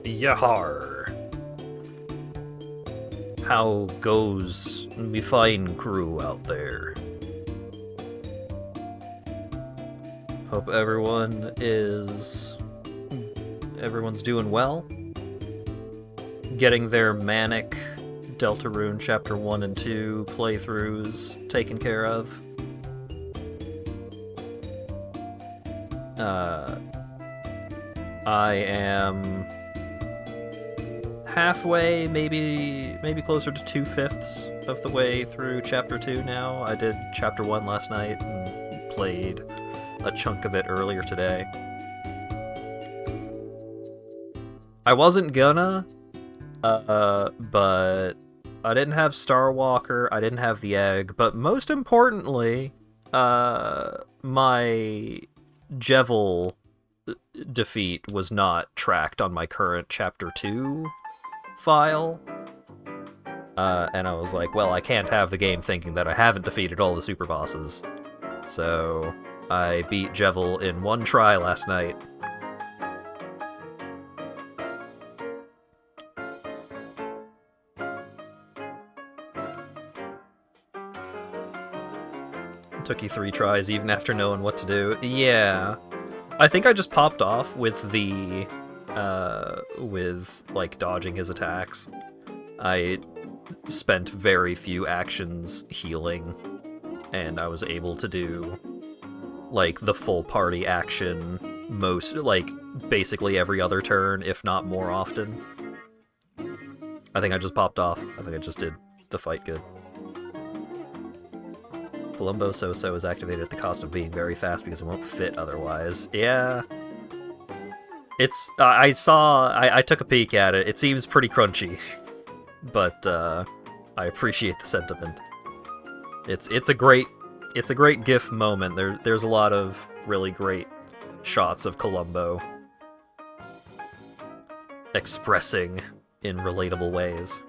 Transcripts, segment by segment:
Yahar! How goes me fine crew out there? Hope everyone's doing well. Getting their manic Deltarune Chapter 1 and 2 playthroughs taken care of. I am halfway, maybe closer to 2/5 of the way through Chapter 2 now. I did Chapter 1 last night and played a chunk of it earlier today. I wasn't gonna, but I didn't have Star Walker, I didn't have the egg, but most importantly, my Jevil defeat was not tracked on my current Chapter 2 file. And I was like, well, I can't have the game thinking that I haven't defeated all the super bosses. So I beat Jevil in one try last night. It took you 3 tries even after knowing what to do. Yeah. I think I just popped off with the, like, dodging his attacks. I spent very few actions healing, and I was able to do, like, the full party action basically every other turn, if not more often. I think I just popped off. I think I just did the fight good. Columbo So-So is activated at the cost of being very fast because it won't fit otherwise. Yeah. It's... I took a peek at it. It seems pretty crunchy. But, I appreciate the sentiment. It's a great GIF moment. There's a lot of really great shots of Columbo expressing in relatable ways.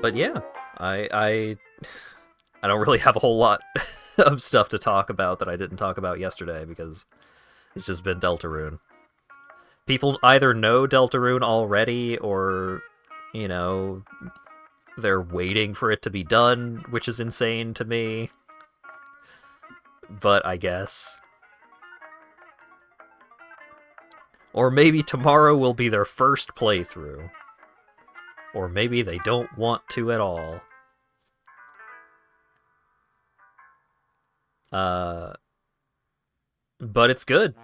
But yeah, I don't really have a whole lot of stuff to talk about that I didn't talk about yesterday because it's just been Deltarune. People either know Deltarune already or, you know, they're waiting for it to be done, which is insane to me. But I guess. Or maybe tomorrow will be their first playthrough. Or maybe they don't want to at all. But it's good.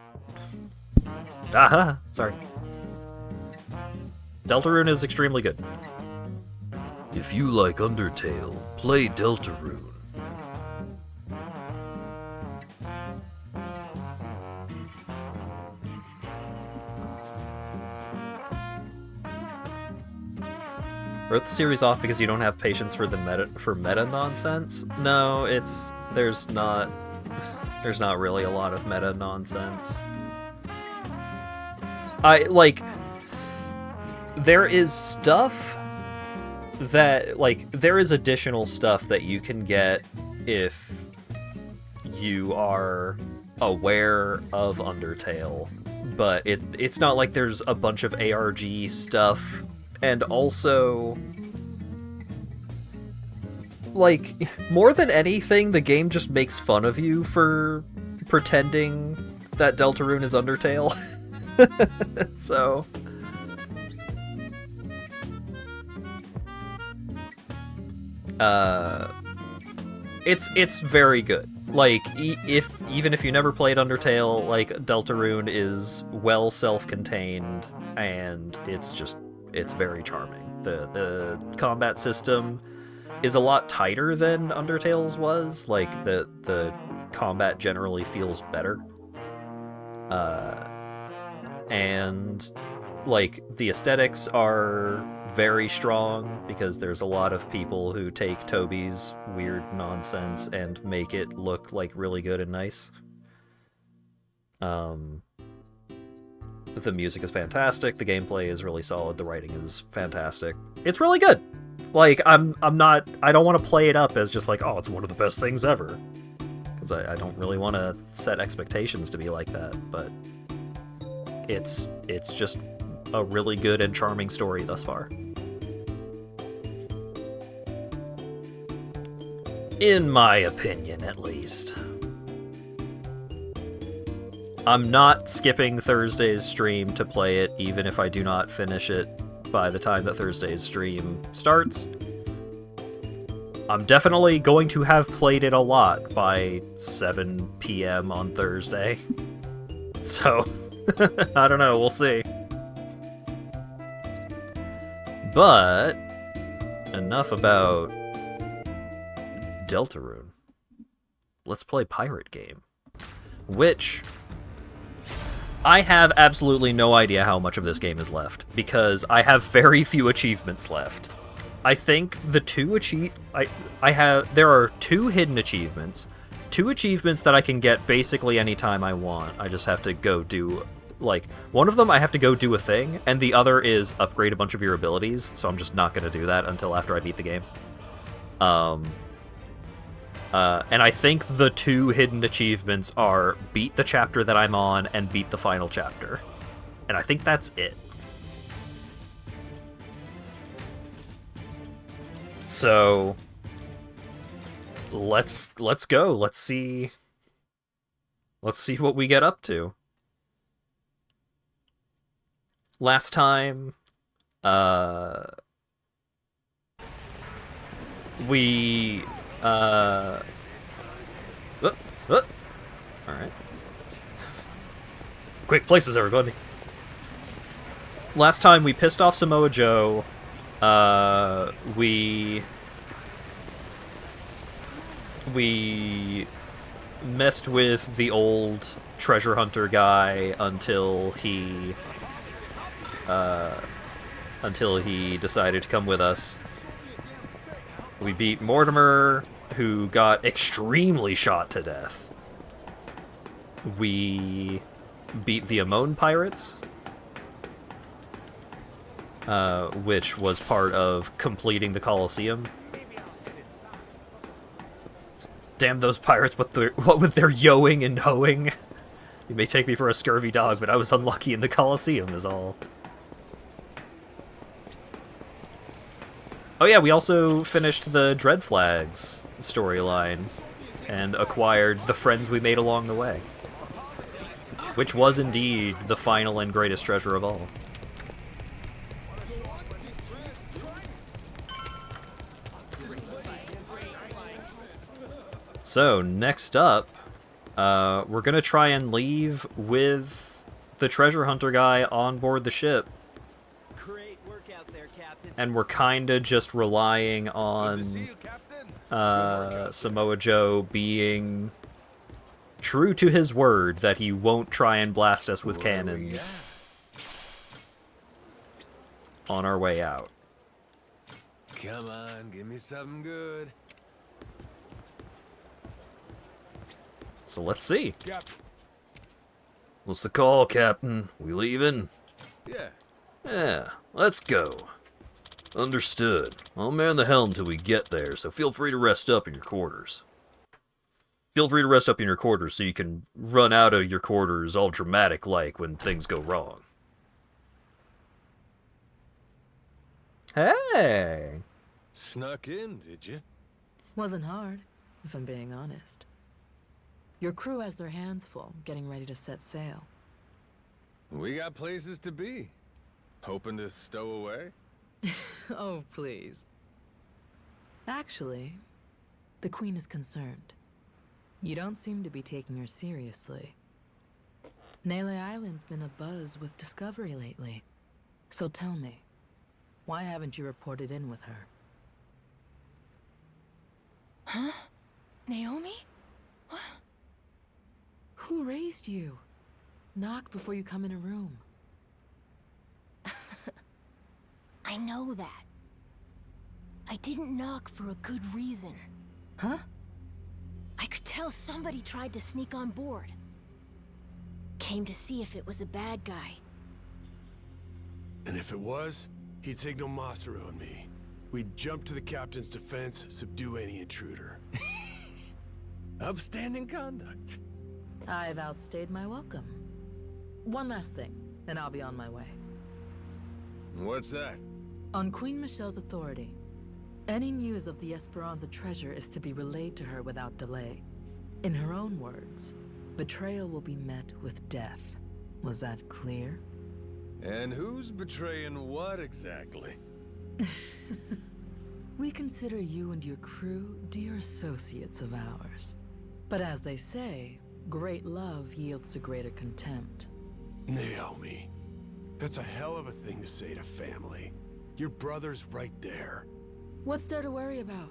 Aha! Sorry. Deltarune is extremely good. If you like Undertale, play Deltarune. Wrote the series off because you don't have patience for the meta nonsense. No, there's not really a lot of meta nonsense. There is stuff that, there is additional stuff that you can get if you are aware of Undertale, but it's not like there's a bunch of ARG stuff. And also, more than anything, the game just makes fun of you for pretending that Deltarune is Undertale. So... It's very good. Even if you never played Undertale, Deltarune is well self-contained, and it's very charming. The combat system is a lot tighter than Undertale's was. The combat generally feels better. And the aesthetics are very strong because there's a lot of people who take Toby's weird nonsense and make it look really good and nice. The music is fantastic, the gameplay is really solid, the writing is fantastic. It's really good. I don't want to play it up as just oh, it's one of the best things ever. because I don't really want to set expectations to be like that, but it's just a really good and charming story thus far. In my opinion, at least. I'm not skipping Thursday's stream to play it, even if I do not finish it by the time that Thursday's stream starts. I'm definitely going to have played it a lot by 7 p.m. on Thursday. So, I don't know, we'll see. But, enough about Deltarune. Let's play Pirate Game. Which, I have absolutely no idea how much of this game is left, because I have very few achievements left. I think the there are 2 hidden achievements. 2 achievements that I can get basically anytime I want. I just have to go do, like, one of them I have to go do a thing, and the other is upgrade a bunch of your abilities, so I'm just not going to do that until after I beat the game. And I think the 2 hidden achievements are beat the chapter that I'm on and beat the final chapter. And I think that's it. So let's go. Let's see what we get up to. Last time we all right. Quick places, everybody. Last time we pissed off Samoa Joe. We messed with the old treasure hunter guy until he decided to come with us. We beat Mortimer, who got extremely shot to death. We beat the Amon pirates, which was part of completing the Colosseum. Damn those pirates, what with their yoing and hoeing. You may take me for a scurvy dog, but I was unlucky in the Colosseum is all. Oh yeah, we also finished the Dread Flags storyline and acquired the friends we made along the way, which was indeed the final and greatest treasure of all. So, next up, we're gonna try and leave with the treasure hunter guy on board the ship. Great work out there, Captain. And we're kinda just relying on Samoa Joe being true to his word that he won't try and blast us with cannons on our way out. Come on, give me something good. So let's see. Captain. What's the call, Captain? We leaving? Yeah. Yeah, let's go. Understood. I'll man the helm till we get there, so feel free to rest up in your quarters. Feel free to rest up in your quarters so you can run out of your quarters all dramatic-like when things go wrong. Hey! Snuck in, did you? Wasn't hard, if I'm being honest. Your crew has their hands full, getting ready to set sail. We got places to be. Hoping to stow away? Oh, please. Actually, the Queen is concerned. You don't seem to be taking her seriously. Nele Island's been abuzz with discovery lately. So tell me, why haven't you reported in with her? Huh? Naomi? What? Who raised you? Knock before you come in a room. I know that. I didn't knock for a good reason. Huh? I could tell somebody tried to sneak on board. Came to see if it was a bad guy. And if it was, he'd signal Masaru and me. We'd jump to the captain's defense, subdue any intruder. Upstanding conduct. I've outstayed my welcome. One last thing, and I'll be on my way. What's that? On Queen Michelle's authority, any news of the Esperanza treasure is to be relayed to her without delay. In her own words, betrayal will be met with death. Was that clear? And who's betraying what exactly? We consider you and your crew dear associates of ours. But as they say, great love yields to greater contempt. Naomi, that's a hell of a thing to say to family. Your brother's right there. What's there to worry about?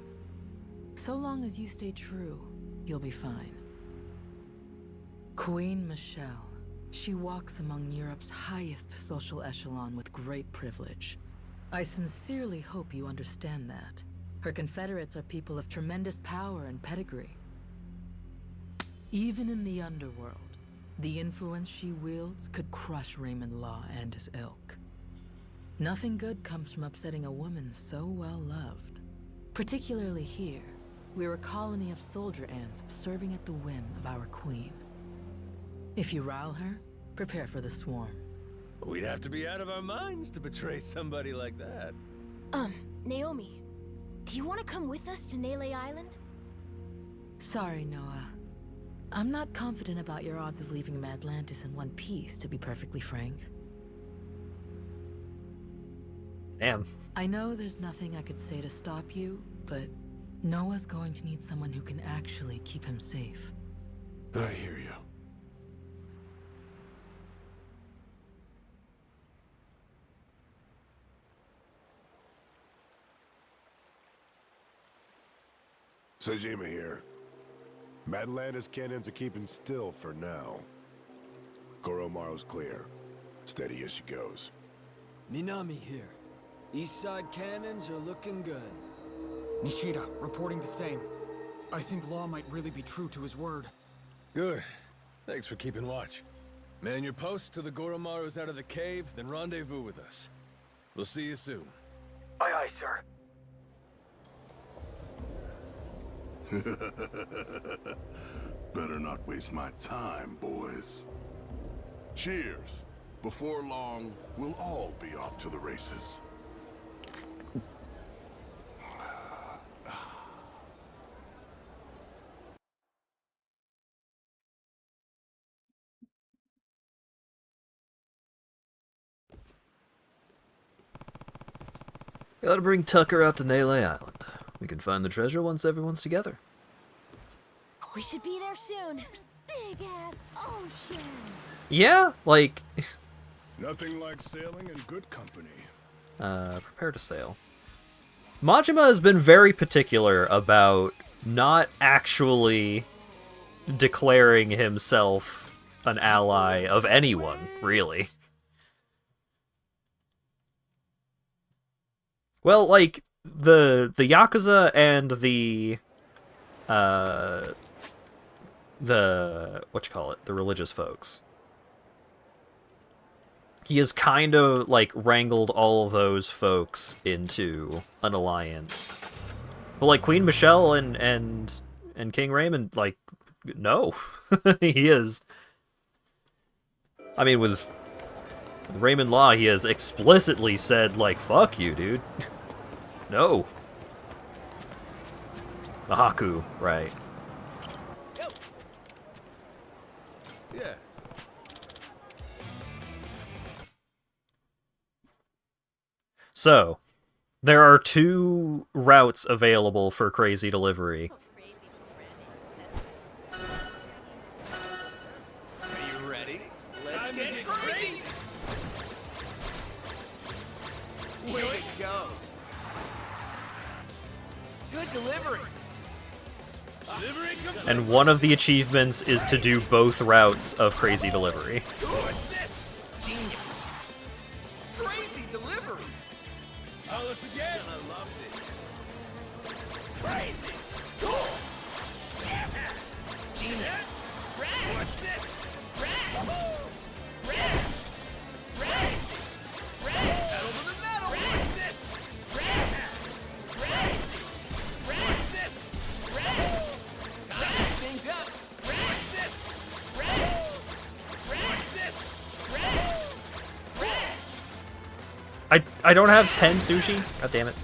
So long as you stay true, you'll be fine. Queen Michelle. She walks among Europe's highest social echelon with great privilege. I sincerely hope you understand that. Her confederates are people of tremendous power and pedigree. Even in the underworld, the influence she wields could crush Raymond Law and his ilk. Nothing good comes from upsetting a woman so well loved. Particularly here, we're a colony of soldier ants serving at the whim of our queen. If you rile her, prepare for the swarm. We'd have to be out of our minds to betray somebody like that. Naomi, do you want to come with us to Nele Island? Sorry, Noah. I'm not confident about your odds of leaving Atlantis in one piece, to be perfectly frank. Damn. I know there's nothing I could say to stop you, but Noah's going to need someone who can actually keep him safe. I hear you. Sejima here. Atlantis cannons are keeping still for now. Goromaru's clear. Steady as she goes. Minami here. East side cannons are looking good. Nishida, reporting the same. I think Law might really be true to his word. Good. Thanks for keeping watch. Man your post till the Goromaru's out of the cave, then rendezvous with us. We'll see you soon. Aye, aye, sir. Better not waste my time, boys. Cheers. Before long, we'll all be off to the races. Gotta bring Tucker out to Nele Island. We can find the treasure once everyone's together. We should be there soon. Big ass ocean. Yeah, like... Nothing like sailing in good company. prepare to sail. Majima has been very particular about not actually declaring himself an ally of anyone, really. Well, like, the Yakuza and the religious folks. He has kind of, like, wrangled all of those folks into an alliance. But, like, Queen Michelle and King Raymond, like, no. He is... I mean, with Raymond Law, he has explicitly said, like, fuck you, dude. No. Mahaku, right. Yeah. So, there are 2 routes available for crazy delivery. Are you ready? Let's get crazy! Way to go! Good delivery! And one of the achievements is to do both routes of crazy delivery. What's this? Genius! Crazy delivery! Tell us again! I loved it. Crazy! Cool! Yeah! Genius! What's this? Crazy! Pedal to the metal! What's this? What's this? Time to get things I don't have 10 sushi. God damn it.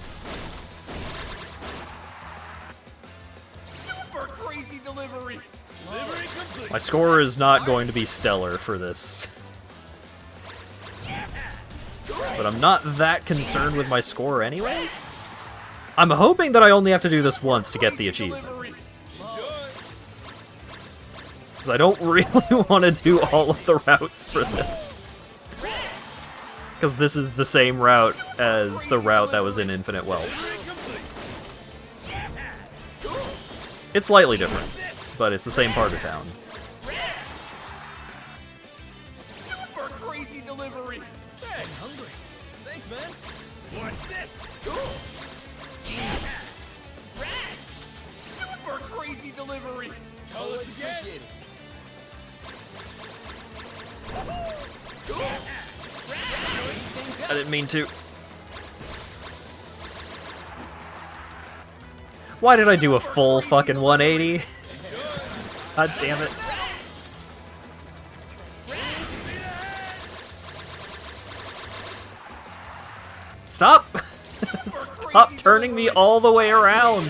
Super crazy delivery. Delivery complete. My score is not going to be stellar for this. But I'm not that concerned with my score anyways. I'm hoping that I only have to do this once to get the achievement. Because I don't really want to do all of the routes for this. Because this is the same route as the route that was in Infinite Wealth. It's slightly different, but it's the same part of town. Super crazy delivery. Hey, hungry. Thanks, man. Watch this. Super crazy delivery. Tell us again. I didn't mean to. Why did I do a full fucking 180? God damn it. Stop! Stop turning me all the way around!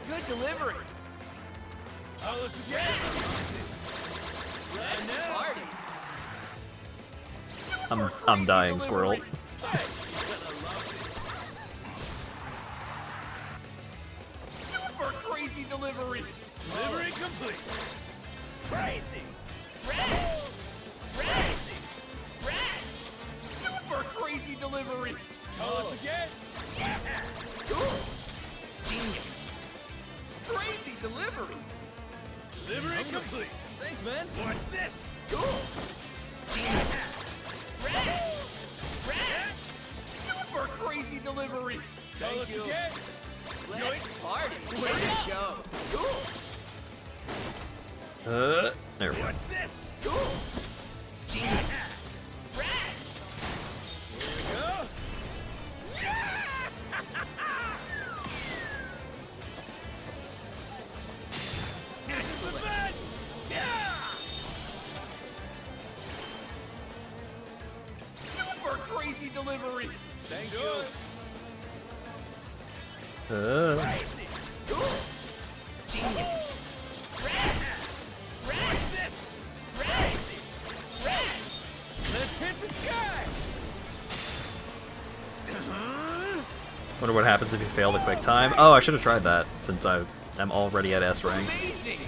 Good delivery. Tell us again. I'm dying, squirrel. Super crazy delivery. Delivery complete. Crazy. Crazy. Super crazy delivery. Tell us again. Genius. Crazy delivery. Delivery complete. Thanks, man. Watch this. Super crazy delivery. Tell us again. Let's party. Way to go. There we go. Watch this. Here we go. This is the best. Yeah. Super crazy delivery. Thank you. Crazy. Genius. Watch this. Crazy. Let's hit the sky. Wonder what happens if you fail the quick time. Oh, I should have tried that, since I am already at S rank. Amazing.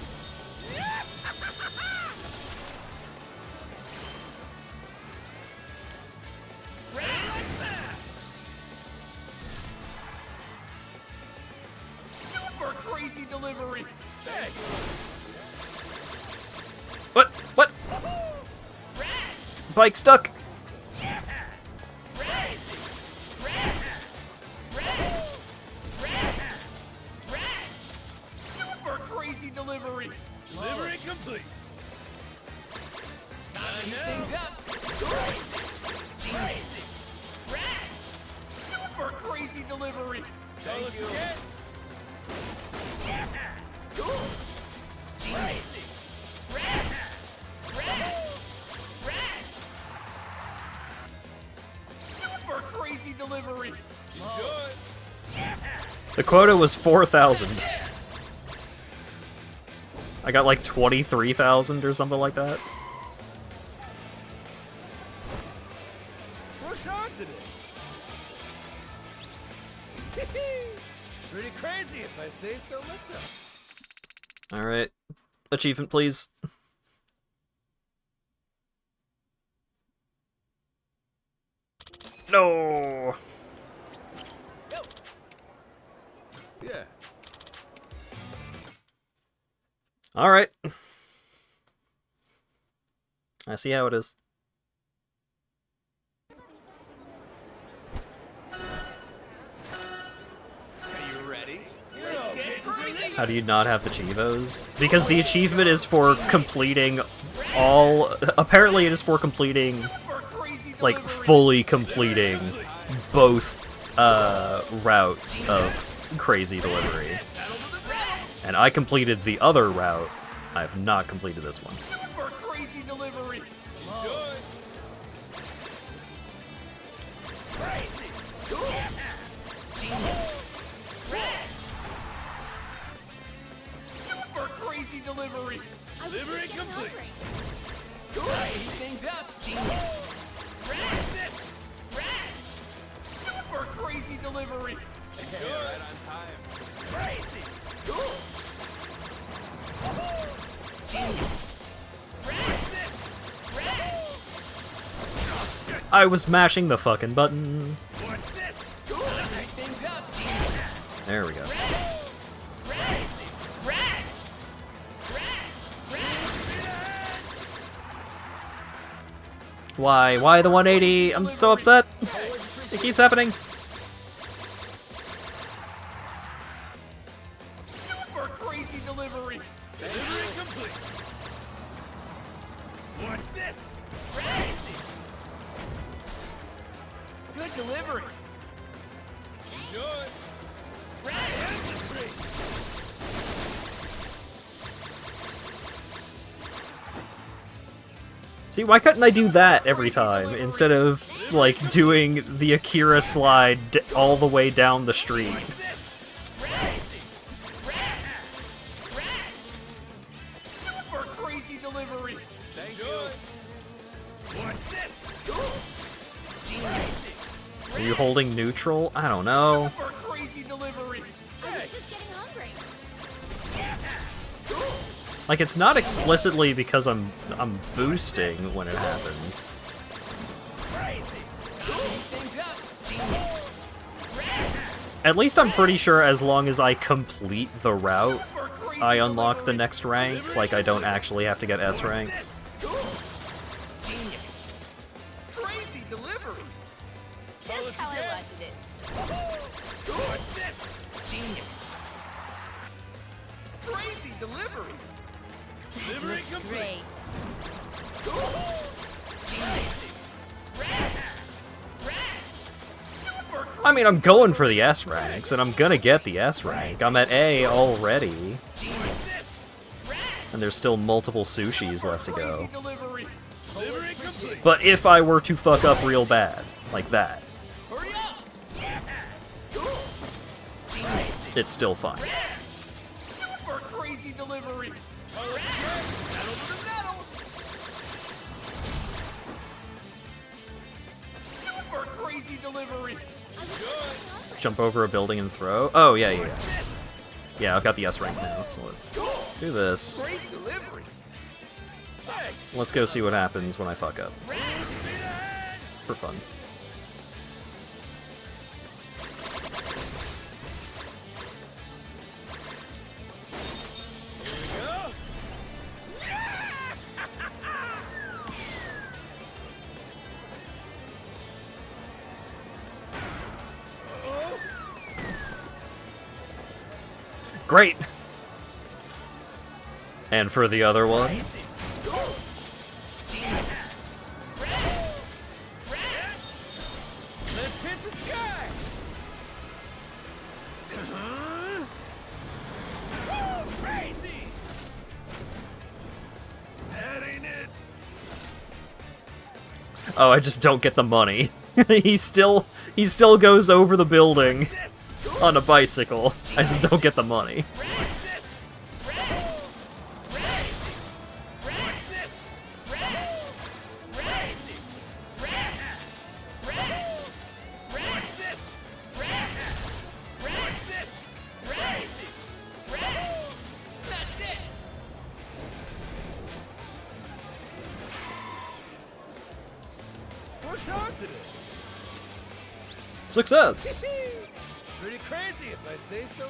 Super crazy delivery. Hey. What? What? Bike stuck! Super crazy delivery. Delivery complete. Time now. Things up. Crazy. Super crazy delivery. Tell us again. Crazy. Super crazy delivery. Good. The quota was 4,000. I got like 23,000 or something like that. Worked hard today. Pretty crazy if I say so myself. Alright. Achievement, please. No! Yeah. Alright. I see how it is. Are you ready? Let's get crazy. How do you not have the Chivos? Because the achievement is for completing all... Apparently it is for completing, like, fully completing both routes of crazy delivery. And I completed the other route. I have not completed this one. Super delivery. Good. Right on time. Crazy. I was mashing the fucking button. Watch this. Things up. There we go. Why? Why the 180? I'm so upset. It keeps happening. Super crazy delivery. Delivery complete. Watch this. Crazy. Good delivery. Good. See, why couldn't I do that every time instead of, like, doing the Akira slide all the way down the street? Super crazy delivery. Thank you. Watch this. Are you holding neutral? I don't know. Super crazy delivery. I was just getting hungry. Like, it's not explicitly because I'm boosting when it happens. Crazy. Things up. At least I'm pretty sure as long as I complete the route, I unlock the next rank. Like, I don't actually have to get S ranks. Crazy delivery. Just how I wanted it. Watch this. Genius. Crazy delivery. Delivery Looks complete. great. I mean, I'm going for the S ranks, and I'm gonna get the S rank. I'm at A already. And there's still multiple sushis left to go. Delivery. Delivery complete. But if I were to fuck up real bad, like that, Hurry up. it's still fine. Super crazy delivery. Metal to the metal. Super crazy delivery. Good. Jump over a building and throw? Oh, yeah, yeah, yeah. Yeah, I've got the S rank now, so let's do this. Crazy delivery. Thanks. Let's go see what happens when I fuck up. For fun. Go. Uh-oh. Great! And for the other one? Let's hit the sky. Woo, crazy. That ain't it. Oh, I just don't get the money. he still goes over the building on a bicycle. I just don't get the money. Worked hard today. Success! Pretty crazy if I say so.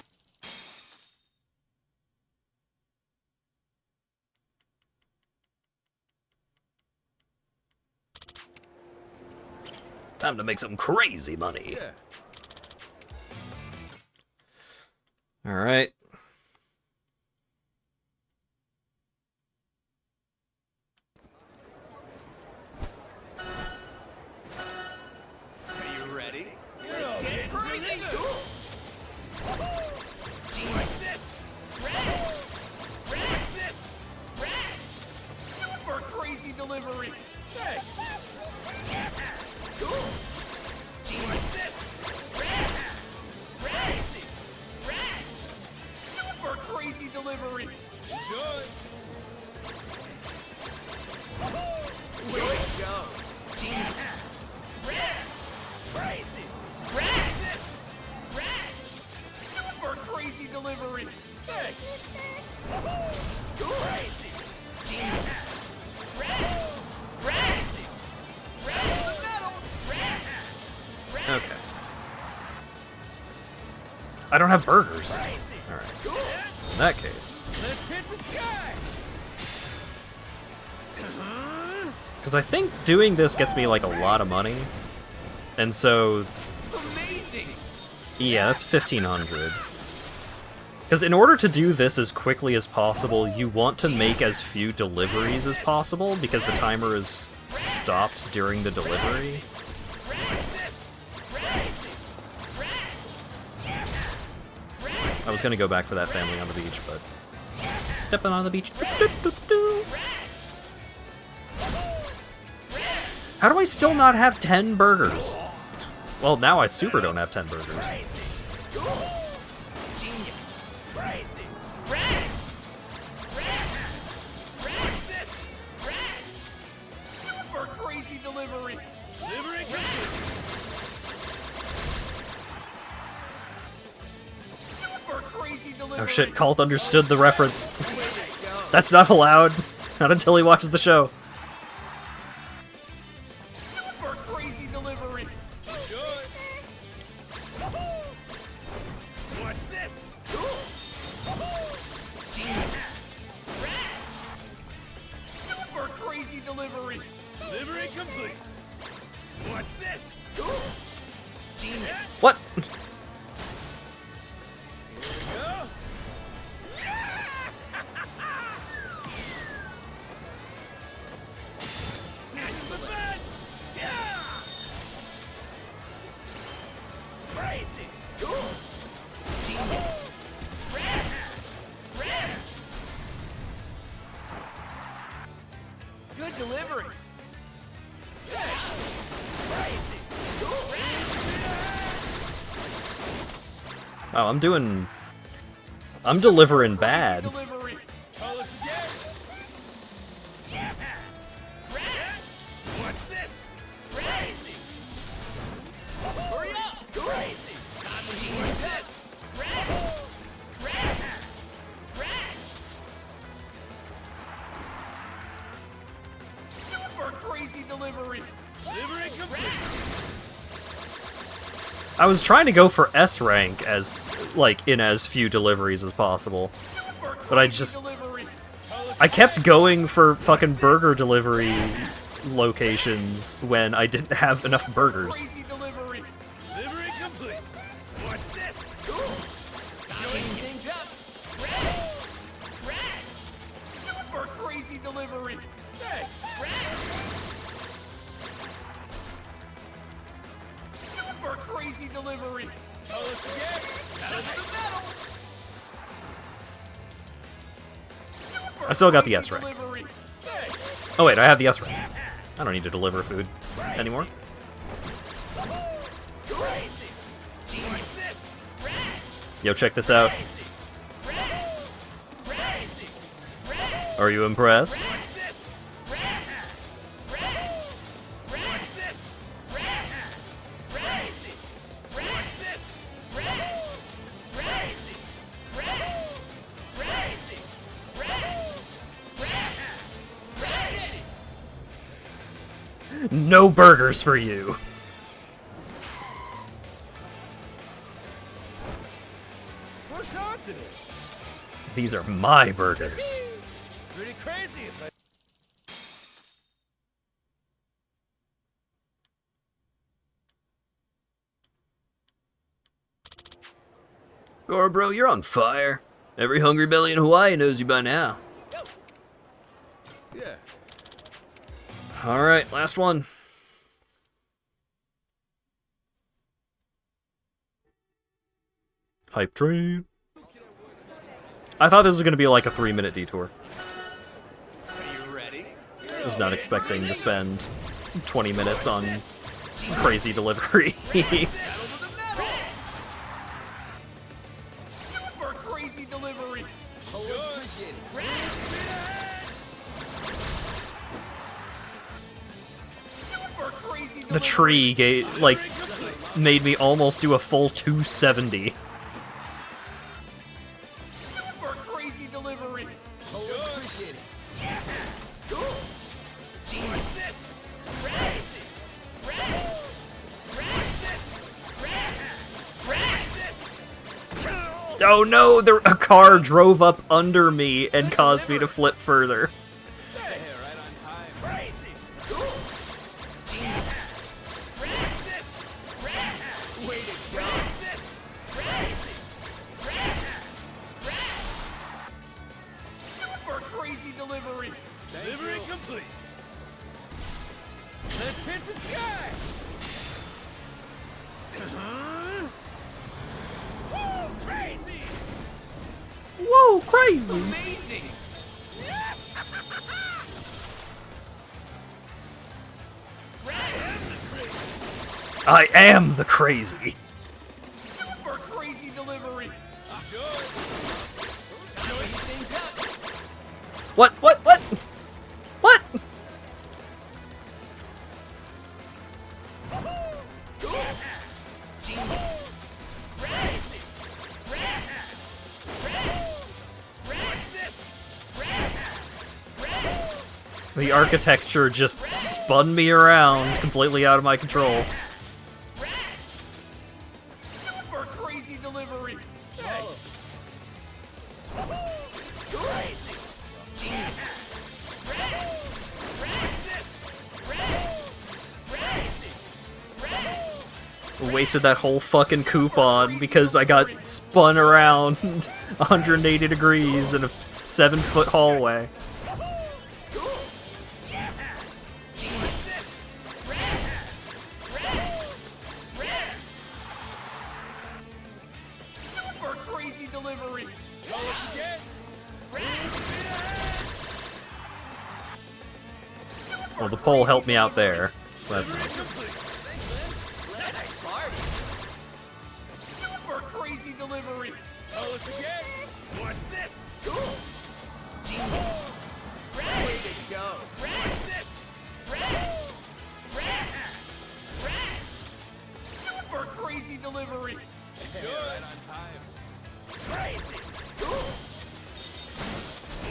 Time to make some crazy money. Yeah. Alright. Are you ready? Let's get crazy. Watch this. Watch this. Super crazy delivery. Thanks. Watch this. Crazy. Super crazy delivery. Good. Way to go. Crazy. Watch this. I don't have burgers. Alright. In that case. Let's hit the sky. Because I think doing this gets me, like, a lot of money. And so... Amazing. Yeah, that's 1,500. Because in order to do this as quickly as possible, you want to make as few deliveries as possible, because the timer is stopped during the delivery. I was gonna go back for that family on the beach, but... Stepping on the beach. How do I still not have 10 burgers? Well, now I super don't have 10 burgers. Super crazy delivery. Delivery complete. Super crazy delivery. Oh shit, Colt understood the reference. That's not allowed. Not until he watches the show. Super crazy delivery. Good. Watch this. Super crazy delivery. Delivery complete. Watch this. What? Go. That's the best. Yeah. Crazy. Good delivery. Crazy. Oh, I'm delivering bad. Delivery. Call us again. Yeah. Watch this. Crazy. Hurry up. Crazy. Watch this. Super crazy delivery. Delivery complete. I was trying to go for S rank as, like, in as few deliveries as possible. But I just... I kept going for fucking burger delivery locations when I didn't have enough burgers. Crazy delivery. Delivery complete. Watch this. Showing things up. Super crazy delivery. Thanks. Super crazy delivery. Tell us again. Pedal to the metal. I still got the S rank. Delivery. Thanks. Oh wait, I have the S rank. I don't need to deliver food anymore. Crazy. Watch this. Yo, check this out. Crazy. Are you impressed? Watch this. Watch this. Crazy. Watch this. Crazy. Crazy. No burgers for you. What's on today? These are my burgers. Pretty crazy if I... Goro, bro, you're on fire. Every hungry belly in Hawaii knows you by now. Yeah. Alright, last one. Hype train. I thought this was going to be like a 3-minute detour. Are you ready? I was not expecting to spend 20 minutes on crazy delivery. Super crazy delivery. Always appreciate it. Super crazy delivery. The tree gate, like, made me almost do a full 270. Super crazy delivery. Always appreciate it. Watch this. Crazy. Watch this. Watch this. Oh no, a car drove up under me and caused me to flip further. Super crazy delivery. Delivery complete. Let's hit the sky. Woo, crazy. Whoa, crazy! Amazing. I am the crazy. Super crazy delivery. Good. Join things up. What? What? The architecture just spun me around, completely out of my control. Super crazy delivery. Wasted that whole fucking coupon because I got spun around 180 degrees in a 7-foot hallway. Super crazy delivery. Tell us again. Well, the pole helped me out there, so that's nice. Super crazy delivery. Tell us again. Watch this. Way to go. Watch this. Super crazy delivery. Good. Right on time. Crazy.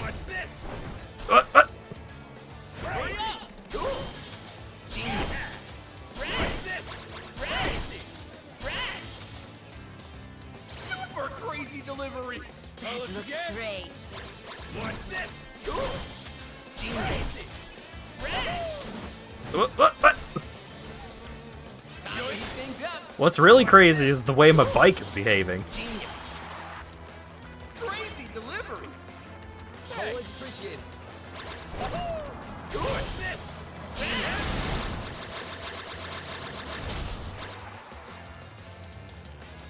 Watch this. Hurry up. Watch this. Crazy. Super crazy delivery. Tell us Looks again. great. Watch this. Crazy. What? Join things up. What's really crazy is the way my bike is behaving. Crazy delivery. Always appreciate it. Watch this.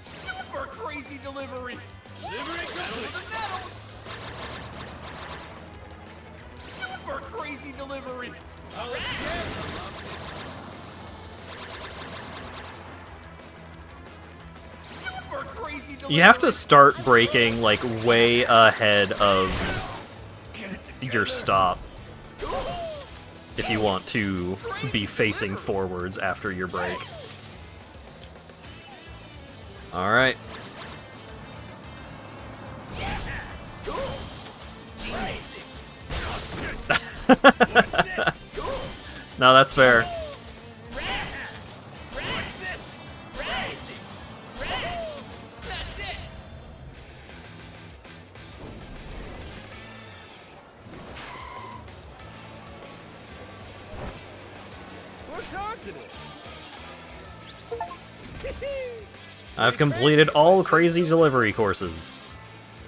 Super crazy delivery. Delivery complete. Metal to metal. Super crazy delivery. Tell us again. Super crazy delivery. You have to start braking, like, way ahead of your stop if you want to be facing forwards after your brake. Alright. No, that's fair. I've completed all crazy delivery courses.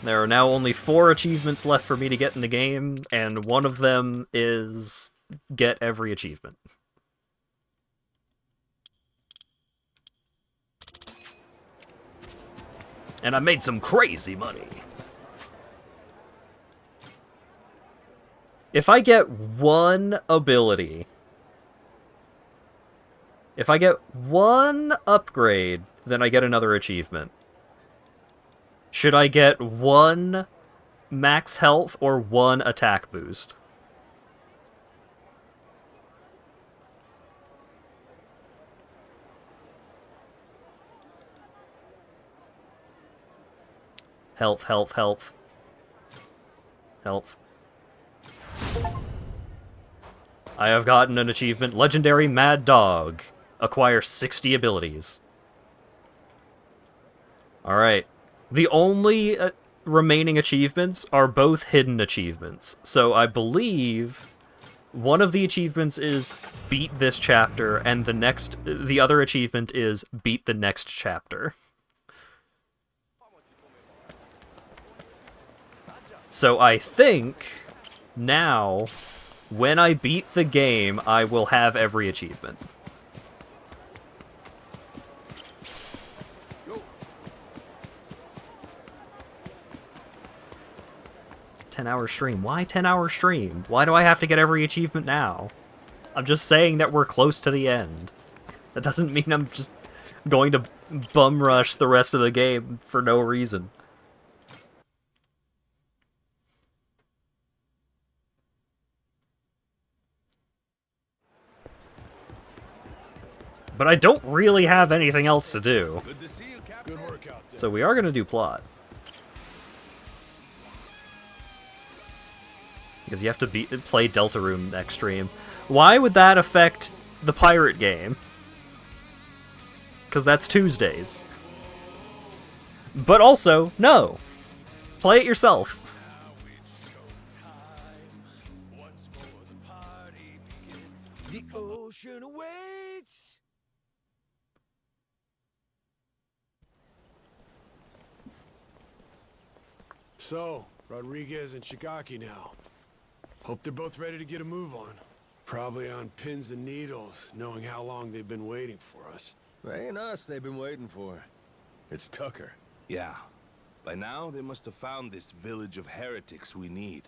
There are now only 4 achievements left for me to get in the game, and one of them is get every achievement. And I made some crazy money. If I get one ability, if I get one upgrade, then I get another achievement. Should I get 1 max health or 1 attack boost? Health, health, health. Health. I have gotten an achievement, Legendary Mad Dog. Acquire 60 abilities. Alright. The only remaining achievements are both hidden achievements. So I believe one of the achievements is beat this chapter, and the other achievement is beat the next chapter. So I think now, when I beat the game, I will have every achievement. 10-hour stream. Why 10-hour stream? Why do I have to get every achievement now? I'm just saying that we're close to the end. That doesn't mean I'm just going to bum rush the rest of the game for no reason. But I don't really have anything else to do. Good to see you, Captain. Good work out there. So we are going to do plot. Because you have to play Deltarune next stream. Why would that affect the pirate game? Because that's Tuesdays. But also, no. Play it yourself. The ocean awaits. So, Rodriguez and Shigaki now. Hope they're both ready to get a move on. Probably on pins and needles, knowing how long they've been waiting for us. Ain't us they've been waiting for. It's Tucker. Yeah. By now, they must have found this village of heretics we need.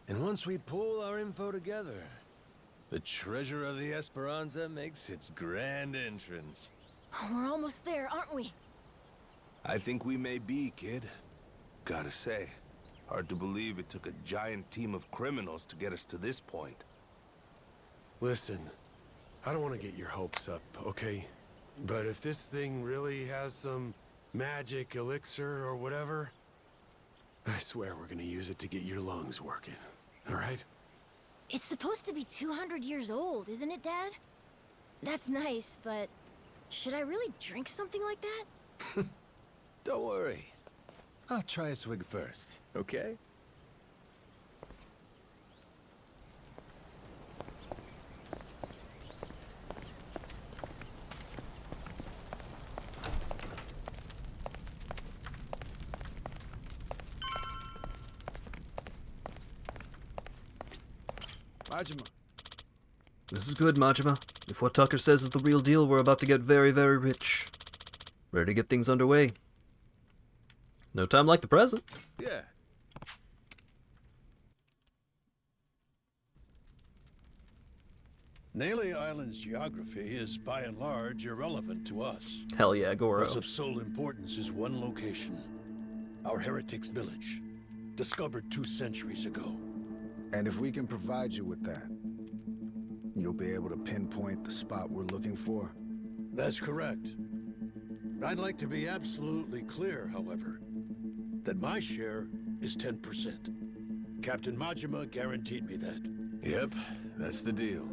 And once we pull our info together, the treasure of the Esperanza makes its grand entrance. Oh, we're almost there, aren't we? I think we may be, kid. Gotta say, hard to believe it took a giant team of criminals to get us to this point. Listen, I don't want to get your hopes up, okay? But if this thing really has some magic elixir or whatever, I swear we're gonna use it to get your lungs working, all right? It's supposed to be 200 years old, isn't it, Dad? That's nice, but should I really drink something like that? Don't worry. I'll try a swig first, okay? Majima. This is good, Majima. If what Tucker says is the real deal, we're about to get very, very rich. Ready to get things underway. No time like the present. Yeah. Nele Island's geography is by and large irrelevant to us. Hell yeah, Goro. What's of sole importance is one location. Our heretics' village. Discovered 2 centuries ago. And if we can provide you with that, you'll be able to pinpoint the spot we're looking for? That's correct. I'd like to be absolutely clear, however, that my share is 10%. Captain Majima guaranteed me that. Yep, that's the deal.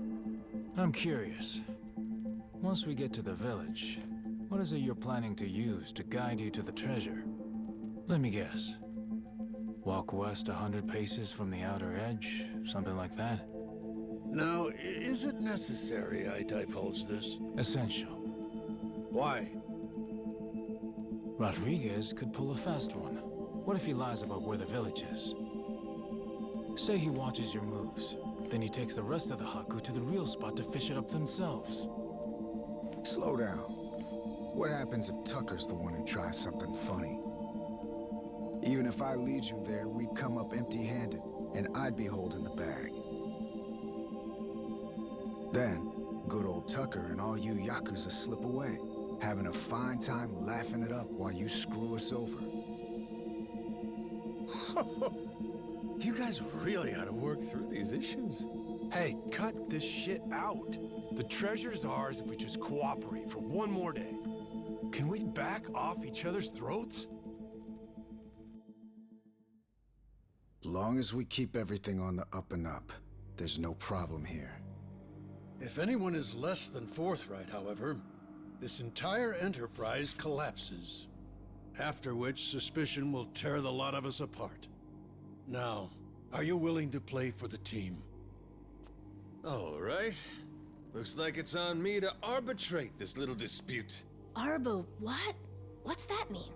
I'm curious. Once we get to the village, what is it you're planning to use to guide you to the treasure? Let me guess. Walk west 100 paces from the outer edge, something like that? Now, is it necessary I divulge this? Essential. Why? Rodriguez could pull a fast one. What if he lies about where the village is? Say he watches your moves, then he takes the rest of the Haku to the real spot to fish it up themselves. Slow down. What happens if Tucker's the one who tries something funny? Even if I lead you there, we'd come up empty-handed, and I'd be holding the bag. Then, good old Tucker and all you Yakuza slip away, having a fine time laughing it up while you screw us over. You guys really ought to work through these issues. Hey, cut this shit out. The treasure's ours if we just cooperate for one more day. Can we back off each other's throats? As long as we keep everything on the up and up, there's no problem here. If anyone is less than forthright, however, this entire enterprise collapses. After which, suspicion will tear the lot of us apart. Now, are you willing to play for the team? All right. Looks like it's on me to arbitrate this little dispute. Arbo, what? What's that mean?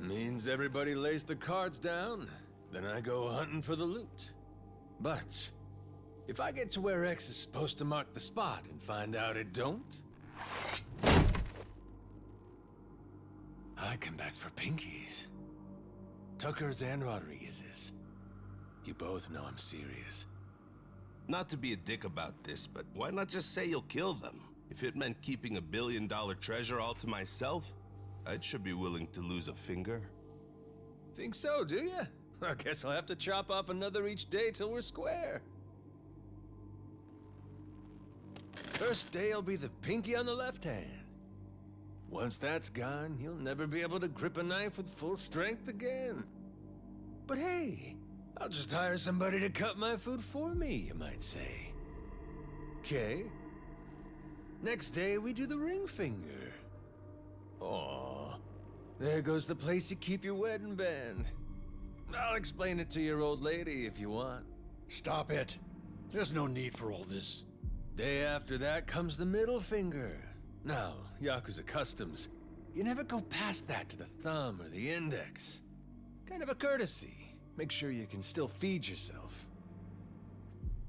Means everybody lays the cards down, then I go hunting for the loot. But if I get to where X is supposed to mark the spot and find out it don't, I come back for pinkies. Tucker's and Rodriguez's. You both know I'm serious. Not to be a dick about this, but why not just say you'll kill them? If it meant keeping $1 billion treasure all to myself, I should be willing to lose a finger. Think so, do ya? I guess I'll have to chop off another each day till we're square. First day will be the pinky on the left hand. Once that's gone, you'll never be able to grip a knife with full strength again. But hey, I'll just hire somebody to cut my food for me, you might say. Okay. Next day, we do the ring finger. Aw, there goes the place you keep your wedding band. I'll explain it to your old lady if you want. Stop it. There's no need for all this. Day after that comes the middle finger. Now, Yakuza customs, you never go past that to the thumb or the index. Kind of a courtesy. Make sure you can still feed yourself.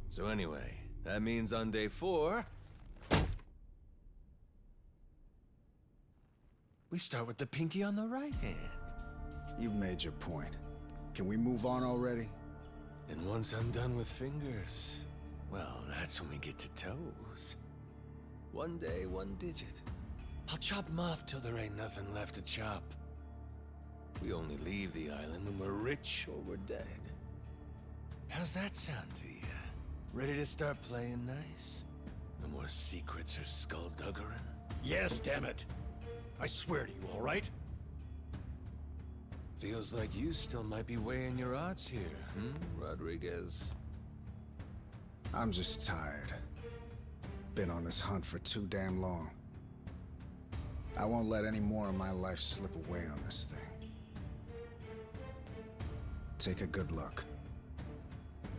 So anyway, that means on day 4, we start with the pinky on the right hand. You've made your point. Can we move on already? And once I'm done with fingers, well, that's when we get to toes. One day, one digit. I'll chop them off till there ain't nothing left to chop. We only leave the island when we're rich or we're dead. How's that sound to you? Ready to start playing nice? No more secrets or skullduggery? Yes, damn it. I swear to you, all right? Feels like you still might be weighing your odds here, Rodriguez? I'm just tired. Been on this hunt for too damn long. I won't let any more of my life slip away on this thing. Take a good look.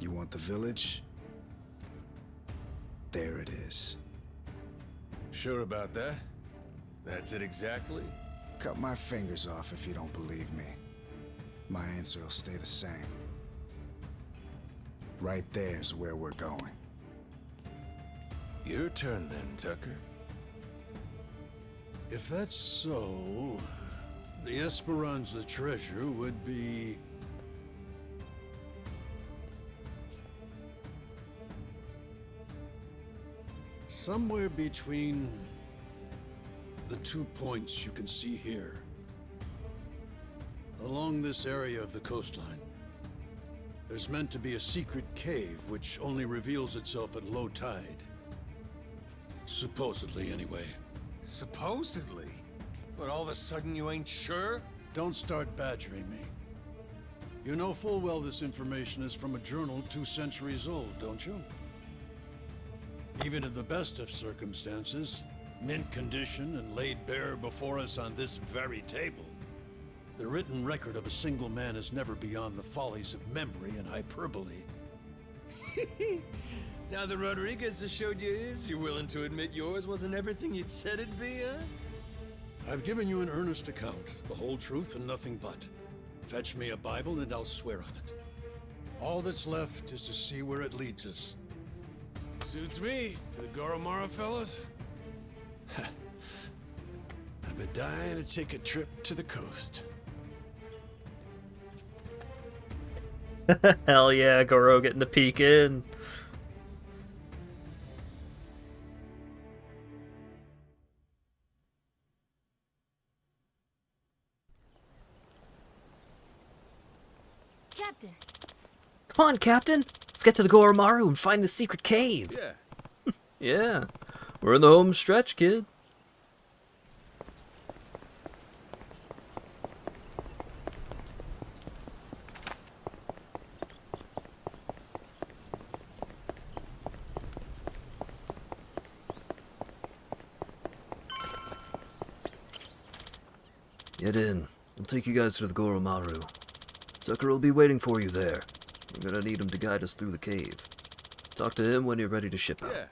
You want the village? There it is. Sure about that? That's it exactly? Cut my fingers off if you don't believe me. My answer will stay the same. Right there's where we're going. Your turn then, Tucker. If that's so, the Esperanza treasure would be... somewhere between the 2 points you can see here. Along this area of the coastline, there's meant to be a secret cave which only reveals itself at low tide. Supposedly, anyway. Supposedly? But all of a sudden you ain't sure? Don't start badgering me. You know full well this information is from a journal 2 centuries old, don't you? Even in the best of circumstances, mint condition and laid bare before us on this very table, the written record of a single man is never beyond the follies of memory and hyperbole. Now that Rodriguez has showed you his, you're willing to admit yours wasn't everything you'd said it'd be, huh? I've given you an earnest account, the whole truth and nothing but. Fetch me a Bible and I'll swear on it. All that's left is to see where it leads us. Suits me. To the Goromara fellas? I've been dying to take a trip to the coast. Hell yeah, Goro getting to peek in. Captain. Come on, Captain. Let's get to the Goromaru and find the secret cave. Yeah. Yeah. We're in the home stretch, kid. Get in. I'll take you guys to the Goromaru. Tucker will be waiting for you there. We're gonna need him to guide us through the cave. Talk to him when you're ready to ship out. Yeah.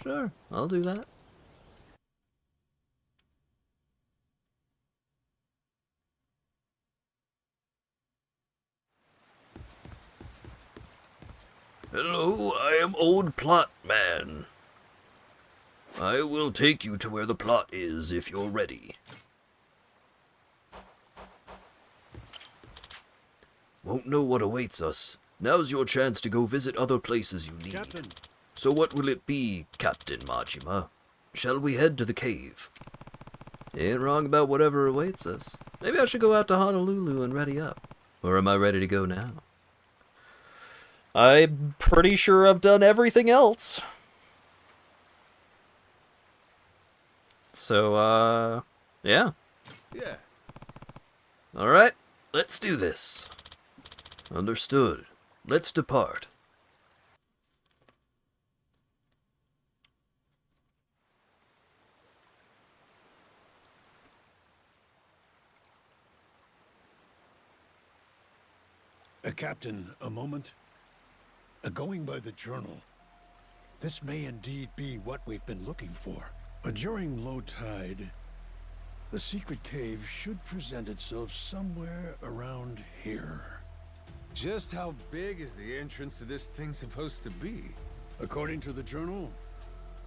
Sure, I'll do that. Hello, I am Old Plot Man. I will take you to where the plot is if you're ready. Won't know what awaits us. Now's your chance to go visit other places you need. Captain. So what will it be, Captain Majima? Shall we head to the cave? Ain't wrong about whatever awaits us. Maybe I should go out to Honolulu and ready up. Or am I ready to go now? I'm pretty sure I've done everything else. So, yeah. Yeah. Alright, let's do this. Understood. Let's depart. Captain, a moment. Going by the journal, this may indeed be what we've been looking for. During low tide, the secret cave should present itself somewhere around here. Just how big is the entrance to this thing supposed to be? According to the journal,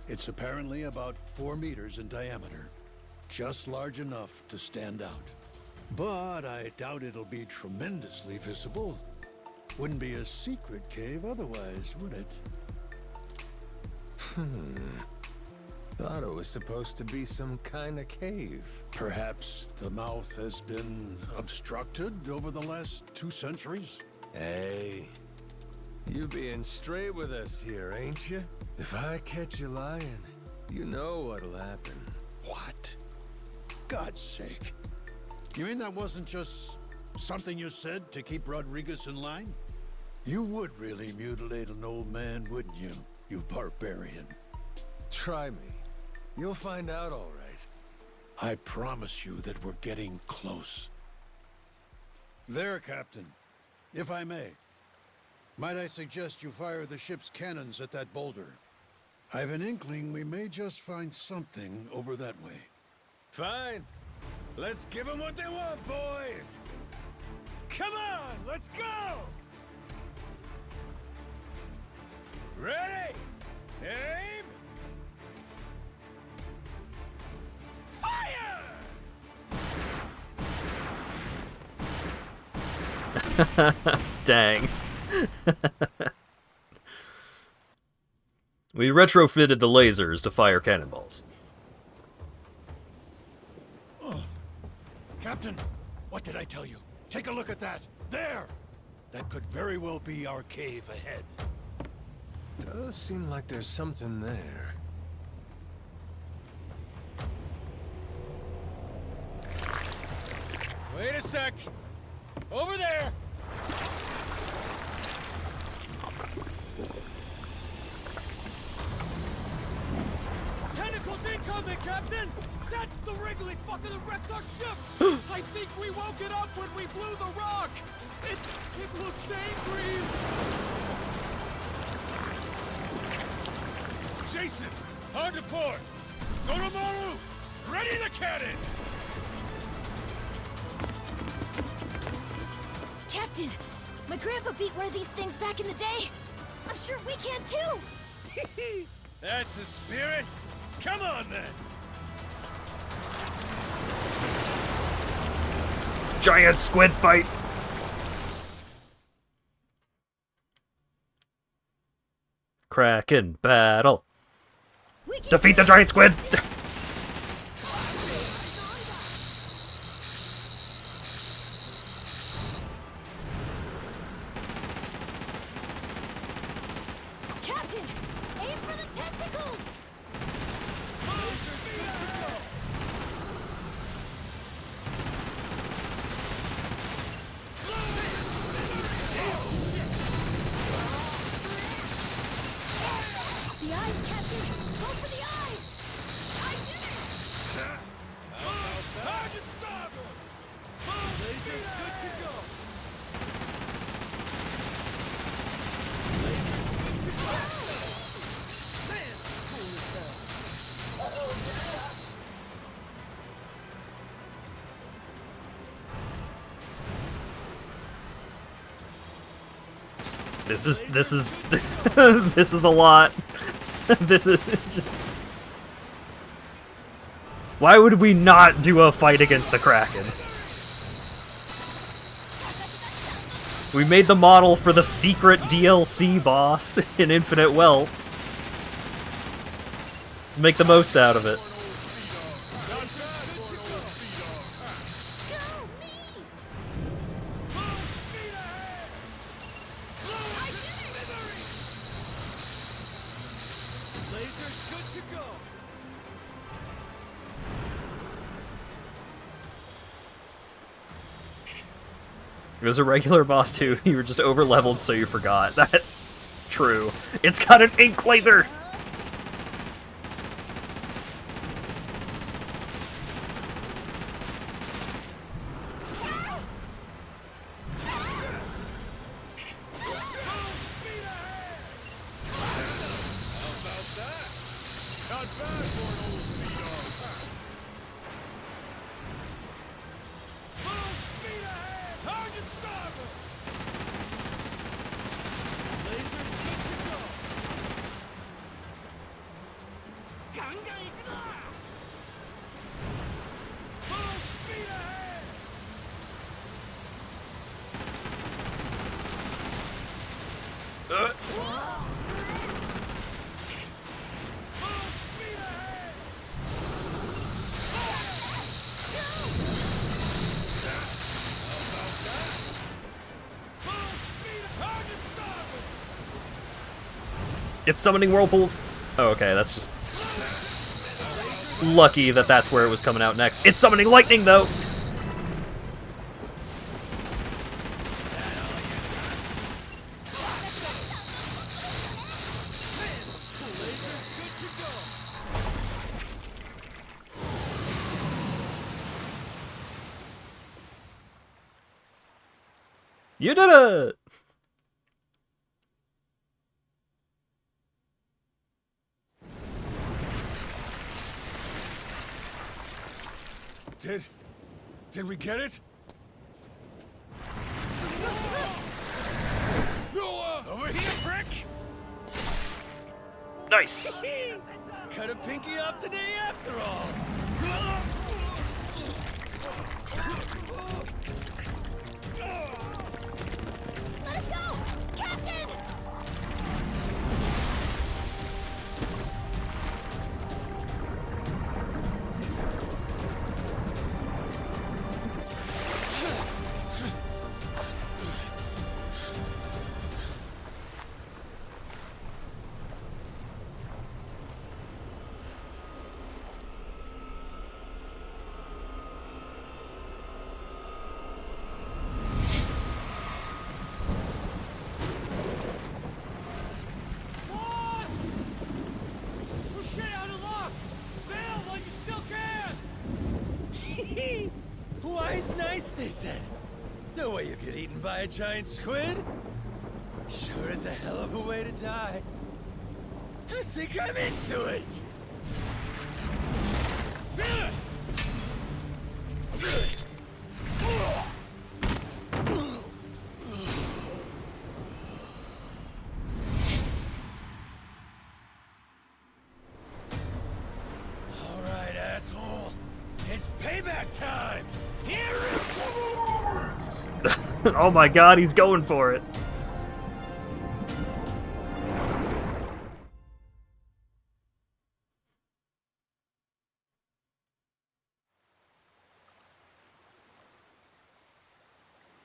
it's apparently about 4 meters in diameter. Just large enough to stand out. But I doubt it'll be tremendously visible. Wouldn't be a secret cave otherwise, would it? Thought it was supposed to be some kind of cave. Perhaps the mouth has been obstructed over the last 2 centuries? Hey, you being straight with us here, ain't you? If I catch you lying, you know what'll happen. What? God's sake. You mean that wasn't just something you said to keep Rodriguez in line? You would really mutilate an old man, wouldn't you, you barbarian? Try me. You'll find out all right. I promise you that we're getting close. There, Captain. If I may. Might I suggest you fire the ship's cannons at that boulder? I've an inkling we may just find something over that way. Fine. Let's give them what they want, boys! Come on, let's go! Ready? Aim! Fire! Dang. We retrofitted the lasers to fire cannonballs. Captain, what did I tell you? Take a look at that. There! That could very well be our cave ahead. Does seem like there's something there. Wait a sec! Over there! Tentacles incoming, Captain! That's the wriggly fucker that wrecked our ship! I think we woke it up when we blew the rock! It looks angry! Jason, hard to port! Goromaru, ready the cannons! Captain, my grandpa beat one of these things back in the day. I'm sure we can too. That's the spirit! Come on then! Giant squid fight! Kraken battle! Defeat the giant squid! Captain, aim for the tentacles! The eyes, Captain! Go for the eyes! I This is this is a lot. This is just. Why would we not do a fight against the Kraken? We made the model for the secret DLC boss in Infinite Wealth. Let's make the most out of it. It was a regular boss too. You were just over-leveled so you forgot. That's true. It's got an ink laser! It's summoning whirlpools. Oh, okay, that's just lucky that that's where it was coming out next. It's summoning lightning, though. You did it! Did we get it? Over here, prick! Nice! Cut a pinky off today after all! Let him go! Captain! Why, it's nice, they said. No way you get eaten by a giant squid. Sure is a hell of a way to die. I think I'm into it. All right, asshole. It's payback time. Here it comes. Oh my god, he's going for it.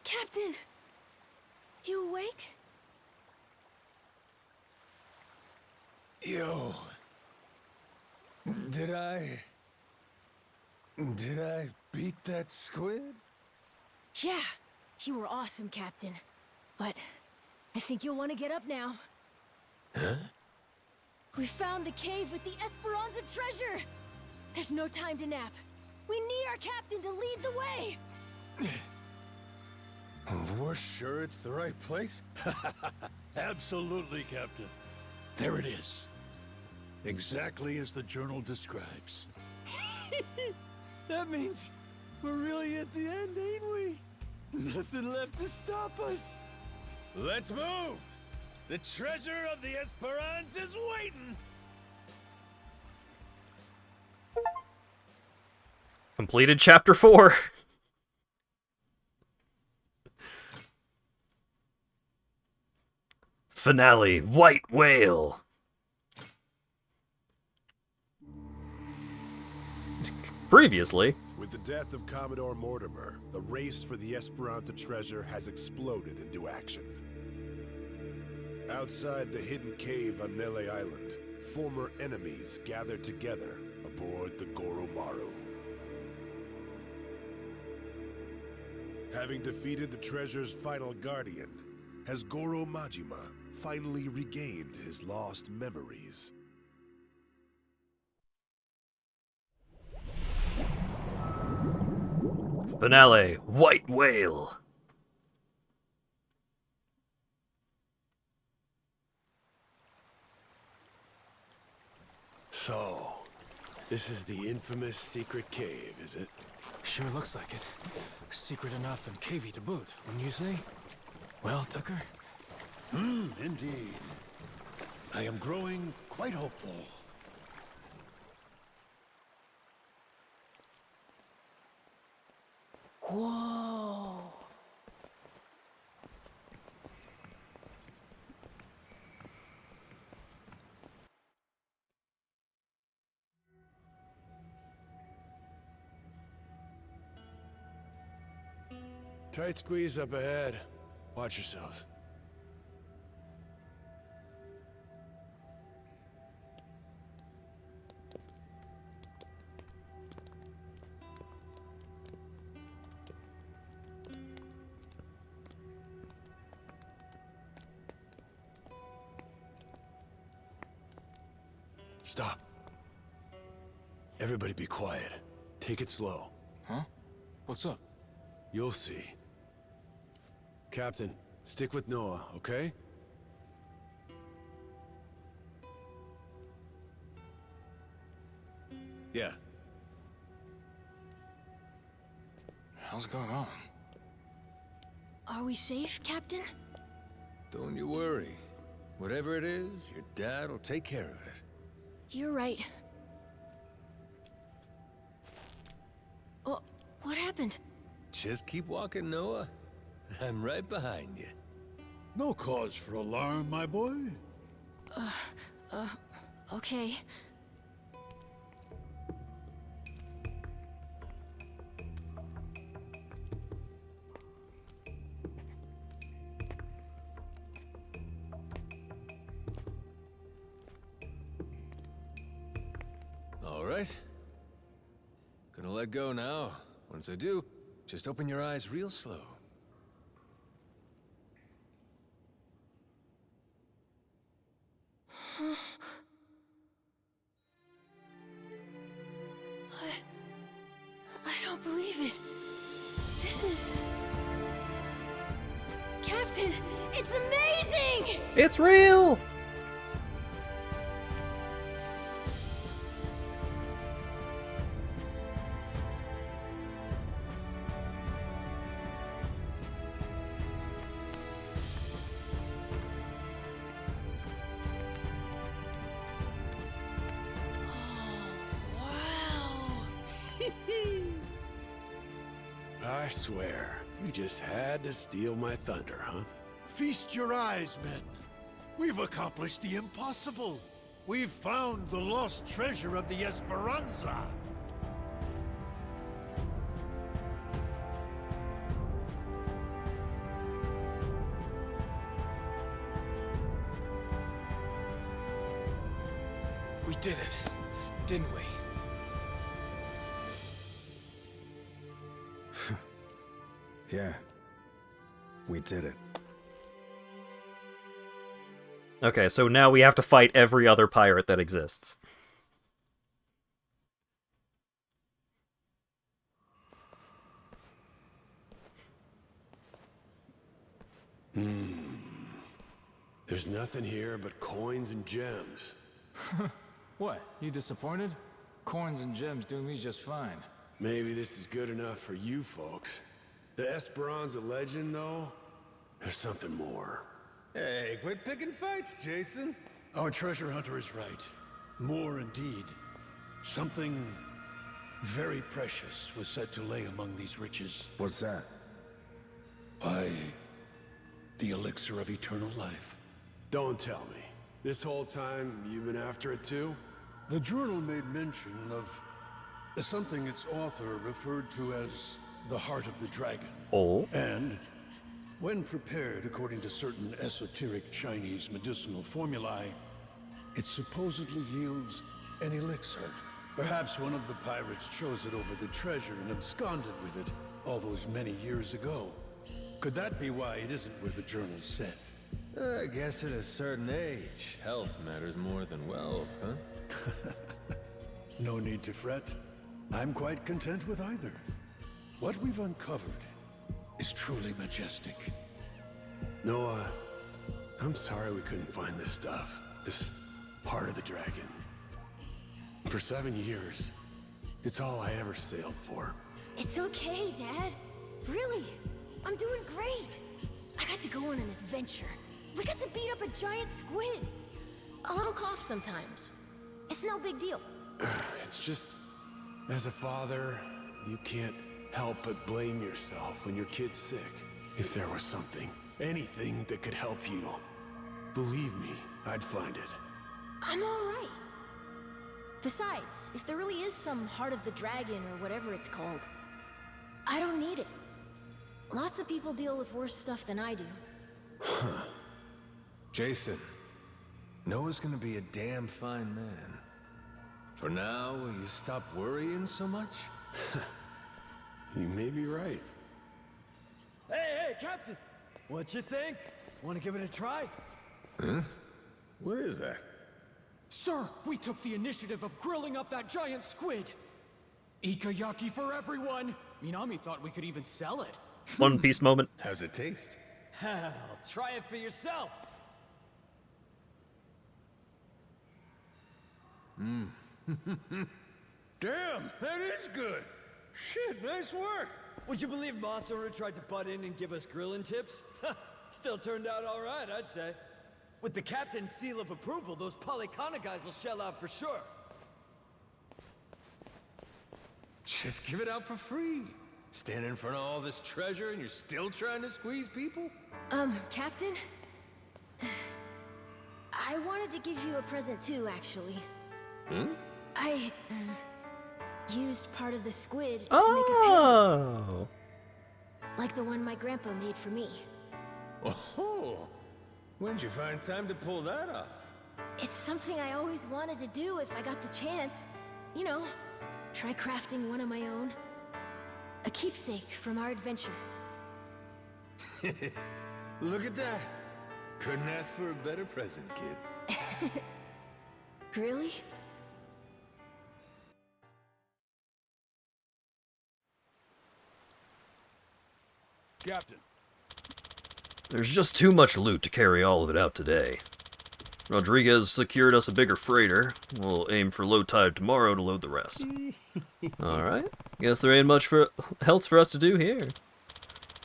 Captain! You awake? Yo. Did I beat that squid? Yeah, you were awesome, Captain. But I think you'll want to get up now. Huh? We found the cave with the Esperanza treasure! There's no time to nap. We need our captain to lead the way! We're sure it's the right place? Absolutely, Captain. There it is. Exactly as the journal describes. That means we're really at the end, ain't we? Nothing left to stop us. Let's move! The treasure of the Esperance is waiting! Completed chapter 4. Finale, White Whale. Previously. With the death of Commodore Mortimer, the race for the Esperanza treasure has exploded into action. Outside the hidden cave on Melee Island, former enemies gather together aboard the Goromaru. Having defeated the treasure's final guardian, has Goro Majima finally regained his lost memories? Finale, White Whale. So, this is the infamous secret cave, is it? Sure looks like it. Secret enough and cavey to boot, wouldn't you say? Well, Tucker? Indeed. I am growing quite hopeful. Whoa. Tight squeeze up ahead. Watch yourselves. Stop. Everybody be quiet. Take it slow. Huh? What's up? You'll see. Captain, stick with Noah, okay? Yeah. How's going on? Are we safe, Captain? Don't you worry. Whatever it is, your dad will take care of it. You're right. Oh, what happened? Just keep walking, Noah. I'm right behind you. No cause for alarm, my boy. Okay. All right. Gonna let go now. Once I do, just open your eyes real slow. I don't believe it. This is... Captain, it's amazing! It's real! I swear, you just had to steal my thunder, huh? Feast your eyes, men. We've accomplished the impossible. We've found the lost treasure of the Esperanza. We did it, didn't we? Yeah. We did it. Okay, so now we have to fight every other pirate that exists. There's nothing here but coins and gems. What, you disappointed? Coins and gems do me just fine. Maybe this is good enough for you folks. The Esperanza legend, though, there's something more. Hey, quit picking fights, Jason. Our treasure hunter is right. More indeed. Something very precious was said to lay among these riches. What's that? Why, the elixir of eternal life. Don't tell me. This whole time, you've been after it too? The journal made mention of something its author referred to as the heart of the dragon. Oh. And when prepared according to certain esoteric Chinese medicinal formulae, it supposedly yields an elixir. Perhaps one of the pirates chose it over the treasure and absconded with it all those many years ago. Could that be why it isn't where the journal said? I guess at a certain age, health matters more than wealth, huh? No need to fret. I'm quite content with either. What we've uncovered is truly majestic. Noah, I'm sorry we couldn't find this stuff. This heart of the dragon. For 7 years, it's all I ever sailed for. It's okay, Dad. Really, I'm doing great. I got to go on an adventure. We got to beat up a giant squid. A little cough sometimes. It's no big deal. It's just, as a father, you can't help but blame yourself when your kid's sick. If there was something, anything that could help you, believe me, I'd find it. I'm all right. Besides, if there really is some heart of the dragon or whatever it's called, I don't need it. Lots of people deal with worse stuff than I do. Jason, Noah's gonna be a damn fine man. For now, will you stop worrying so much? You may be right. Hey, Captain! What you think? Want to give it a try? Huh? What is that? Sir, we took the initiative of grilling up that giant squid. Ikayaki for everyone! Minami thought we could even sell it. One Piece moment. How's it taste? Hell, try it for yourself. Damn, that is good. Shit, nice work. Would you believe Masaru tried to butt in and give us grilling tips? Still turned out all right, I'd say. With the captain's seal of approval, those Polycana guys will shell out for sure. Just give it out for free. Standing in front of all this treasure and you're still trying to squeeze people? Captain? I wanted to give you a present too, actually. Hmm? I, used part of the squid to Oh. make a painting. Like the one my grandpa made for me. Oh, when'd you find time to pull that off? It's something I always wanted to do if I got the chance. You know, try crafting one of my own. A keepsake from our adventure. Look at that. Couldn't ask for a better present, kid. Really? Captain. There's just too much loot to carry all of it out today. Rodriguez secured us a bigger freighter. We'll aim for low tide tomorrow to load the rest. Alright, guess there ain't much else for us to do here.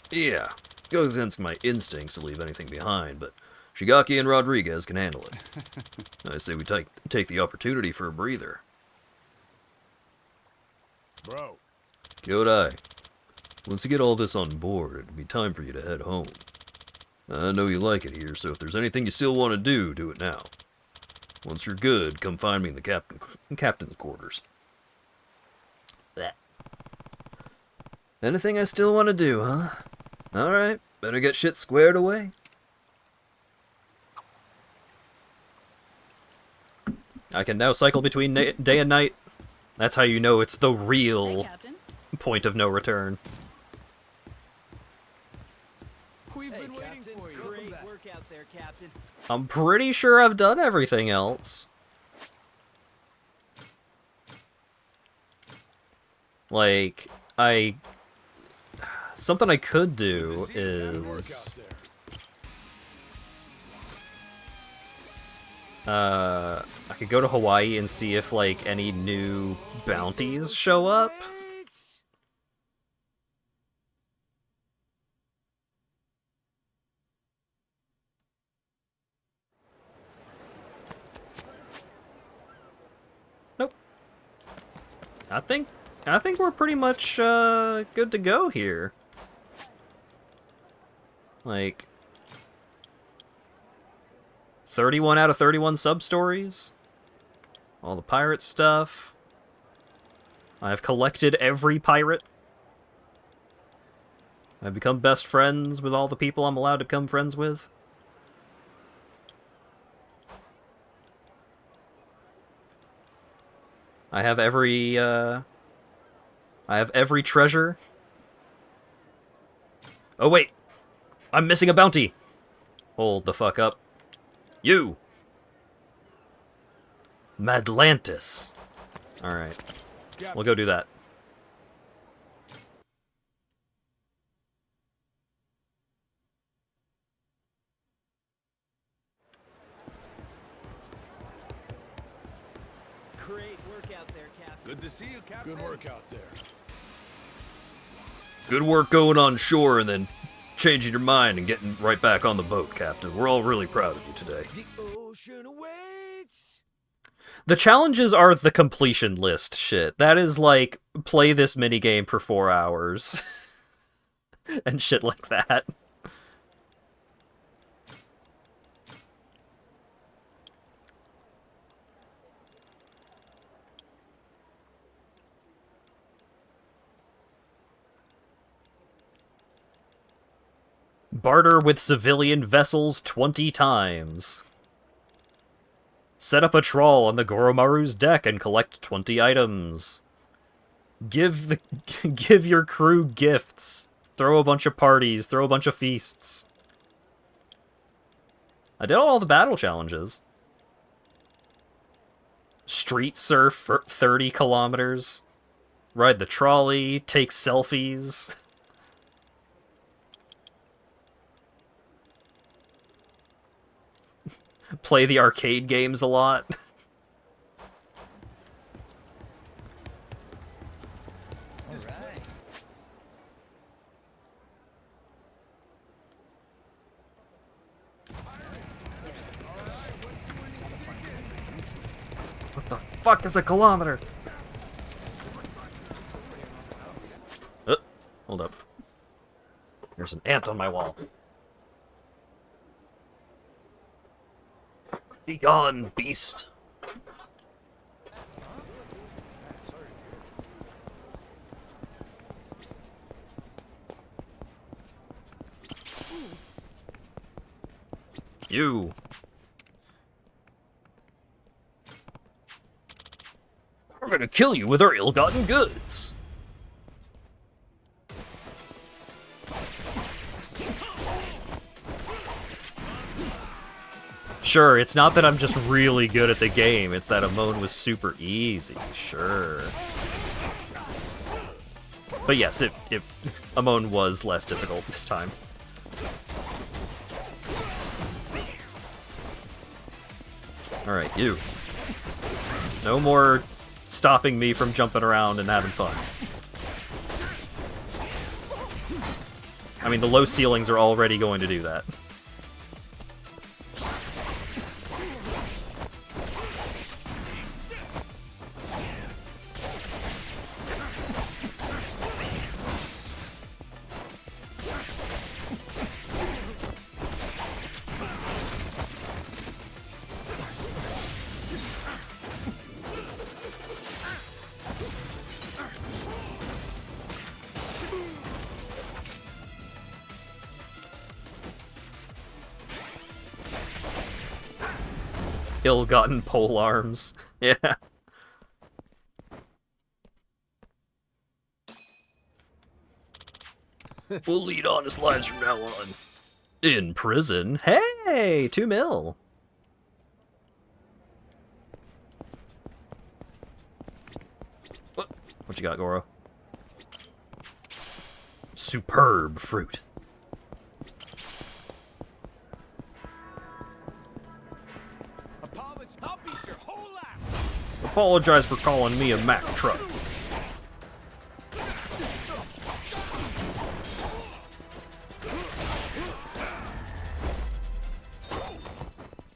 Yeah, goes against my instincts to leave anything behind, but Shigaki and Rodriguez can handle it. I say we take the opportunity for a breather. Bro. Kyodai, once you get all this on board, it'll be time for you to head home. I know you like it here, so if there's anything you still want to do it now. Once you're good, come find me in the captain's quarters. Blech. Anything I still want to do, huh? Alright, better get shit squared away. I can now cycle between day and night. That's how you know it's the real point of no return. We've been waiting for you. Great work out there, Captain. I'm pretty sure I've done everything else. Like, something I could do is... I could go to Hawaii and see if, like, any new bounties show up. I think we're pretty much good to go here. Like 31 out of 31 sub-stories. All the pirate stuff. I've collected every pirate. I've become best friends with all the people I'm allowed to become friends with. I have every treasure. Oh wait! I'm missing a bounty! Hold the fuck up. You! Madlantis. Alright. We'll go do that. Great work out there, Captain. Good to see you, Captain. Good work out there. Good work going on shore and then changing your mind and getting right back on the boat, Captain. We're all really proud of you today. The ocean awaits. The challenges are the completion list shit. That is like, play this minigame for 4 hours. And shit like that. Barter with civilian vessels 20 times. Set up a trawl on the Goromaru's deck and collect 20 items. Give your crew gifts. Throw a bunch of parties. Throw a bunch of feasts. I did all the battle challenges. Street surf for 30 kilometers. Ride the trolley. Take selfies. Play the arcade games a lot. What the fuck is a kilometer? Hold up. There's an ant on my wall. Be gone, beast. You. We're gonna kill you with our ill-gotten goods. Sure, it's not that I'm just really good at the game, it's that Amon was super easy, sure. But yes, Amon was less difficult this time. Alright, you. No more stopping me from jumping around and having fun. I mean, the low ceilings are already going to do that. Ill-gotten pole arms. Yeah. We'll lead honest lives from now on. In prison? Hey! 2 mil! What you got, Goro? Superb fruit. Apologize for calling me a Mack truck.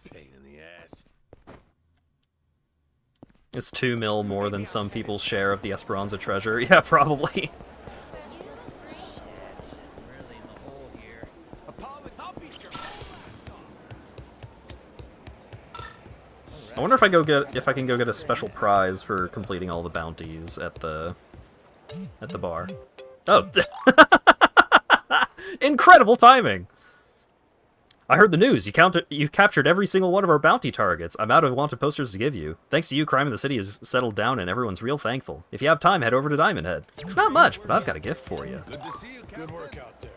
Pain in the ass. It's 2 mil more than some people's share of the Esperanza treasure. Yeah, probably. I wonder if I can go get a special prize for completing all the bounties at the bar. Oh, incredible timing! I heard the news. You captured every single one of our bounty targets. I'm out of wanted posters to give you. Thanks to you, crime in the city has settled down and everyone's real thankful. If you have time, head over to Diamond Head. It's not much, but I've got a gift for you. Good to see you, Captain. Good work out there.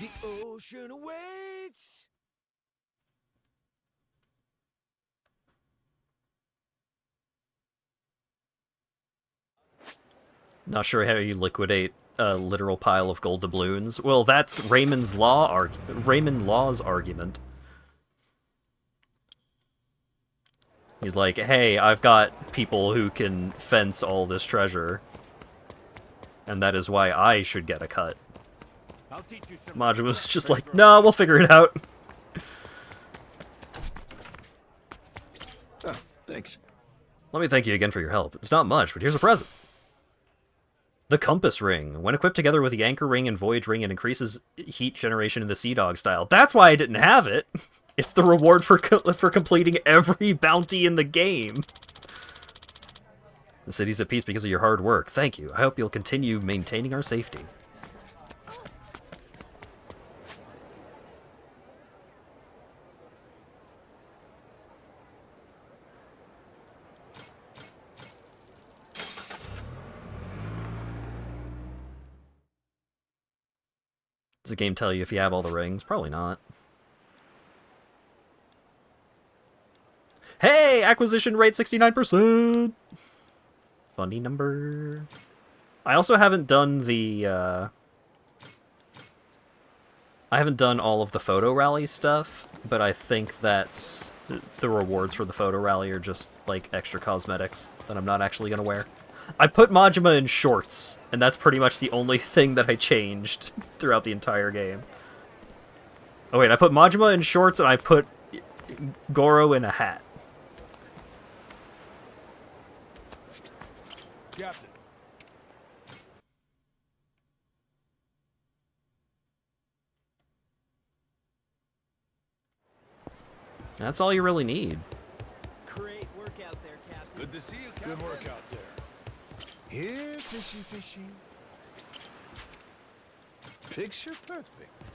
The ocean awaits! Not sure how you liquidate a literal pile of gold doubloons. Well, that's Raymond Law's argument. He's like, hey, I've got people who can fence all this treasure, and that is why I should get a cut. Majima's just like, no, we'll figure it out. Oh, thanks. Let me thank you again for your help. It's not much, but here's a present. The Compass Ring. When equipped together with the Anchor Ring and Voyage Ring, it increases heat generation in the Sea Dog style. That's why I didn't have it! It's the reward for completing every bounty in the game. The city's at peace because of your hard work. Thank you. I hope you'll continue maintaining our safety. Does the game tell you if you have all the rings? Probably not. Hey! Acquisition rate 69%! Funny number. I also haven't done the, I haven't done all of the photo rally stuff, but I think that's... the rewards for the photo rally are just, like, extra cosmetics that I'm not actually gonna wear. I put Majima in shorts, and that's pretty much the only thing that I changed throughout the entire game. Oh wait, I put Majima in shorts and I put Goro in a hat. Captain. That's all you really need. Great work out there, Captain. Good to see you, Captain. Good work out there. Here, fishy, fishy. Picture perfect.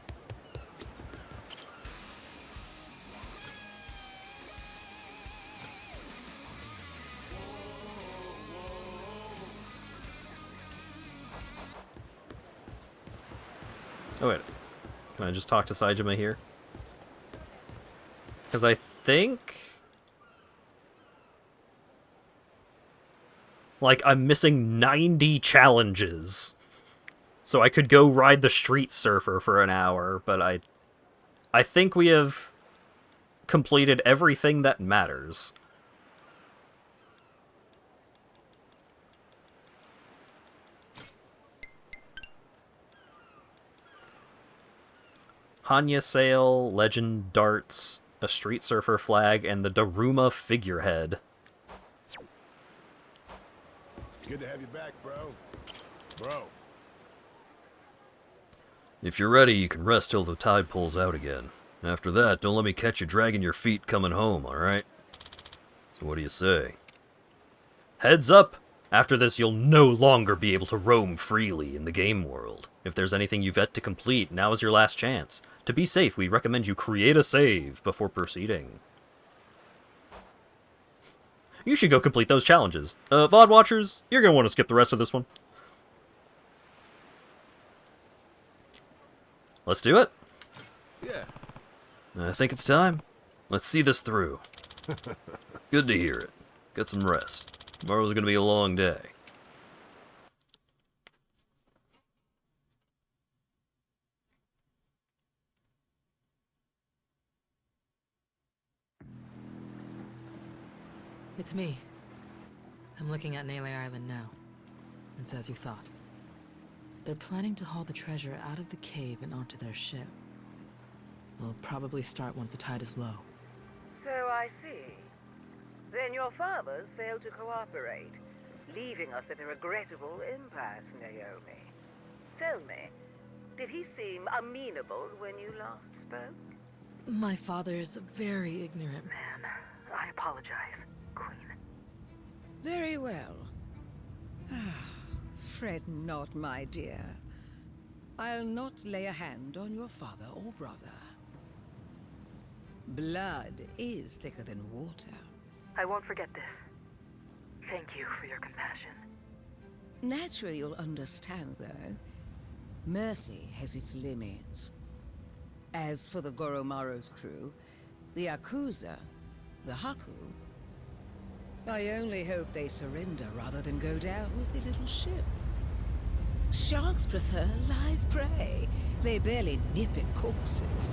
Oh wait, can I just talk to Saejima here? Because I think... like, I'm missing 90 challenges. So I could go ride the Street Surfer for an hour, but I think we have completed everything that matters. Hanya Sail, Legend Darts, a Street Surfer flag, and the Daruma figurehead. Good to have you back, bro. Bro. If you're ready, you can rest till the tide pulls out again. After that, don't let me catch you dragging your feet coming home, alright? So what do you say? Heads up! After this, you'll no longer be able to roam freely in the game world. If there's anything you've yet to complete, now is your last chance. To be safe, we recommend you create a save before proceeding. You should go complete those challenges. VOD watchers, you're gonna want to skip the rest of this one. Let's do it. Yeah. I think it's time. Let's see this through. Good to hear it. Get some rest. Tomorrow's gonna be a long day. It's me. I'm looking at Nele Island now. It's as you thought. They're planning to haul the treasure out of the cave and onto their ship. They'll probably start once the tide is low. So I see. Then your fathers failed to cooperate, leaving us at a regrettable impasse, Naomi. Tell me, did he seem amenable when you last spoke? My father is a very ignorant man. I apologize, Queen. Very well. Fret not, my dear. I'll not lay a hand on your father or brother. Blood is thicker than water. I won't forget this. Thank you for your compassion. Naturally, you'll understand, though. Mercy has its limits. As for the Goromaru's crew, the Yakuza, the Haku, I only hope they surrender rather than go down with their little ship. Sharks prefer live prey. They barely nip at corpses.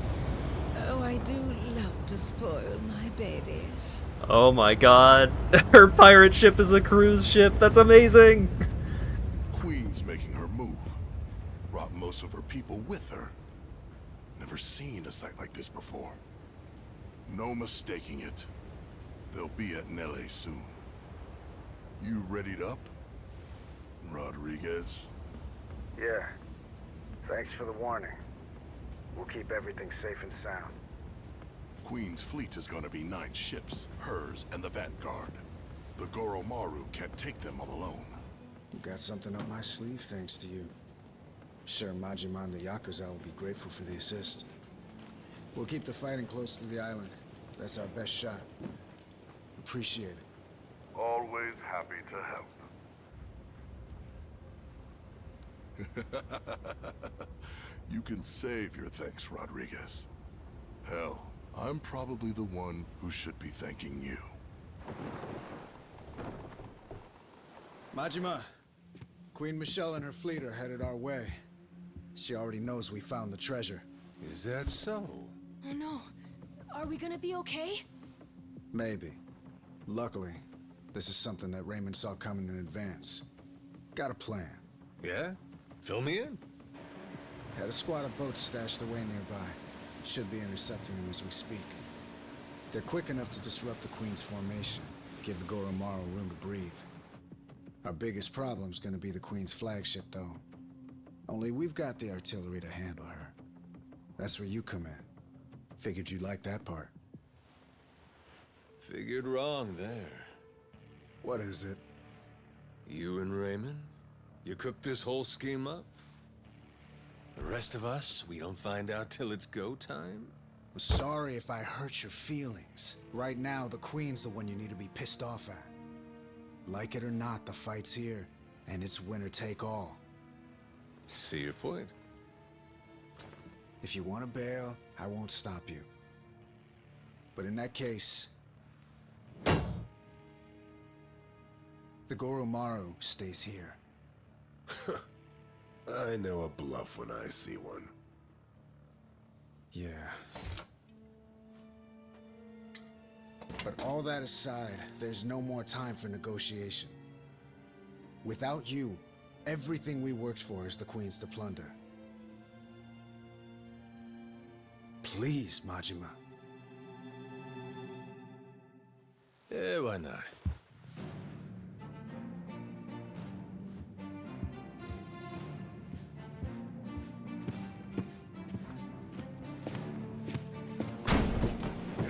Oh, I do love to spoil my babies. Oh my god. Her pirate ship is a cruise ship. That's amazing. Queen's making her move. Brought most of her people with her. Never seen a sight like this before. No mistaking it. They'll be at Nele soon. You readied up, Rodriguez? Yeah. Thanks for the warning. We'll keep everything safe and sound. Queen's fleet is gonna be 9 ships, hers and the Vanguard. The Goromaru can't take them all alone. Got something up my sleeve thanks to you. Sure, Majima and the Yakuza will be grateful for the assist. We'll keep the fighting close to the island. That's our best shot. Appreciate it. Always happy to help. You can save your thanks, Rodriguez. Hell, I'm probably the one who should be thanking you. Majima, Queen Michelle and her fleet are headed our way. She already knows we found the treasure. Is that so? Oh no. Are we gonna be okay? Maybe. Luckily, this is something that Raymond saw coming in advance. Got a plan. Yeah? Fill me in. Had a squad of boats stashed away nearby. Should be intercepting them as we speak. They're quick enough to disrupt the Queen's formation, give the Goromaru room to breathe. Our biggest problem's gonna be the Queen's flagship, though. Only we've got the artillery to handle her. That's where you come in. Figured you'd like that part. Figured wrong there. What is it? You and Raymond? You cooked this whole scheme up? The rest of us, we don't find out till it's go time? I'm sorry if I hurt your feelings. Right now, the Queen's the one you need to be pissed off at. Like it or not, the fight's here, and it's winner take all. See your point. If you want to bail, I won't stop you. But in that case, the Goromaru stays here. I know a bluff when I see one. Yeah. But all that aside, there's no more time for negotiation. Without you, everything we worked for is the Queen's to plunder. Please, Majima. Yeah, why not?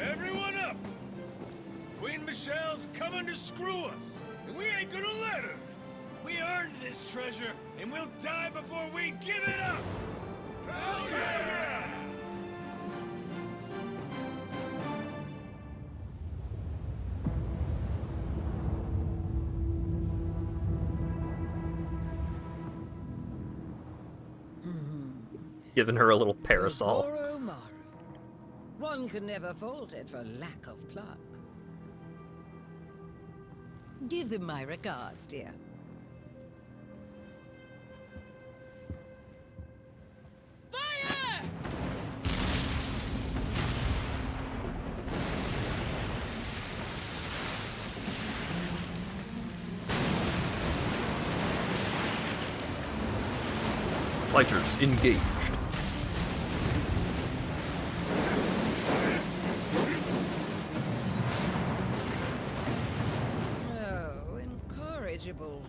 Everyone up! Queen Michelle's coming to screw us, and we ain't gonna let her! We earned this treasure, and we'll die before we give it up! Hell yeah! Giving her a little parasol. Goromaru. One can never fault it for lack of pluck. Give them my regards, dear. Fire! Fighters engaged. illegible.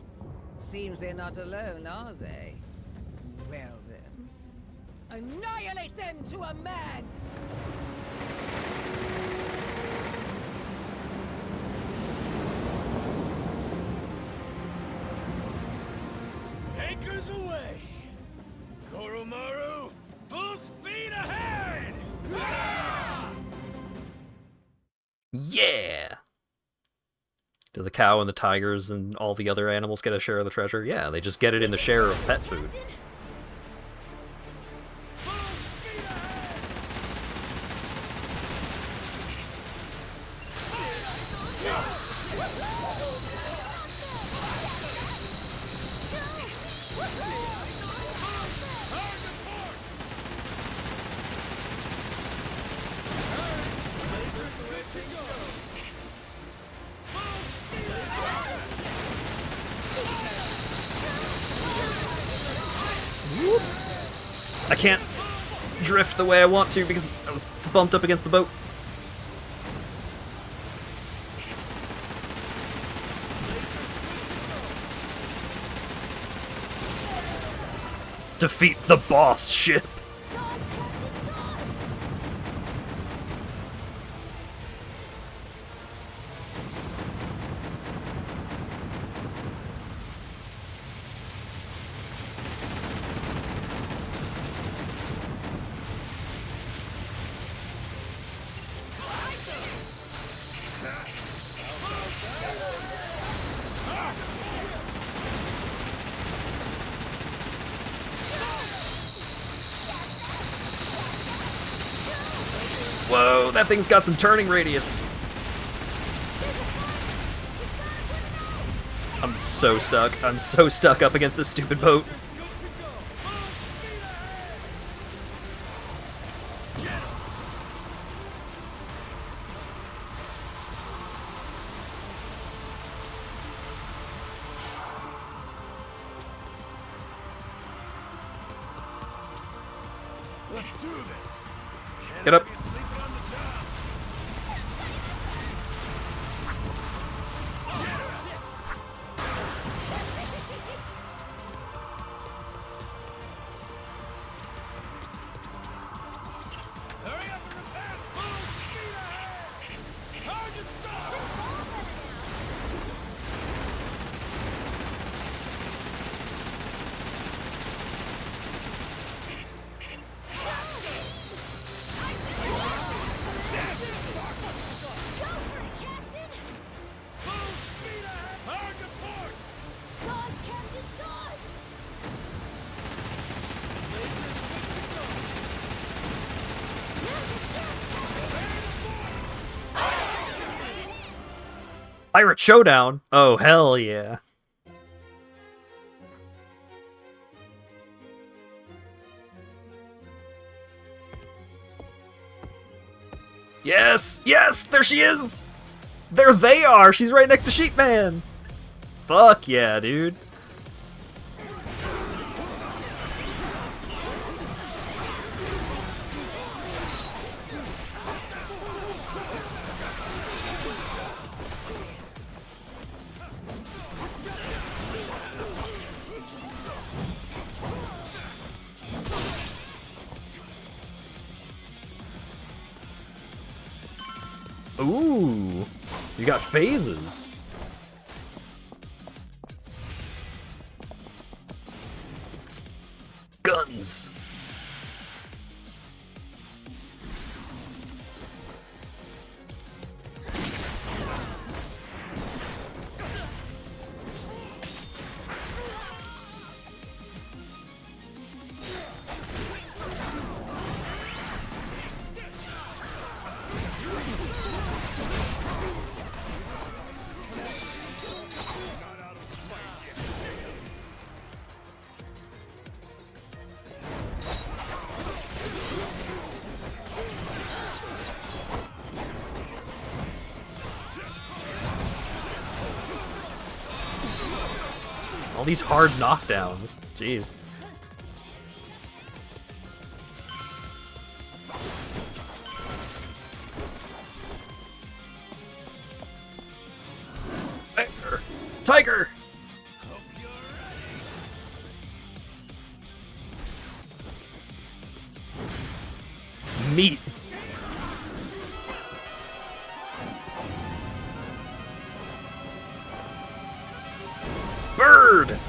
Seems they're not alone, are they? Well then, annihilate them to a man! Anchors away! Koromaru, full speed ahead! Yeah! Do the cow and the tigers and all the other animals get a share of the treasure? Yeah, they just get it in the share of pet food. I can't drift the way I want to because I was bumped up against the boat. Defeat the boss ship. Whoa, that thing's got some turning radius. I'm so stuck. I'm so stuck up against this stupid boat. Let's do this! Get up. Pirate Showdown? Oh, hell yeah. Yes! Yes! There she is! There they are! She's right next to Sheepman! Fuck yeah, dude. Ooh, you got phases. Guns. All these hard knockdowns. Jeez. Tiger! meat. Bird!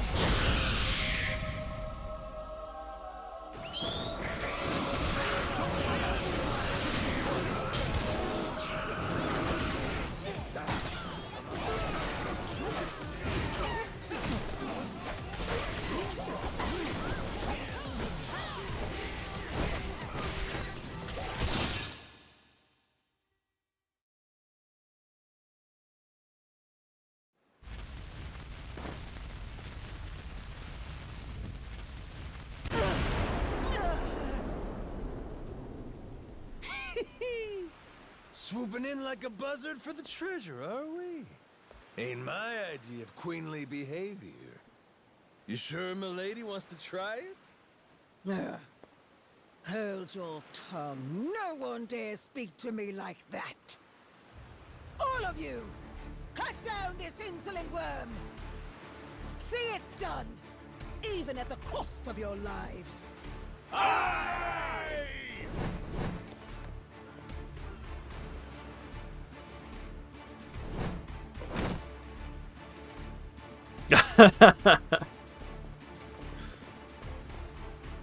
Swooping in like a buzzard for the treasure, are we? Ain't my idea of queenly behavior. You sure milady wants to try it? Hold your tongue. No one dare speak to me like that. All of you, cut down this insolent worm. See it done, even at the cost of your lives. Aye!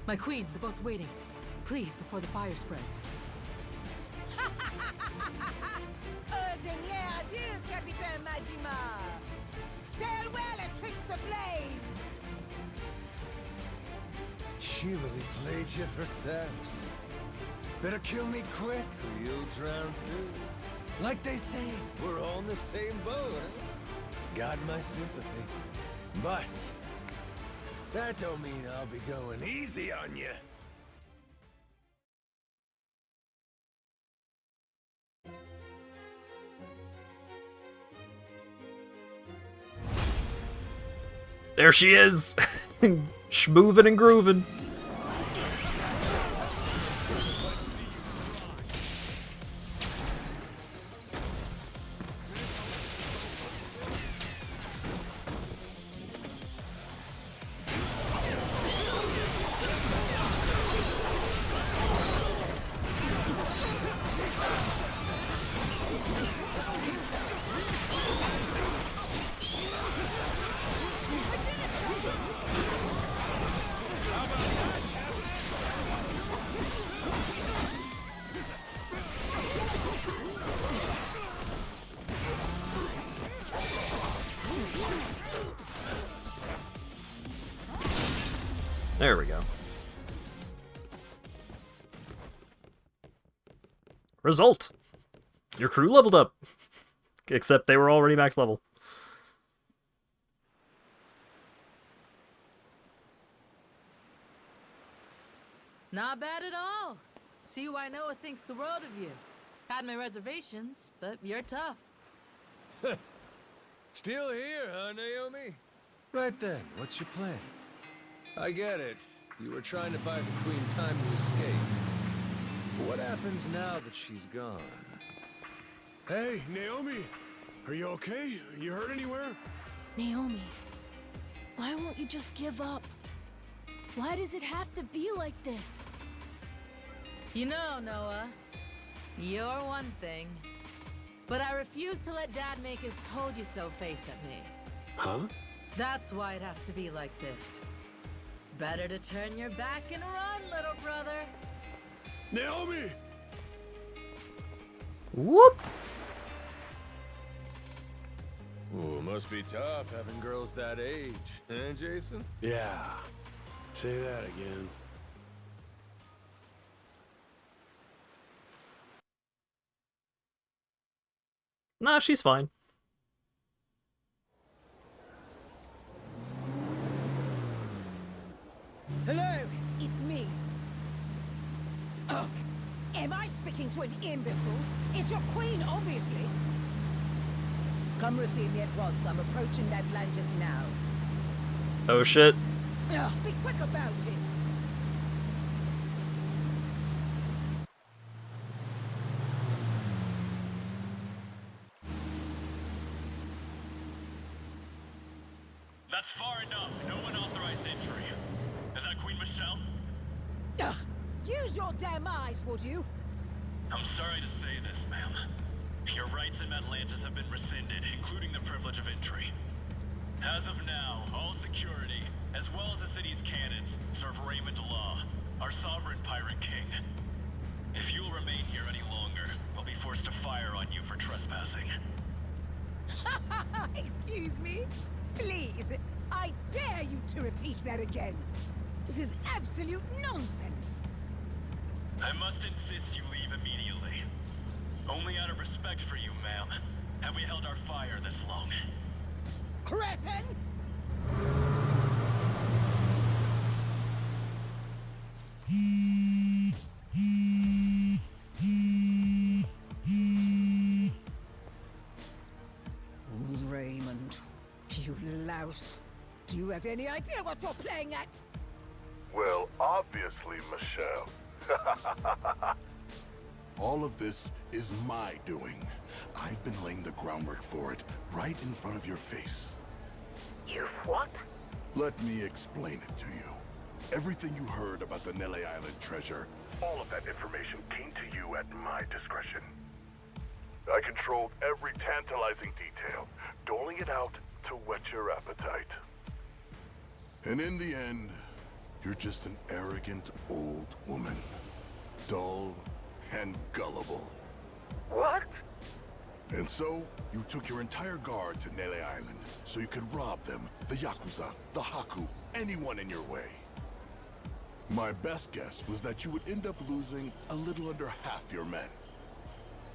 My queen, the boat's waiting. Please, before the fire spreads. Ordinaire adieu, Capitaine Majima. Sail well atwixt the flames. She really played you for saps. Better kill me quick, or you'll drown too. Like they say, we're all in the same boat, huh? Got my sympathy. But that don't mean I'll be going easy on you. There she is! Schmoovin' and groovin'. There we go. Result! Your crew leveled up. Except they were already max level. Not bad at all. See why Noah thinks the world of you. Had my reservations, but you're tough. Still here, huh, Naomi? Right then, what's your plan? I get it. You were trying to buy the Queen time to escape. But what happens now that she's gone? Hey, Naomi! Are you okay? You hurt anywhere? Naomi, why won't you just give up? Why does it have to be like this? You know, Noah, you're one thing. But I refuse to let Dad make his told-you-so face at me. Huh? That's why it has to be like this. Better to turn your back and run, little brother. Naomi! Whoop! Ooh, must be tough having girls that age, eh, Jason? Yeah. Say that again. Nah, she's fine. Hello, it's me. Oh, am I speaking to an imbecile? It's your queen, obviously. Come receive me at once. I'm approaching Atlantis now. Oh shit. Ugh, be quick about it. That's far enough. No unauthorized entry. Is that Queen Michelle? Ugh, use your damn eyes, would you? I'm sorry to say this, ma'am. Your rights in Atlantis have been rescinded, including the privilege of entry. As of now, all security, as well as the city's cannons, serve Raymond Law, our sovereign pirate king. If you'll remain here any longer, we'll be forced to fire on you for trespassing. Excuse me? Please, I dare you to repeat that again. This is absolute nonsense. I must insist you leave immediately. Only out of respect for you, ma'am, have we held our fire this long. Cretin! Raymond, you louse. Do you have any idea what you're playing at? Well, obviously, Michelle. All of this is my doing. I've been laying the groundwork for it, right in front of your face. You've what? Let me explain it to you. Everything you heard about the Nele Island treasure, all of that information came to you at my discretion. I controlled every tantalizing detail, doling it out to whet your appetite. And in the end, you're just an arrogant old woman. Dull and gullible. What? And so, you took your entire guard to Nele Island, so you could rob them, the Yakuza, the Haku, anyone in your way. My best guess was that you would end up losing a little under half your men.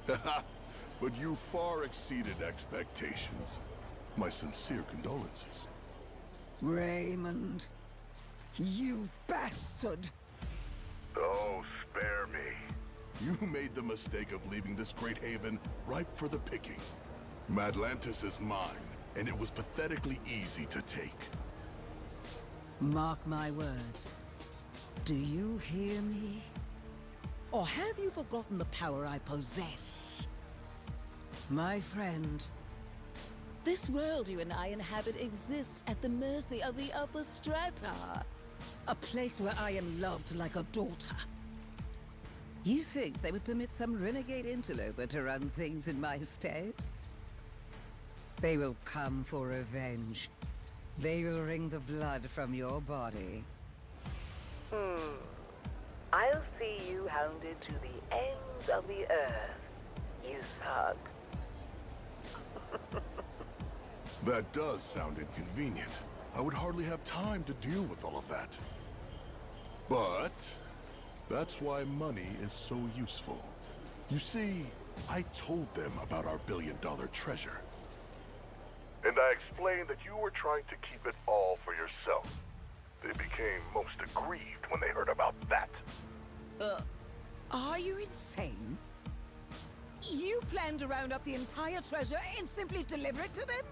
But you far exceeded expectations. My sincere condolences. Raymond, you bastard! Oh, spare me. You made the mistake of leaving this great haven ripe for the picking. Madlantis is mine, and it was pathetically easy to take. Mark my words. Do you hear me? Or have you forgotten the power I possess? My friend, this world you and I inhabit exists at the mercy of the upper strata. A place where I am loved like a daughter. You think they would permit some renegade interloper to run things in my stead? They will come for revenge. They will wring the blood from your body. I'll see you hounded to the ends of the earth, you thug. That does sound inconvenient. I would hardly have time to deal with all of that. But that's why money is so useful. You see, I told them about our billion-dollar treasure. And I explained that you were trying to keep it all for yourself. They became most aggrieved when they heard about that. Are you insane? You plan to round up the entire treasure and simply deliver it to them?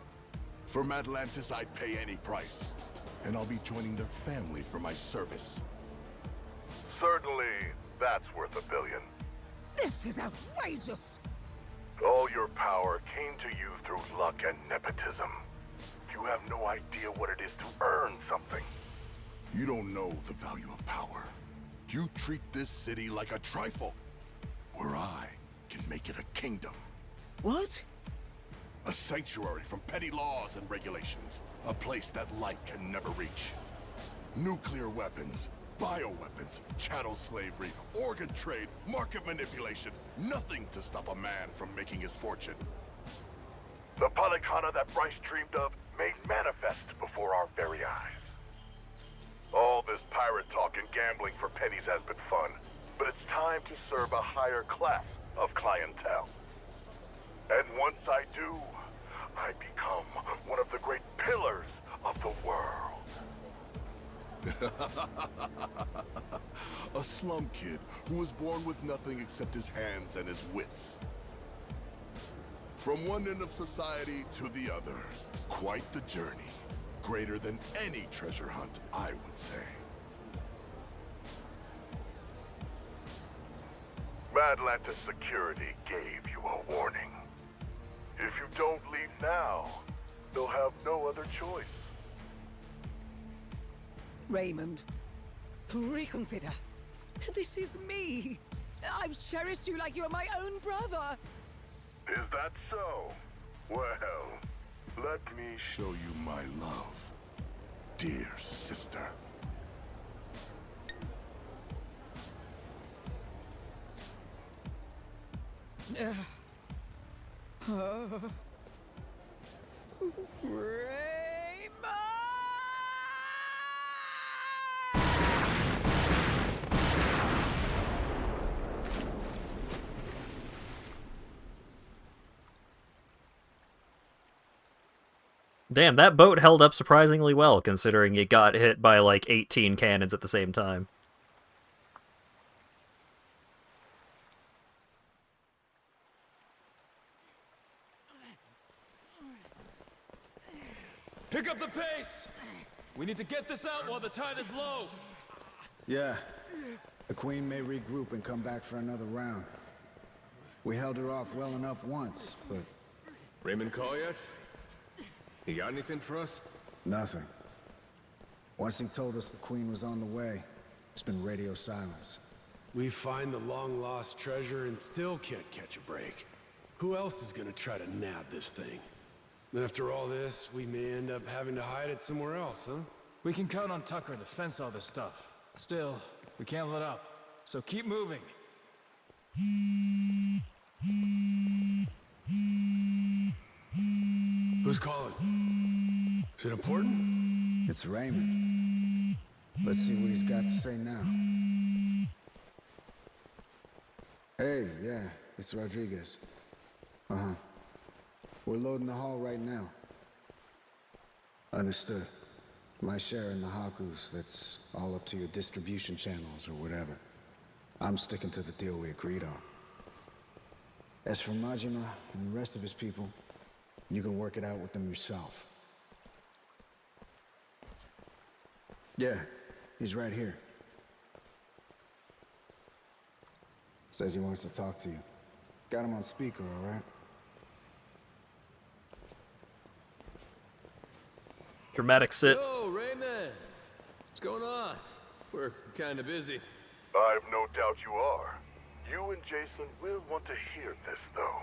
For Madlantis, I'd pay any price. And I'll be joining their family for my service. Certainly, that's worth $1 billion. This is outrageous! All your power came to you through luck and nepotism. You have no idea what it is to earn something. You don't know the value of power. You treat this city like a trifle, where I can make it a kingdom. What? A sanctuary from petty laws and regulations. A place that light can never reach. Nuclear weapons, bioweapons, chattel slavery, organ trade, market manipulation. Nothing to stop a man from making his fortune. The Palikana that Bryce dreamed of made manifest before our very eyes. All this pirate talk and gambling for pennies has been fun, but it's time to serve a higher class of clientele. And once I do, I become one of the great pillars of the world. A slum kid who was born with nothing except his hands and his wits. From one end of society to the other, quite the journey. Greater than any treasure hunt, I would say. Madlantis Security gave you a warning. If you don't leave now, they'll have no other choice. Raymond, reconsider. This is me. I've cherished you like you're my own brother. Is that so? Well, let me show you my love, dear sister. Damn, that boat held up surprisingly well, considering it got hit by like 18 cannons at the same time. Pick up the pace! We need to get this out while the tide is low! Yeah. The Queen may regroup and come back for another round. We held her off well enough once, but... Raymond call yet? He got anything for us? nothing. Once he told us the Queen was on the way, it's been radio silence. We find the long-lost treasure and still can't catch a break. Who else is gonna try to nab this thing? And after all this, we may end up having to hide it somewhere else, huh? We can count on Tucker to fence all this stuff. Still, we can't let up. So keep moving. Who's calling? Is it important? It's Raymond. Let's see what he's got to say now. Hey, yeah, it's Rodriguez. Uh-huh. We're loading the hall right now. Understood. My share in the Hakus, that's all up to your distribution channels or whatever. I'm sticking to the deal we agreed on. As for Majima and the rest of his people, you can work it out with them yourself. Yeah, he's right here. Says he wants to talk to you. Got him on speaker, all right? Dramatic sit. Yo, Raymond! What's going on? We're kinda busy. I've no doubt you are. You and Jason will want to hear this, though.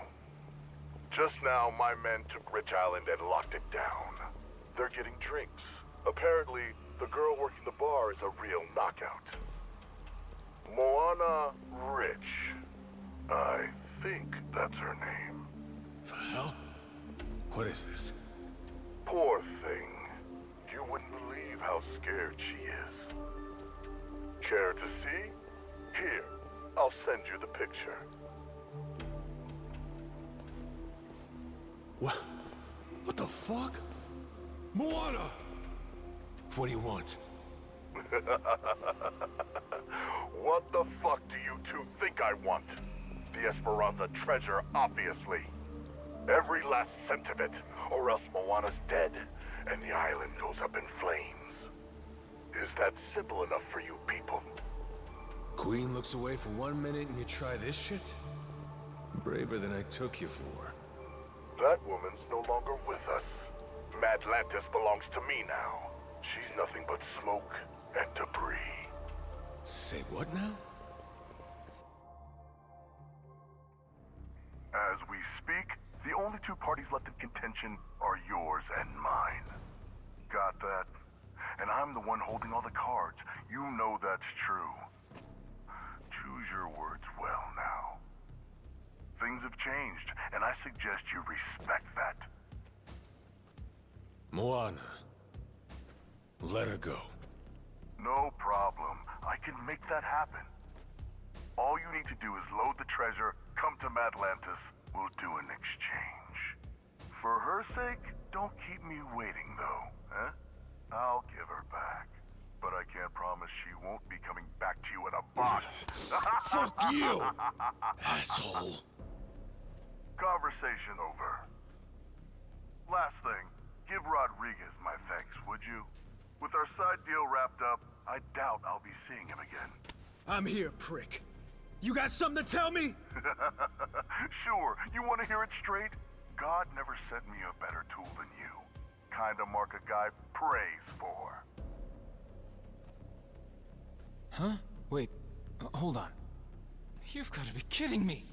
Just now, my men took Rich Island and locked it down. They're getting drinks. Apparently, the girl working the bar is a real knockout. Moana Rich. I think that's her name. The hell? What is this? Poor thing. You wouldn't believe how scared she is. Care to see? Here, I'll send you the picture. What the fuck? Moana! What do you want? What the fuck do you two think I want? The Esperanza treasure, obviously. Every last cent of it, or else Moana's dead, and the island goes up in flames. Is that simple enough for you people? Queen looks away for 1 minute and you try this shit? Braver than I took you for. That woman's no longer with us. Madlantis belongs to me now. She's nothing but smoke and debris. Say what now? As we speak, the only two parties left in contention are yours and mine. Got that? And I'm the one holding all the cards. You know that's true. Choose your words well now. Things have changed, and I suggest you respect that. Moana. Let her go. No problem. I can make that happen. All you need to do is load the treasure, come to Madlantis, we'll do an exchange. For her sake, don't keep me waiting though, eh? I'll give her back. But I can't promise she won't be coming back to you in a box. Fuck you, asshole. Conversation over. Last thing, give Rodriguez my thanks, would you? With our side deal wrapped up, I doubt I'll be seeing him again. I'm here, prick. You got something to tell me? Sure, you want to hear it straight? God never sent me a better tool than you. Kinda mark a guy prays for. Huh? Wait, hold on. You've got to be kidding me.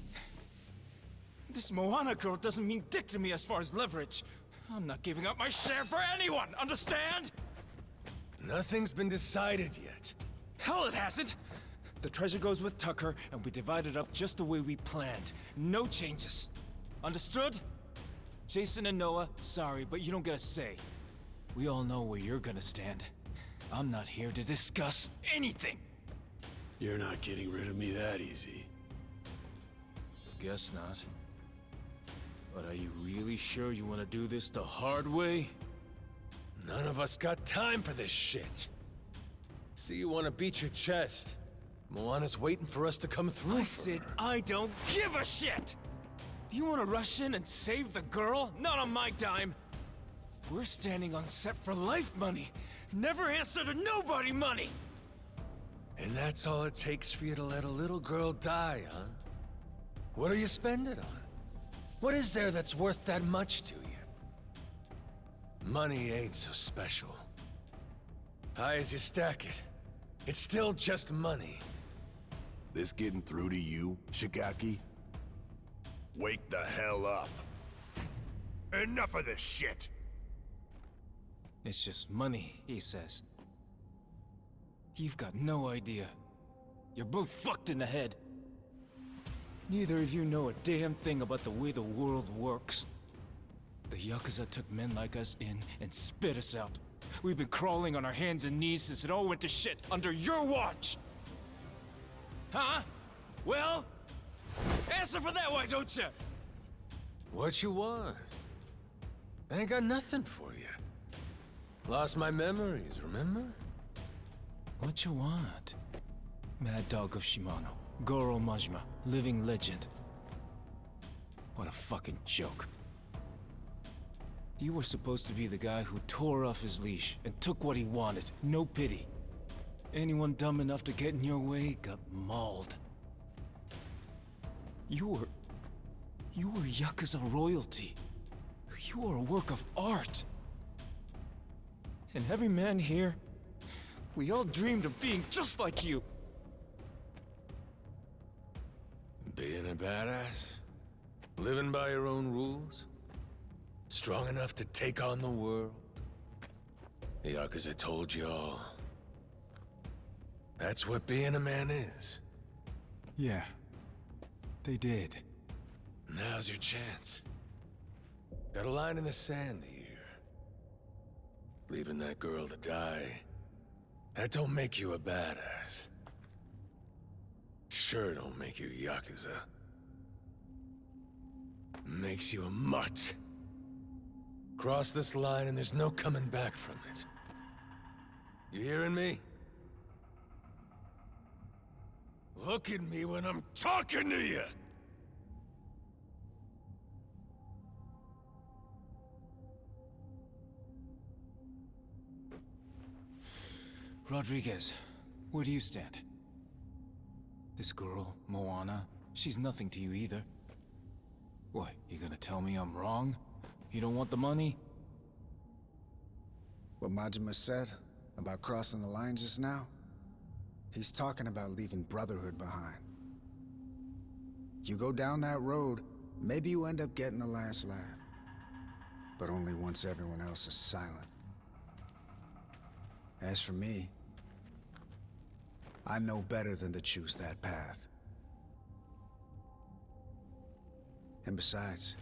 This Moana girl doesn't mean dick to me as far as leverage. I'm not giving up my share for anyone, understand? Nothing's been decided yet. Hell, it hasn't! The treasure goes with Tucker, and we divide it up just the way we planned. No changes. Understood? Jason and Noah, sorry, but you don't get a say. We all know where you're gonna stand. I'm not here to discuss anything. You're not getting rid of me that easy. Guess not. But are you really sure you want to do this the hard way? None of us got time for this shit. See, you want to beat your chest. Moana's waiting for us to come through. I said I don't give a shit! You want to rush in and save the girl? Not on my dime. We're standing on set for life money. Never answer to nobody money! And that's all it takes for you to let a little girl die, huh? What do you spend it on? What is there that's worth that much to you? Money ain't so special. High as you stack it, it's still just money. This getting through to you, Shigaki? Wake the hell up. Enough of this shit! It's just money, he says. You've got no idea. You're both fucked in the head. Neither of you know a damn thing about the way the world works. The Yakuza took men like us in and spit us out. We've been crawling on our hands and knees since it all went to shit under your watch! Huh? Well? Answer for that, why don't you? What you want? I ain't got nothing for you. Lost my memories, remember? What you want? Mad Dog of Shimano, Goro Majima, living legend. What a fucking joke. You were supposed to be the guy who tore off his leash and took what he wanted, no pity. Anyone dumb enough to get in your way got mauled. You were Yakuza royalty. You were a work of art. And every man here, we all dreamed of being just like you. Being a badass? Living by your own rules? Strong enough to take on the world? The Yakuza told you all. That's what being a man is. Yeah, they did. Now's your chance. Got a line in the sand here. Leaving that girl to die, that don't make you a badass. Sure don't make you Yakuza. Makes you a mutt. Cross this line and there's no coming back from it. You hearing me? Look at me when I'm talking to you! Rodriguez, where do you stand? This girl, Moana, she's nothing to you either. What, you gonna tell me I'm wrong? You don't want the money? What Majima said about crossing the line just now? He's talking about leaving Brotherhood behind. You go down that road, maybe you end up getting the last laugh. But only once everyone else is silent. As for me, I know better than to choose that path. And besides,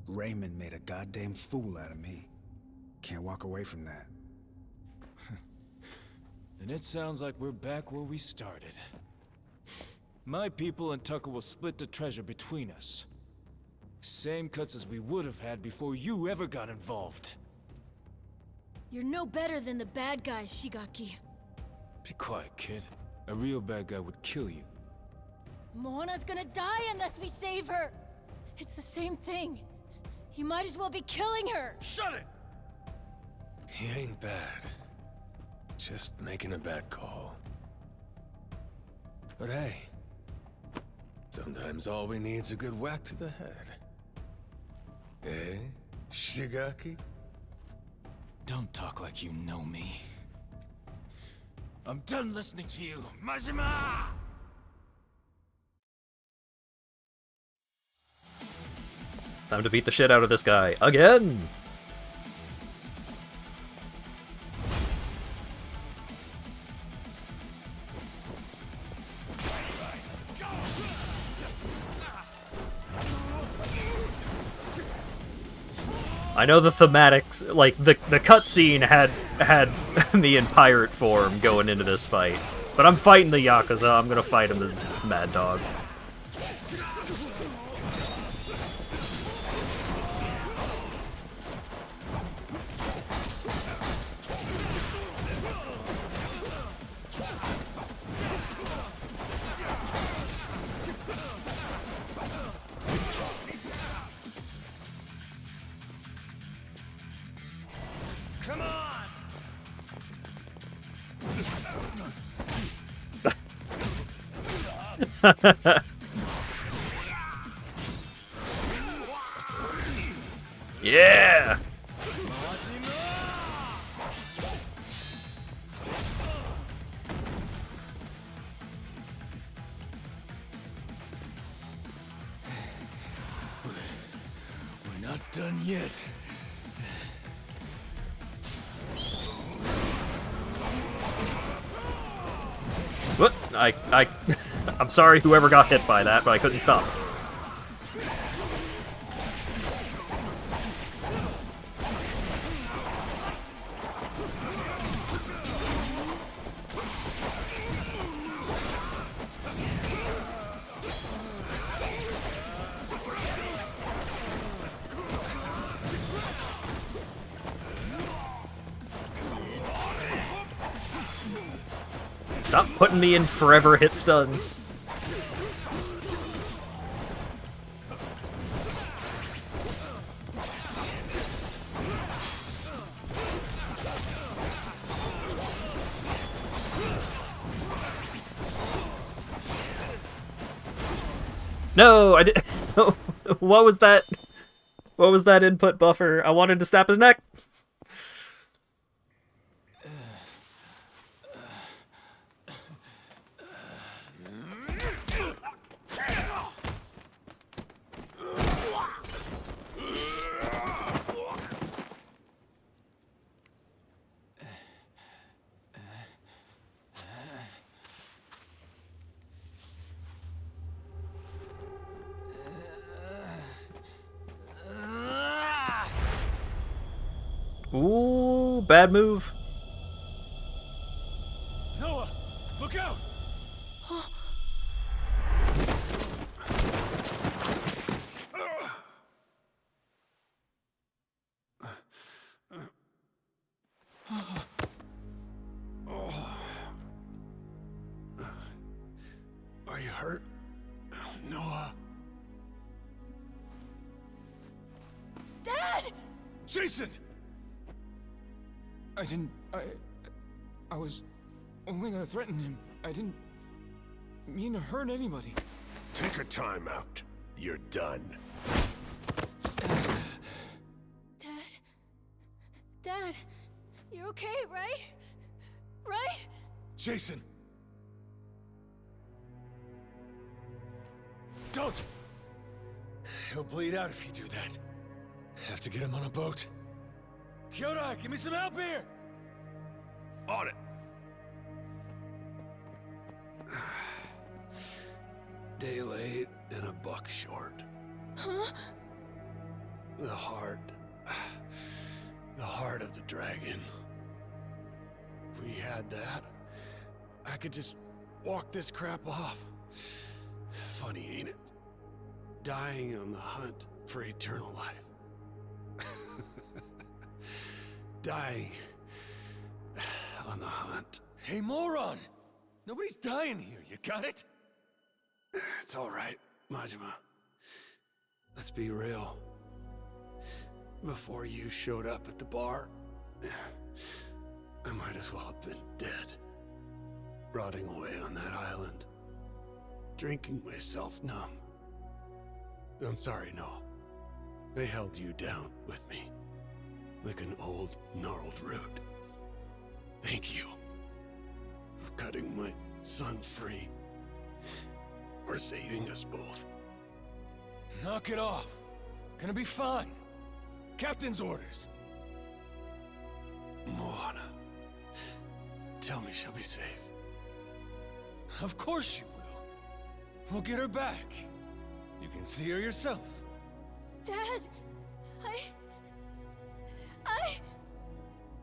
Raymond made a goddamn fool out of me. Can't walk away from that. Then it sounds like we're back where we started. My people and Tucker will split the treasure between us. Same cuts as we would have had before you ever got involved. You're no better than the bad guys, Shigaki. Be quiet, kid. A real bad guy would kill you. Moana's gonna die unless we save her! It's the same thing. You might as well be killing her! Shut it! He ain't bad. Just making a bad call. But hey, sometimes all we need's a good whack to the head. Eh, Shigaki? Don't talk like you know me. I'm done listening to you, Majima! Time to beat the shit out of this guy. Again! I know the thematics, like, the cutscene had me in pirate form going into this fight. But I'm fighting the Yakuza, I'm gonna fight him as Mad Dog. Come on! Yeah! We're not done yet. What? I'm sorry whoever got hit by that, but I couldn't stop. Stop putting me in forever hit stun. No, I did. What was that? What was that input buffer? I wanted to snap his neck. Ooh, bad move. Noah, look out! Are you hurt, Noah? Dad! Jason! I was only gonna threaten him. I didn't mean to hurt anybody. Take a time out. You're done. Dad, you're okay, right? Right? Jason! Don't! He'll bleed out if you do that. Have to get him on a boat. Kyodai, give me some help here! On it! Day late and a buck short. Huh? The heart of the dragon. If we had that, I could just walk this crap off. Funny, ain't it? Dying on the hunt for eternal life. Dying on the hunt. Hey, moron! Nobody's dying here, you got it? It's all right, Majima. Let's be real. Before you showed up at the bar, I might as well have been dead. Rotting away on that island. Drinking myself numb. I'm sorry, Noah. I held you down with me. Like an old, gnarled root. Thank you. For cutting my son free. For saving us both. Knock it off. Gonna be fine. Captain's orders. Moana. Tell me she'll be safe. Of course she will. We'll get her back. You can see her yourself. Dad,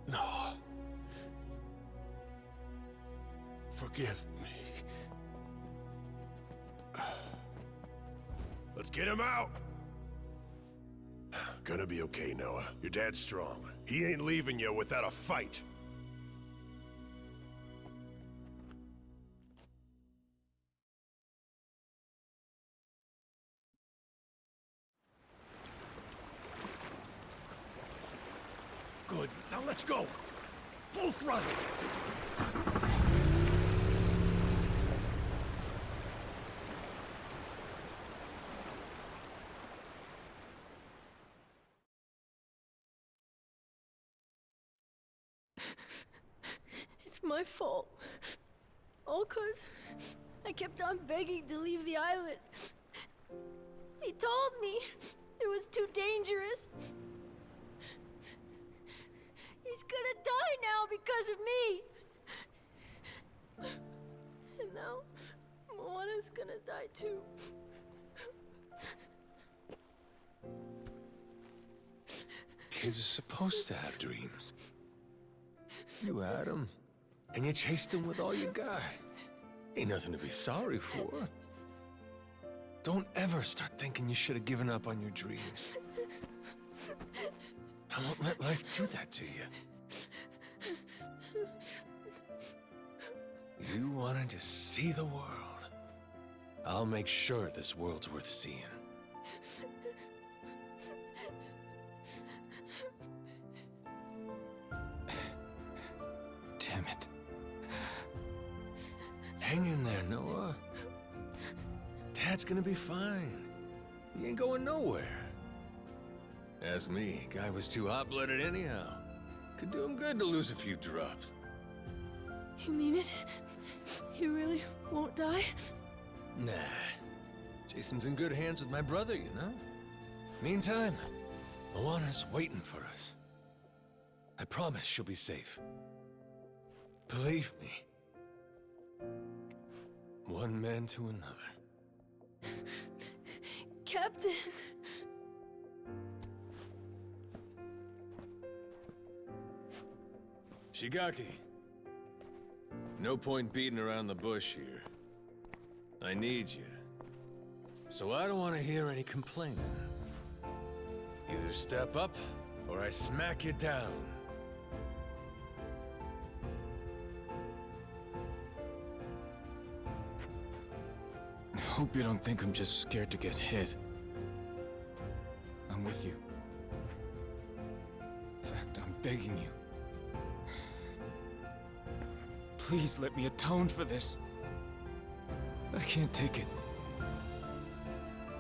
No. Forgive me. Let's get him out! Gonna be okay, Noah. Your dad's strong. He ain't leaving you without a fight. Good. Now let's go. Full throttle. it's my fault. All 'cause I kept on begging to leave the island. He told me it was too dangerous. He's gonna die now because of me. And now, Moana's gonna die too. Kids are supposed to have dreams. You had them, and you chased them with all you got. Ain't nothing to be sorry for. Don't ever start thinking you should have given up on your dreams. I won't let life do that to you. You wanted to see the world. I'll make sure this world's worth seeing. Damn it. Hang in there, Noah. Dad's gonna be fine. He ain't going nowhere. Ask me, guy was too hot-blooded anyhow. Could do him good to lose a few drops. You mean it? He really won't die? Nah. Jason's in good hands with my brother, you know? Meantime, Moana's waiting for us. I promise she'll be safe. Believe me. One man to another. Captain! Shigaki. No point beating around the bush here. I need you. So I don't want to hear any complaining. Either step up, or I smack you down. I hope you don't think I'm just scared to get hit. I'm with you. In fact, I'm begging you. Please let me atone for this. I can't take it.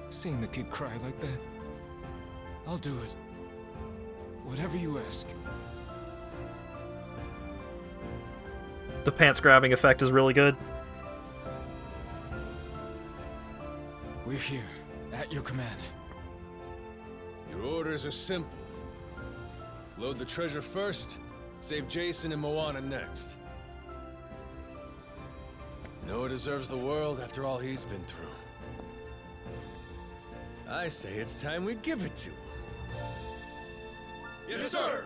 Seeing the kid cry like that. I'll do it. Whatever you ask. The pants grabbing effect is really good. We're here, at your command. Your orders are simple. Load the treasure first, save Jason and Moana next. Noah deserves the world after all he's been through. I say it's time we give it to him. Yes, sir!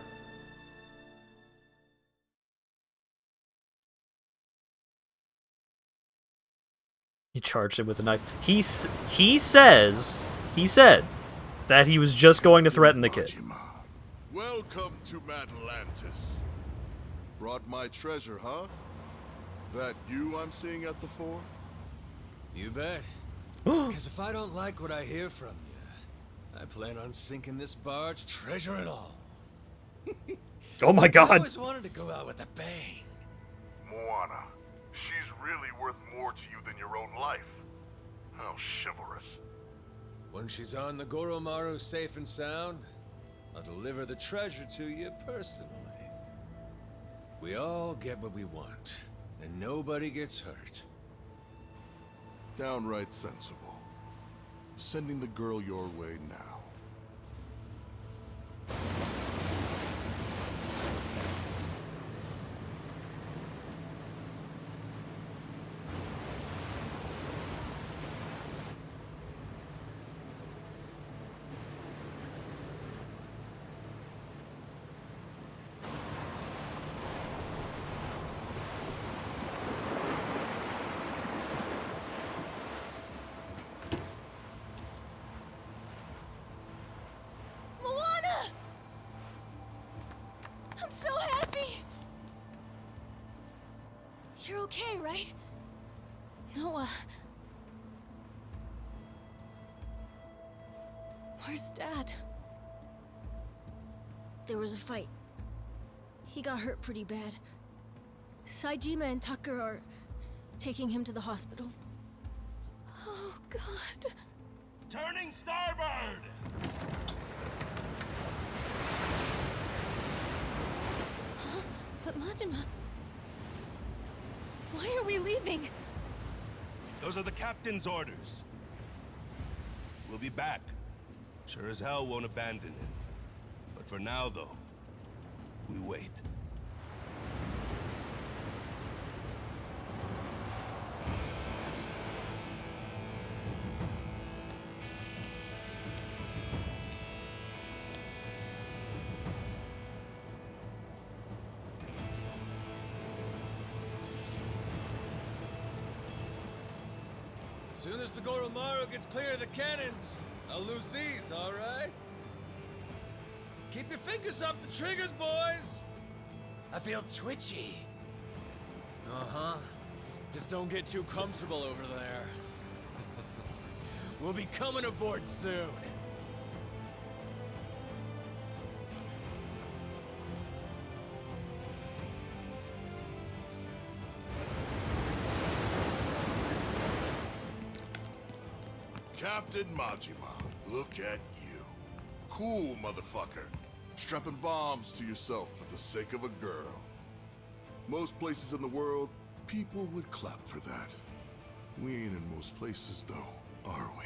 He charged him with a knife. He said that he was just going to threaten the kid. Welcome to Atlantis. Brought my treasure, huh? That you I'm seeing at the fore? You bet. Because if I don't like what I hear from you, I plan on sinking this barge, treasure and all. Oh my god! I always wanted to go out with a bang. Moana, she's really worth more to you than your own life. How chivalrous. When she's on the Goromaru safe and sound, I'll deliver the treasure to you personally. We all get what we want, and nobody gets hurt. Downright sensible. Sending the girl your way now. You're okay, right? Noah. Where's Dad? There was a fight. He got hurt pretty bad. Saejima and Tucker are taking him to the hospital. Oh, God. Turning starboard! Huh? But Majima... Why are we leaving? Those are the captain's orders. We'll be back. Sure as hell won't abandon him. But for now, though, we wait. Soon as the Goromaru gets clear of the cannons, I'll lose these, all right? Keep your fingers off the triggers, boys! I feel twitchy. Uh-huh. Just don't get too comfortable over there. We'll be coming aboard soon. Captain Majima, look at you. Cool, motherfucker. Strapping bombs to yourself for the sake of a girl. Most places in the world, people would clap for that. We ain't in most places, though, are we?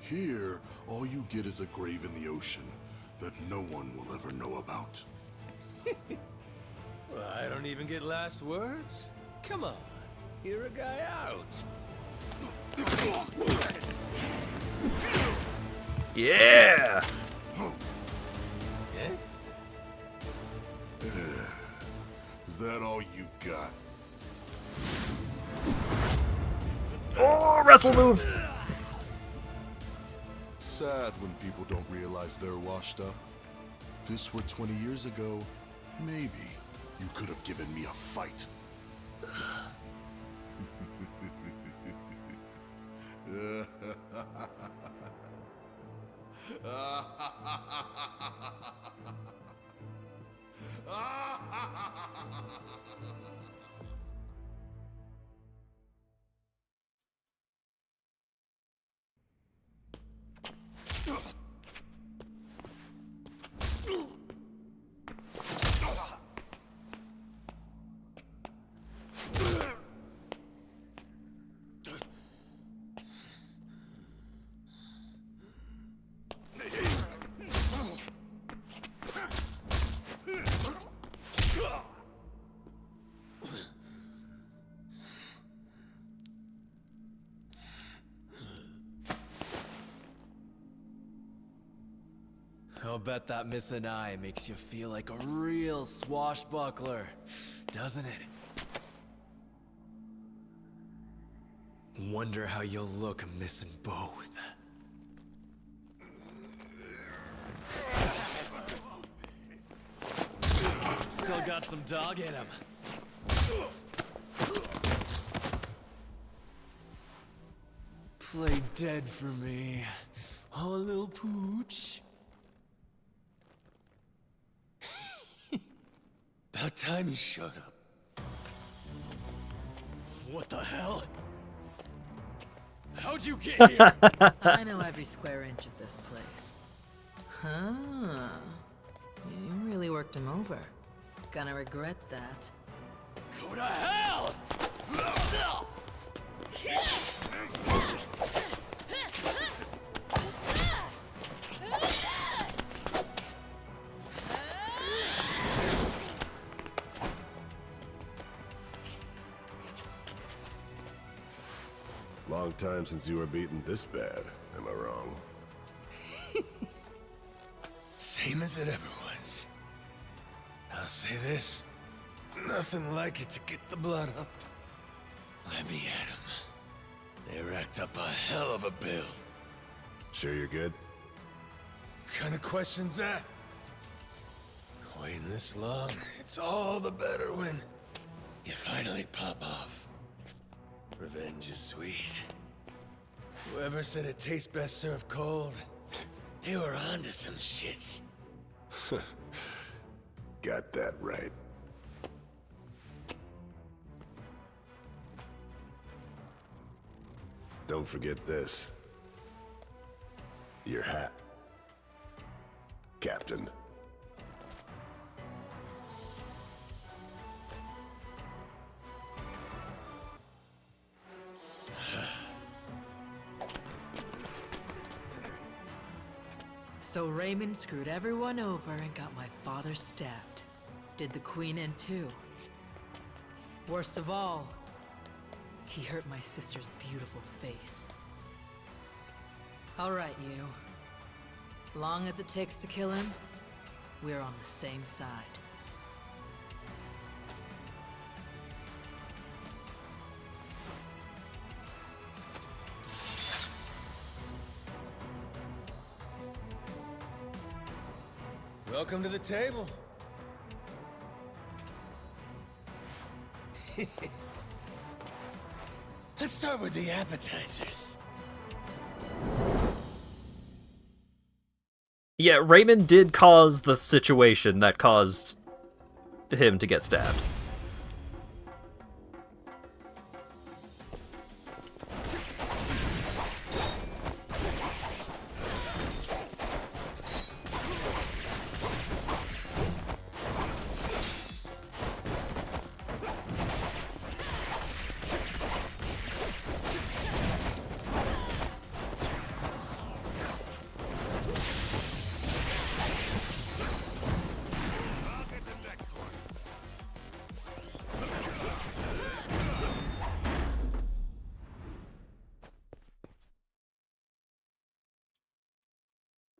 Here, all you get is a grave in the ocean that no one will ever know about. Well, I don't even get last words. Come on, hear a guy out. Yeah! Eh? Is that all you got? Oh, wrestle move! Sad when people don't realize they're washed up. This were 20 years ago, maybe you could have given me a fight. I'll bet that missing eye makes you feel like a real swashbuckler, doesn't it? Wonder how you'll look missing both. Still got some dog in him. Play dead for me, oh little pooch. About time you showed up. What the hell? How'd you get here? I know every square inch of this place. Huh. You really worked him over. Gonna regret that. Go to hell! Long time since you were beaten this bad, am I wrong? Same as it ever was. I'll say this, nothing like it to get the blood up. Let me at 'em. They racked up a hell of a bill. Sure you're good? Kind of question's that? Waiting this long, it's all the better when You finally pop off. Revenge is sweet. Whoever said it tastes best served cold, they were onto some shit. Got that right. Don't forget this. Your hat, Captain. So Raymond screwed everyone over and got my father stabbed. Did the Queen in too. Worst of all, he hurt my sister's beautiful face. All right, you. Long as it takes to kill him, we're on the same side. Welcome to the table. Let's start with the appetizers. Yeah, Raymond did cause the situation that caused him to get stabbed.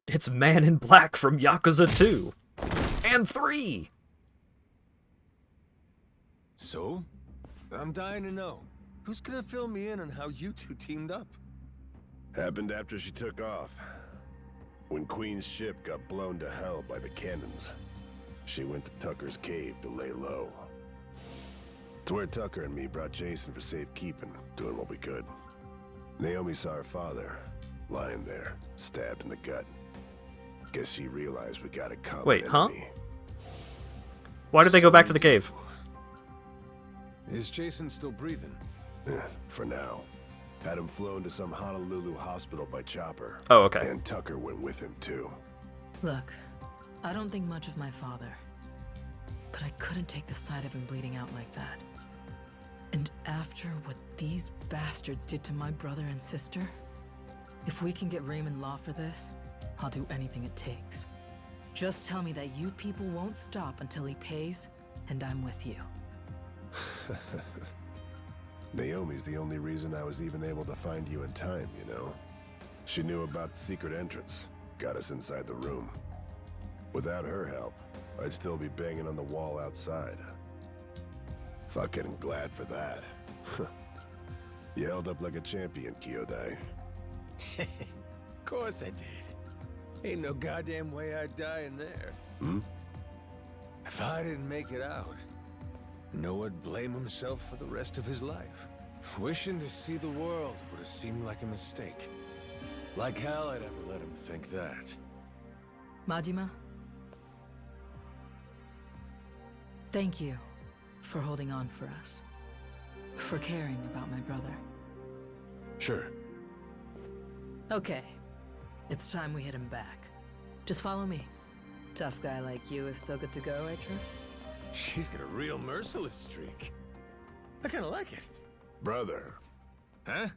It's Man in Black from Yakuza 2 and 3. So, I'm dying to know, who's gonna fill me in on how you two teamed up? Happened after she took off. When Queen's ship got blown to hell by the cannons, she went to Tucker's cave to lay low. It's where Tucker and me brought Jason for safekeeping, doing what we could. Naomi saw her father, lying there, stabbed in the gut. Guess she realized we got a common Wait, huh? enemy. Why did they go back to the cave? Is Jason still breathing? For now. Had him flown to some Honolulu hospital by chopper. Oh, okay. And Tucker went with him, too. Look, I don't think much of my father, but I couldn't take the sight of him bleeding out like that. And after what these bastards did to my brother and sister, if we can get Raymond Law for this, I'll do anything it takes. Just tell me that you people won't stop until he pays, and I'm with you. Naomi's the only reason I was even able to find you in time, you know? She knew about the secret entrance, got us inside the room. Without her help, I'd still be banging on the wall outside. Fucking glad for that. You held up like a champion, Kyodai. Of course I did. Ain't no goddamn way I'd die in there. If I didn't make it out, Noah'd blame himself for the rest of his life. Wishing to see the world would have seemed like a mistake. Like hell I'd ever let him think that. Majima? Thank you for holding on for us. For caring about my brother. Sure. Okay. It's time we hit him back. Just follow me. Tough guy like you is still good to go, I trust? She's got a real merciless streak. I kinda like it. Brother. Huh?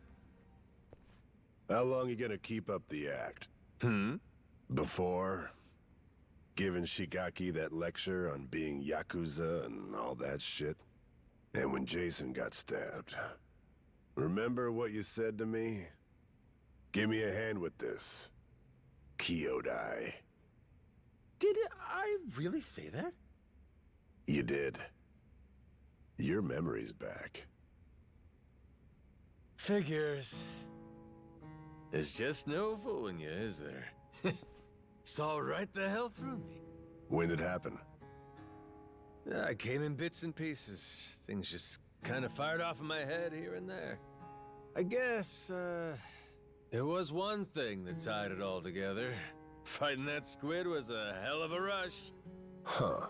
How long you gonna keep up the act? Before giving Shigaki that lecture on being Yakuza and all that shit? And when Jason got stabbed. Remember what you said to me? Give me a hand with this. Kyodai. Did I really say that? You did. Your memory's back. Figures. There's just no fooling you, is there? Saw right the hell through me. When did it happen? I came in bits and pieces. Things just kind of fired off in my head here and there. I guess, there was one thing that tied it all together. Fighting that squid was a hell of a rush. Huh.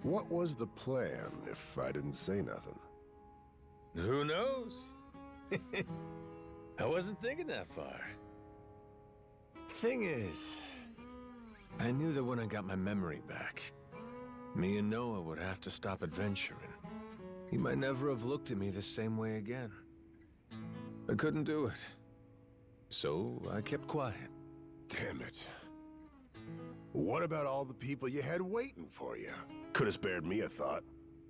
What was the plan, if I didn't say nothing? Who knows? I wasn't thinking that far. Thing is, I knew that when I got my memory back, me and Noah would have to stop adventuring. He might never have looked at me the same way again. I couldn't do it. So I kept quiet. Damn it. What about all the people you had waiting for you? Could have spared me a thought.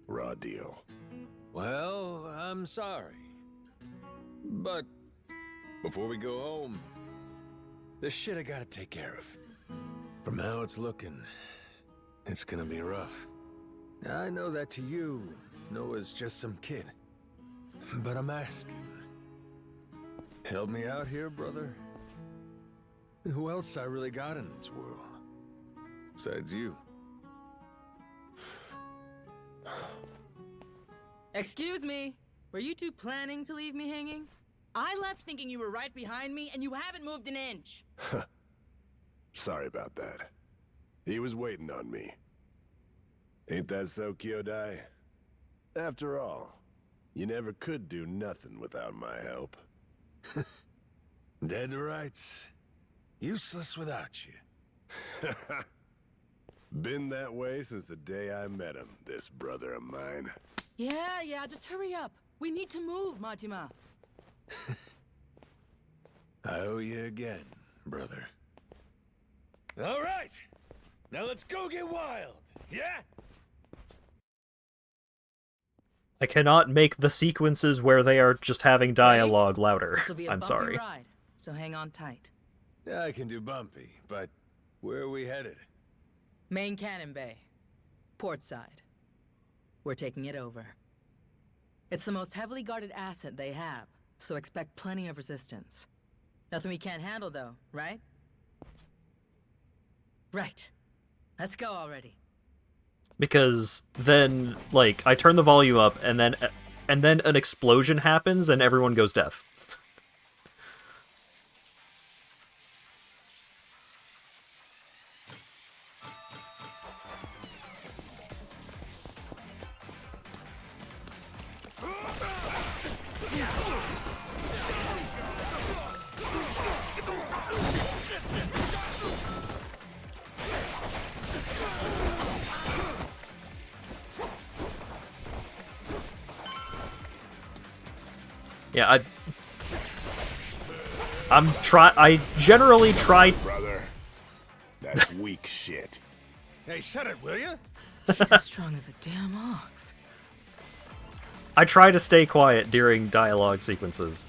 Raw deal. Well, I'm sorry. But before we go home, there's shit I gotta take care of. From how it's looking, it's gonna be rough. I know that to you, Noah's just some kid. But I'm asking. Help me out here, brother. Who else I really got in this world? Besides you. Excuse me. Were you two planning to leave me hanging? I left thinking you were right behind me, and you haven't moved an inch. Sorry about that. He was waiting on me. Ain't that so, Kyodai? After all, you never could do nothing without my help. Dead to rights. Useless without you. Been that way since the day I met him, this brother of mine. Yeah, just hurry up. We need to move, Majima. I owe you again, brother. All right! Now let's go get wild, yeah? I cannot make the sequences where they are just having dialogue louder. This'll be a I'm bumpy sorry. ride, so hang on tight. I can do bumpy, but where are we headed? Main Cannon Bay. Port side. We're taking it over. It's the most heavily guarded asset they have, so expect plenty of resistance. Nothing we can't handle, though, right? Right. Let's go already. Because then, like, I turn the volume up, and then an explosion happens, and everyone goes deaf. Yeah, I generally try. Brother, that's weak shit. Hey, shut it, will you? He's as strong as a damn ox. I try to stay quiet during dialogue sequences.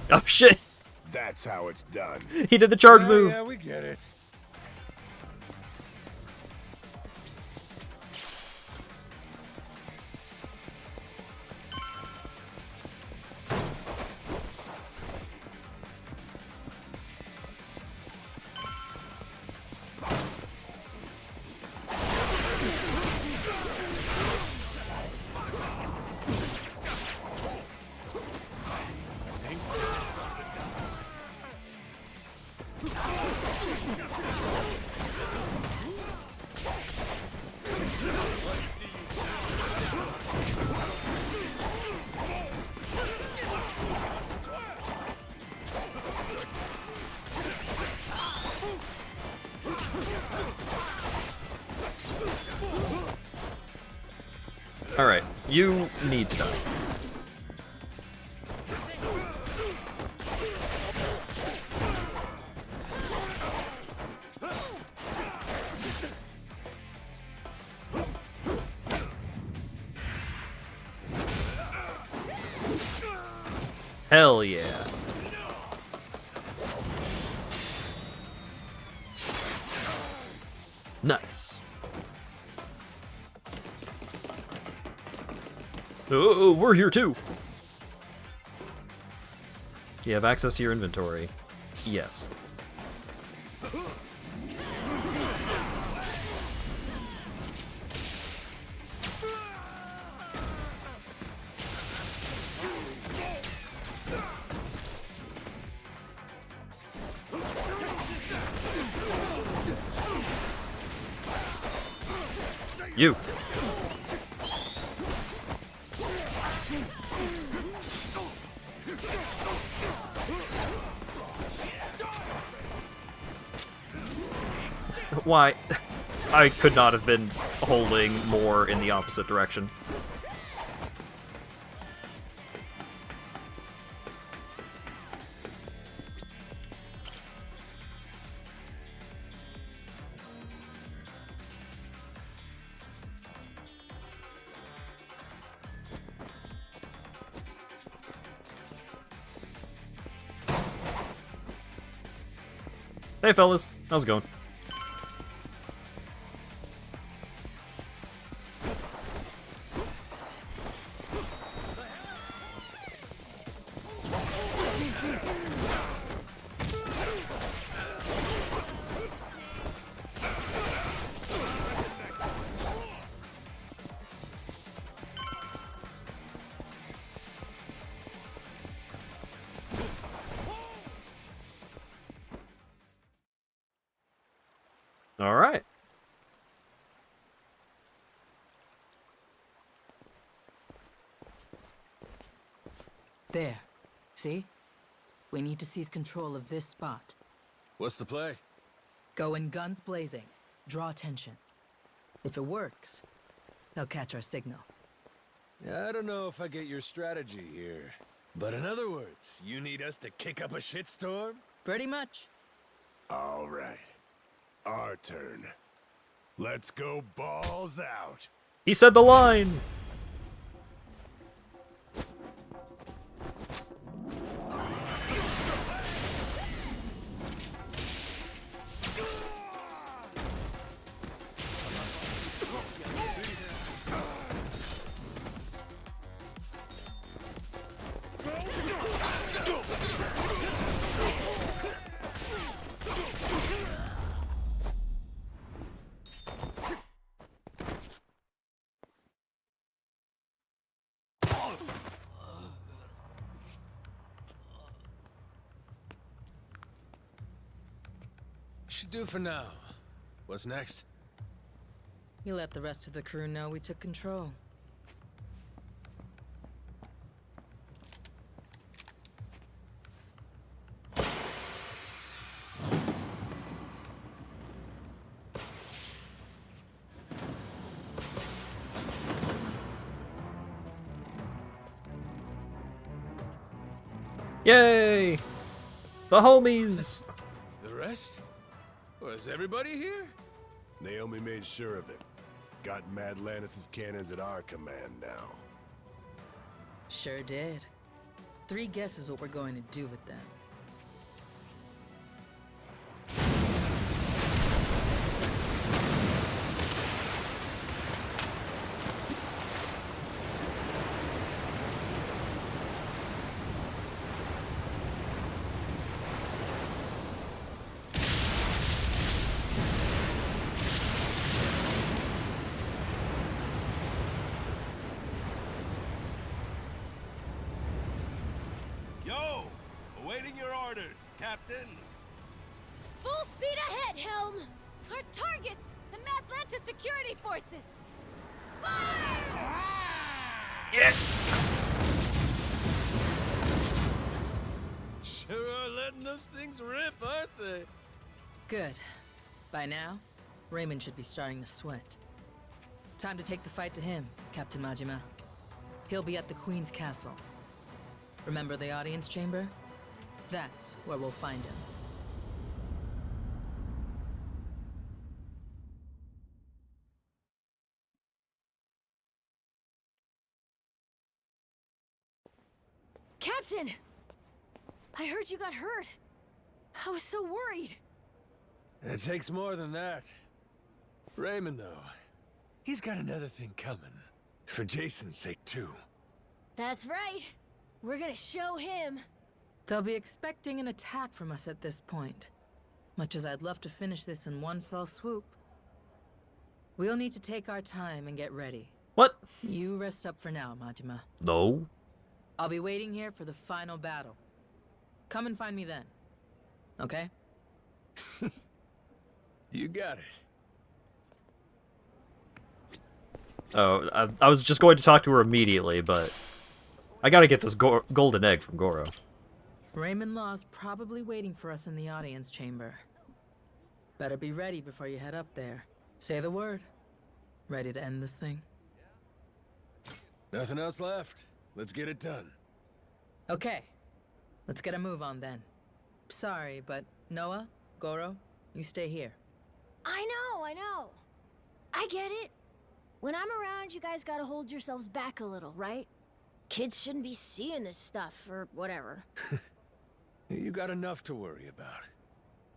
Oh shit! That's how it's done. He did the charge move. Yeah, we get it. Alright, you need to die. Hell yeah. Nice. Oh, we're here too. You have access to your inventory. Yes. You. Why? I could not have been holding more in the opposite direction. Hey fellas, how's it going? All right. There. See? We need to seize control of this spot. What's the play? Go in guns blazing. Draw attention. If it works, they'll catch our signal. I don't know if I get your strategy here. But in other words, you need us to kick up a shitstorm? Pretty much. All right. Our turn. Let's go balls out. He said the line. Should do for now. What's next? You let the rest of the crew know we took control. Yay! The homies! The rest? Was everybody here? Naomi made sure of it. Got Mad Lannis's cannons at our command now. Sure did. 3 guesses what we're going to do with them. Yo! Awaiting your orders, captains! Full speed ahead, Helm! Our targets! The Madlanta security forces! Fire! Yeah! Sure are letting those things rip, aren't they? Good. By now, Raymond should be starting to sweat. Time to take the fight to him, Captain Majima. He'll be at the Queen's castle. Remember the audience chamber? That's where we'll find him. Captain! I heard you got hurt. I was so worried. It takes more than that. Raymond, though, he's got another thing coming. For Jason's sake, too. That's right. We're gonna show him. They'll be expecting an attack from us at this point. Much as I'd love to finish this in one fell swoop. We'll need to take our time and get ready. What? You rest up for now, Majima. No. I'll be waiting here for the final battle. Come and find me then. Okay? You got it. Oh, I was just going to talk to her immediately, but I gotta get this golden egg from Goro. Raymond Law's probably waiting for us in the audience chamber. Better be ready before you head up there. Say the word. Ready to end this thing? Nothing else left. Let's get it done. Okay. Let's get a move on then. Sorry, but Noah, Goro, you stay here. I know. I get it. When I'm around, you guys gotta hold yourselves back a little, right? Kids shouldn't be seeing this stuff, or whatever. You got enough to worry about.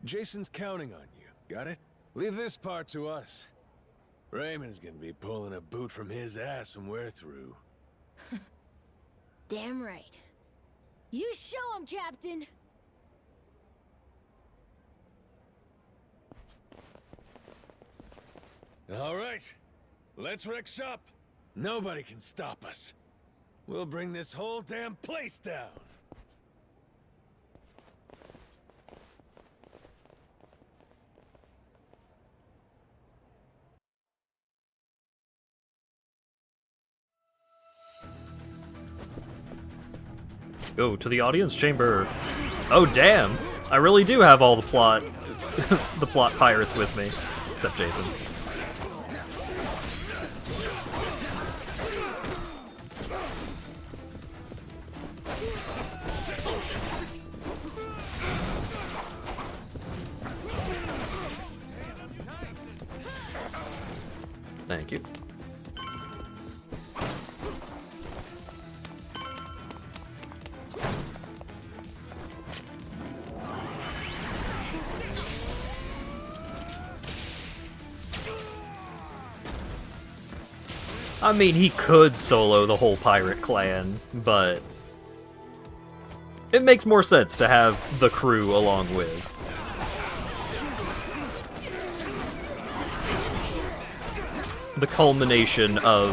Jason's counting on you, got it? Leave this part to us. Raymond's gonna be pulling a boot from his ass when we're through. Damn right. You show him, Captain! All right, let's wreck shop. Nobody can stop us. We'll bring this whole damn place down. Go to the audience chamber. Oh damn! I really do have all the plot, the plot pirates with me, except Jason. Thank you. I mean, he could solo the whole pirate clan, but it makes more sense to have the crew along with. The culmination of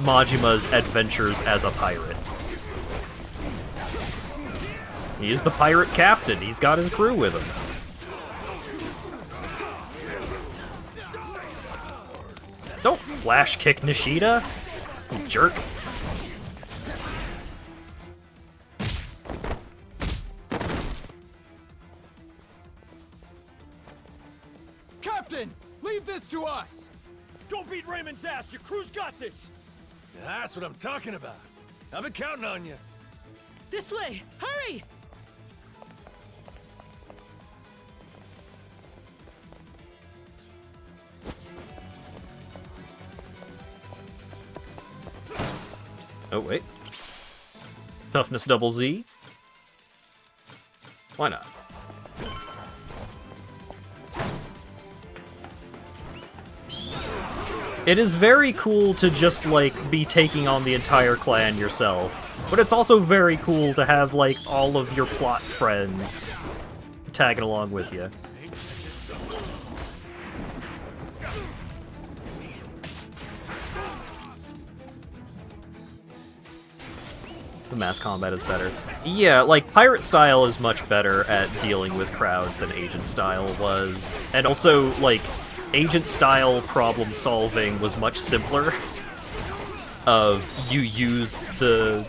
Majima's adventures as a pirate. He is the pirate captain. He's got his crew with him. Don't flash kick Nishida, you jerk. Captain, leave this to us. Don't beat Raymond's ass. Your crew's got this. That's what I'm talking about. I've been counting on you. This way! Hurry! Oh, wait. Toughness double Z? Why not? It is very cool to just, like, be taking on the entire clan yourself. But it's also very cool to have, like, all of your plot friends tagging along with you. The mass combat is better. Yeah, like, Pirate Style is much better at dealing with crowds than Agent Style was. And also, like, Agent Style problem solving was much simpler. Of, you use the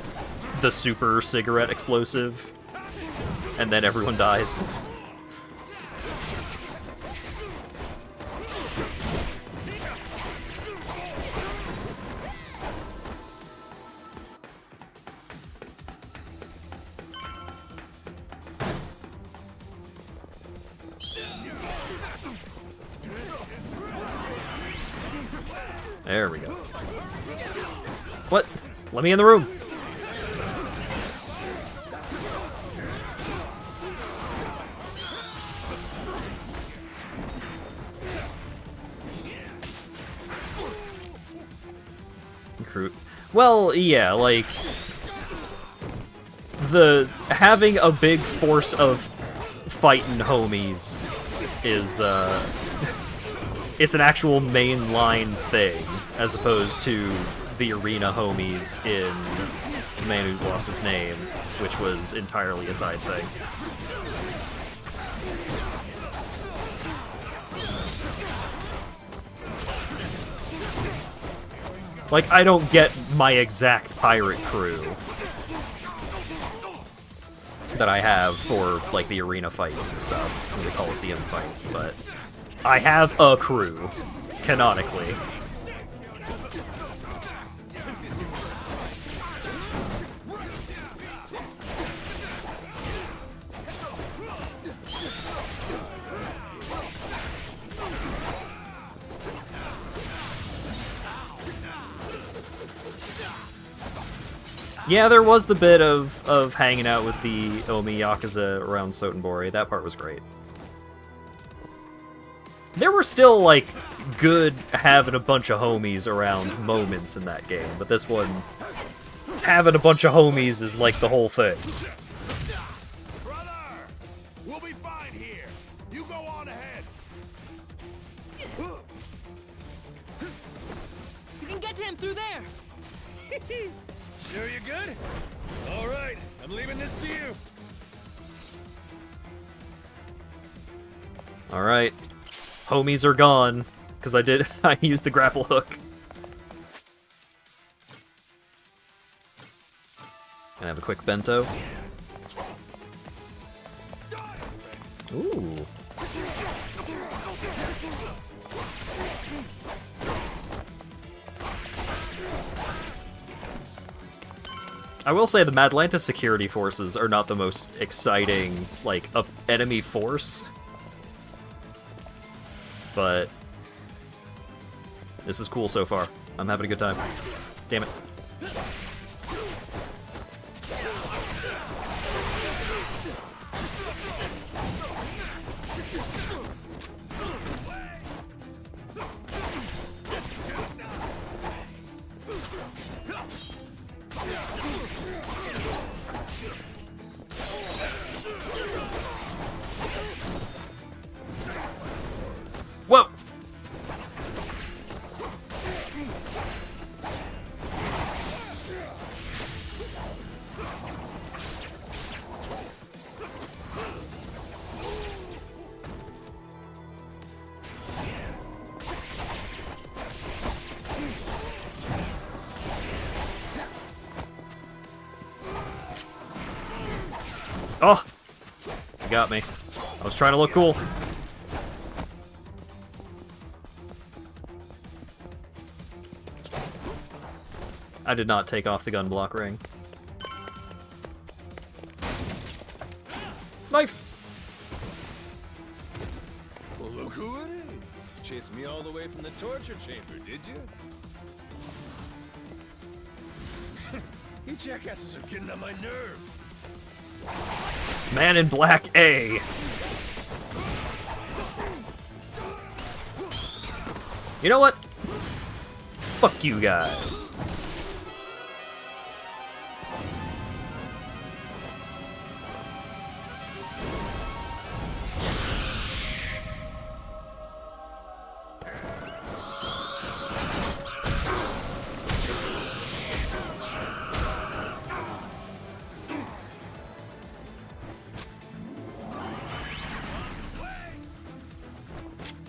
super cigarette explosive, and then everyone dies. There we go. What? Let me in the room. Well, yeah, like having a big force of fighting homies is it's an actual mainline thing, as opposed to the arena homies in The Man Who Lost His Name, which was entirely a side thing. Like, I don't get my exact pirate crew that I have for, like, the arena fights and stuff, and the Coliseum fights, but I have a crew, canonically. Yeah, there was the bit of hanging out with the Omi Yakuza around Sotenbori. That part was great. There were still, like, good having a bunch of homies around moments in that game, but this one, having a bunch of homies is, like, the whole thing. Brother! We'll be fine here. You go on ahead. You can get to him through there. Sure you're good? All right, I'm leaving this to you. All right, homies are gone because I used the grapple hook. Can I have a quick bento? Ooh. I will say the Madlantis security forces are not the most exciting, like, enemy force. But this is cool so far. I'm having a good time. Damn it. Whoa! Oh! You got me. I was trying to look cool. I did not take off the gun block ring. Knife! Well, look who it is. Chased me all the way from the torture chamber, did you? You jackasses are getting on my nerves. Man in Black A. You know what? Fuck you guys.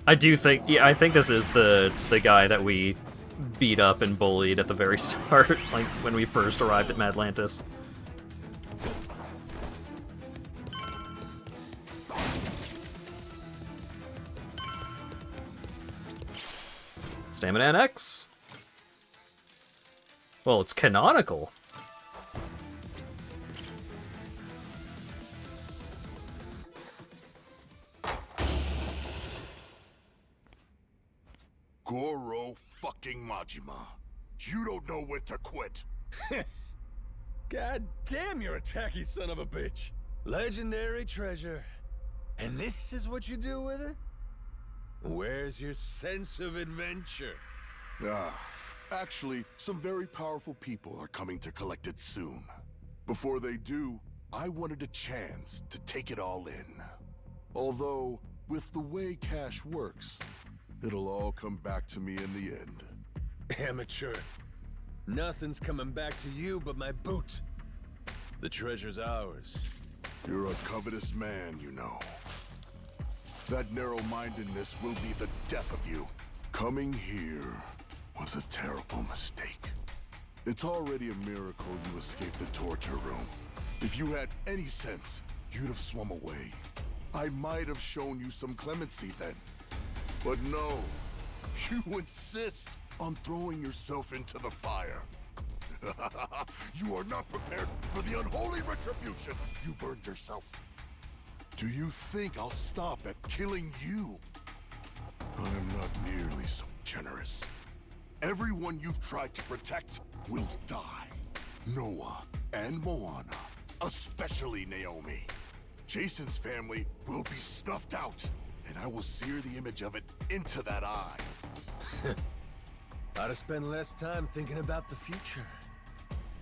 I do think, yeah, I think this is the guy that we beat up and bullied at the very start, like when we first arrived at Madlantis. Stamina NX? Well, it's canonical. Goro fucking Majima. You don't know when to quit. God damn, you're a tacky son of a bitch. Legendary treasure. And this is what you do with it? Where's your sense of adventure? Actually, some very powerful people are coming to collect it soon. Before they do, I wanted a chance to take it all in. Although, with the way cash works, it'll all come back to me in the end. Amateur. Nothing's coming back to you but my boot. The treasure's ours. You're a covetous man, you know. That narrow-mindedness will be the death of you. Coming here was a terrible mistake. It's already a miracle you escaped the torture room. If you had any sense, you'd have swum away. I might have shown you some clemency then. But no, you insist on throwing yourself into the fire. You are not prepared for the unholy retribution you've earned yourself. Do you think I'll stop at killing you? I'm not nearly so generous. Everyone you've tried to protect will die. Noah and Moana, especially Naomi. Jason's family will be snuffed out, and I will sear the image of it into that eye. Ought to spend less time thinking about the future.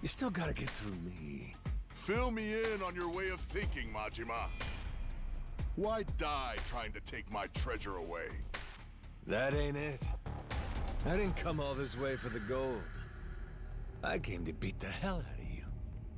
You still gotta get through me. Fill me in on your way of thinking, Majima. Why die trying to take my treasure away? That ain't it. I didn't come all this way for the gold. I came to beat the hell out of you.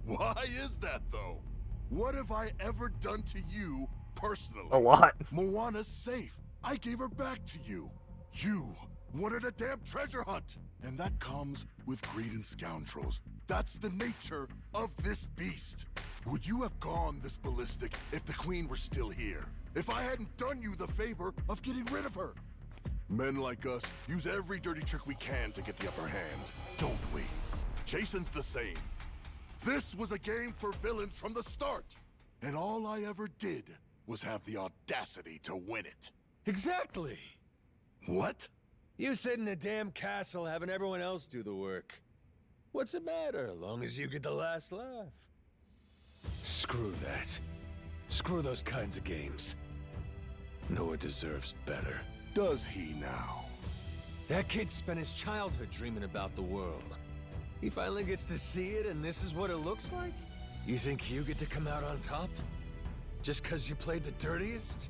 Why is that, though? What have I ever done to you personally? A lot. Moana's safe. I gave her back to you. You wanted a damn treasure hunt. And that comes with greed and scoundrels. That's the nature of this beast. Would you have gone this ballistic if the Queen were still here? If I hadn't done you the favor of getting rid of her? Men like us use every dirty trick we can to get the upper hand, don't we? Jason's the same. This was a game for villains from the start. And all I ever did was have the audacity to win it. Exactly. What? You sit in a damn castle having everyone else do the work. What's the matter, as long as you get the last laugh? Screw that. Screw those kinds of games. Noah deserves better. Does he now? That kid spent his childhood dreaming about the world. He finally gets to see it, and this is what it looks like? You think you get to come out on top? Just because you played the dirtiest?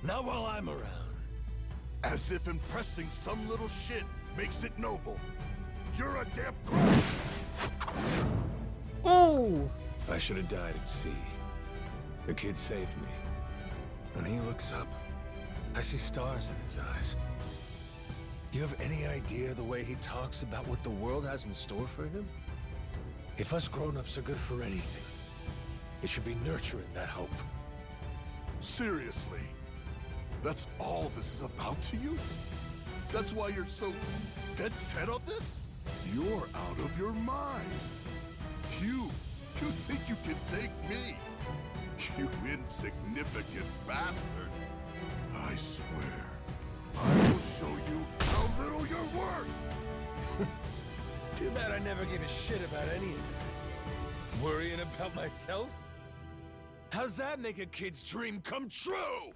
Not while I'm around. As if impressing some little shit makes it noble. You're a damn crook! Oh! I should have died at sea. The kid saved me. When he looks up, I see stars in his eyes. You have any idea the way he talks about what the world has in store for him? If us grown-ups are good for anything, it should be nurturing that hope. Seriously? That's all this is about to you? That's why you're so dead set on this? You're out of your mind. You think you can take me? You insignificant bastard. I swear, I will show you how little you're worth. Too bad I never gave a shit about any of it. Worrying about myself? How's that make a kid's dream come true?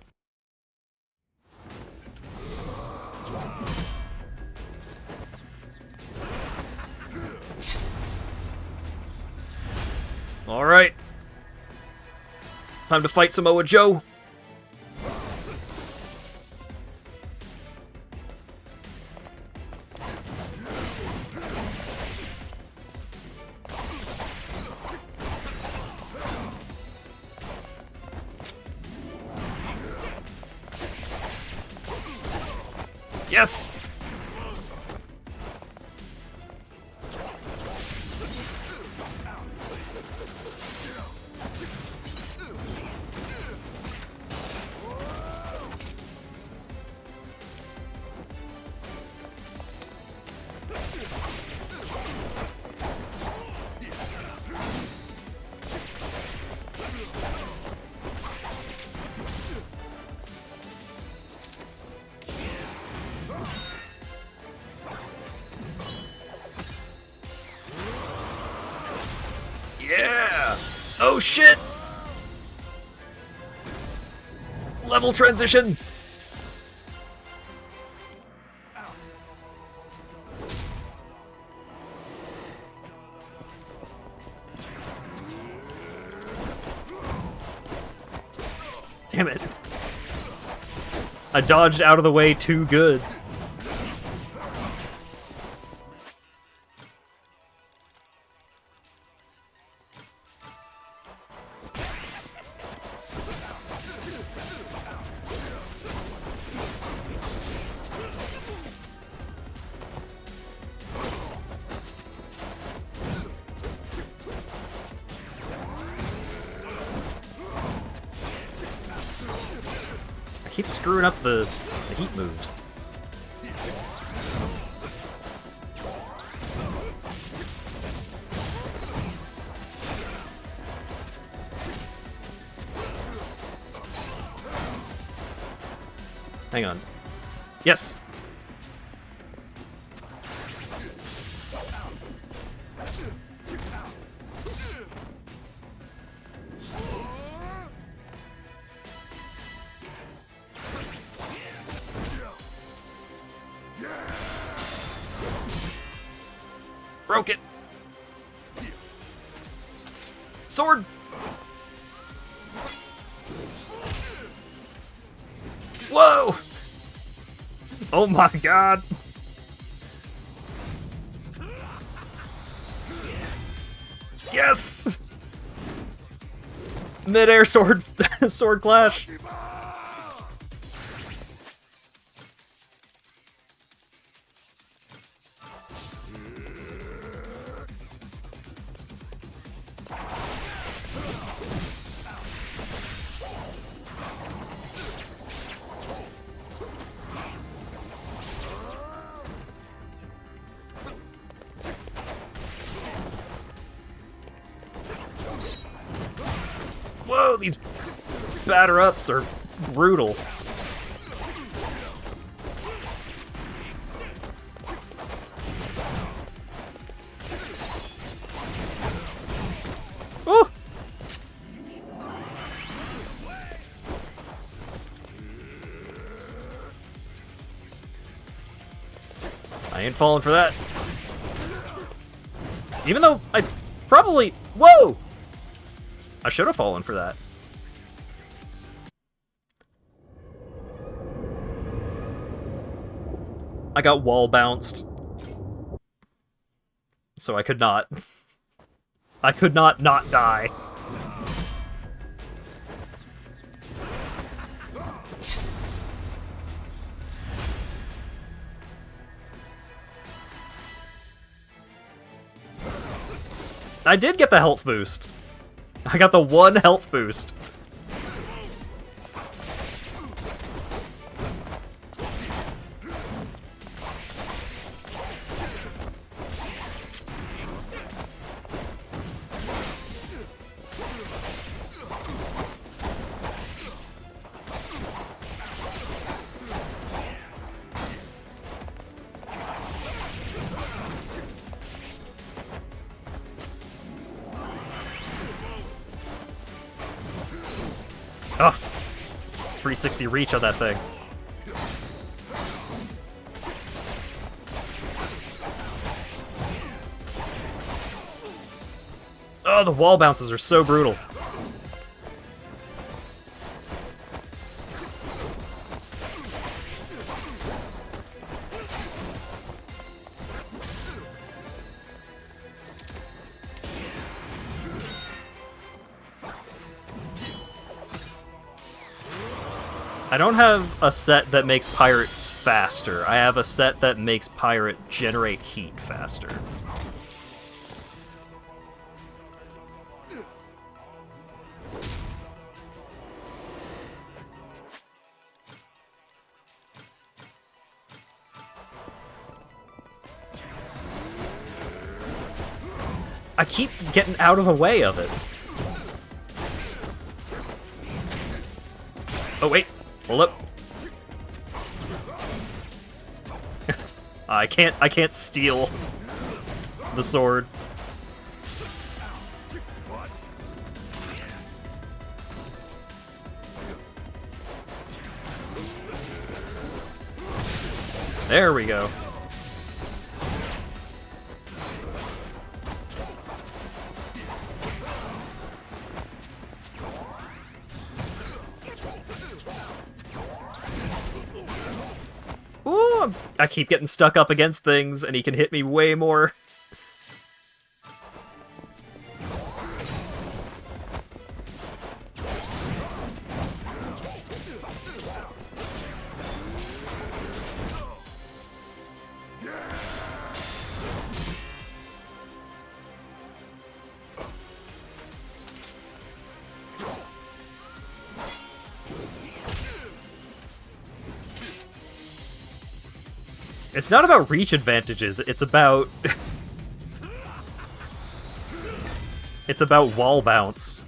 All right. Time to fight Samoa Joe. Yes! Oh shit! Level transition! Damn it. I dodged out of the way too good. I keep screwing up the heat moves. Hang on. Yes! Broke it! Sword! Whoa! Oh my god! Yes! Mid-air sword sword clash. Whoa, these batter-ups are brutal. Woo! I ain't falling for that. Even though I probably... Whoa! I should have fallen for that. I got wall bounced. So I could not. I could not die. I did get the health boost. I got the one health boost. Ugh. 360 reach on that thing. Oh, the wall bounces are so brutal. I don't have a set that makes Pirate faster. I have a set that makes Pirate generate heat faster. I keep getting out of the way of it. Oh wait, hold up. I can't steal the sword. There we go. Ooh, I keep getting stuck up against things, and he can hit me way more. It's not about reach advantages, it's about... it's about wall bounce.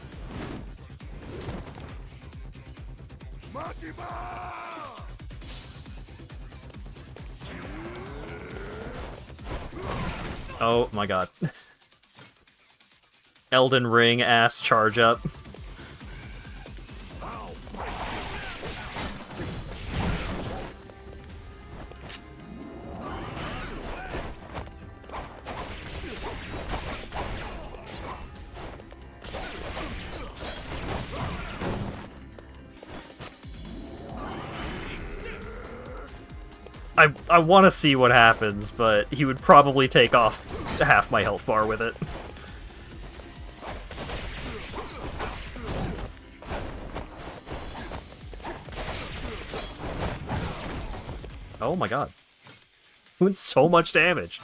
Oh my god. Elden Ring ass charge up. I want to see what happens, but he would probably take off half my health bar with it. Oh my god. Doing so much damage.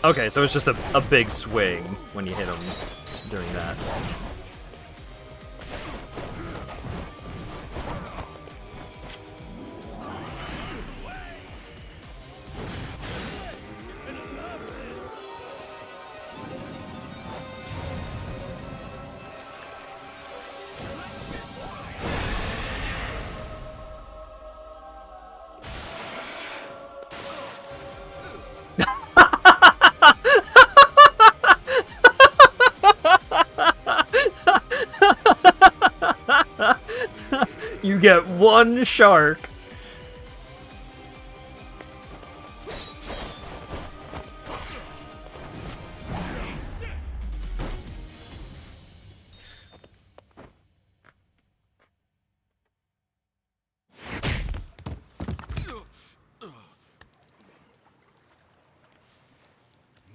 Okay, so it's just a big swing when you hit him during that. You get one shark.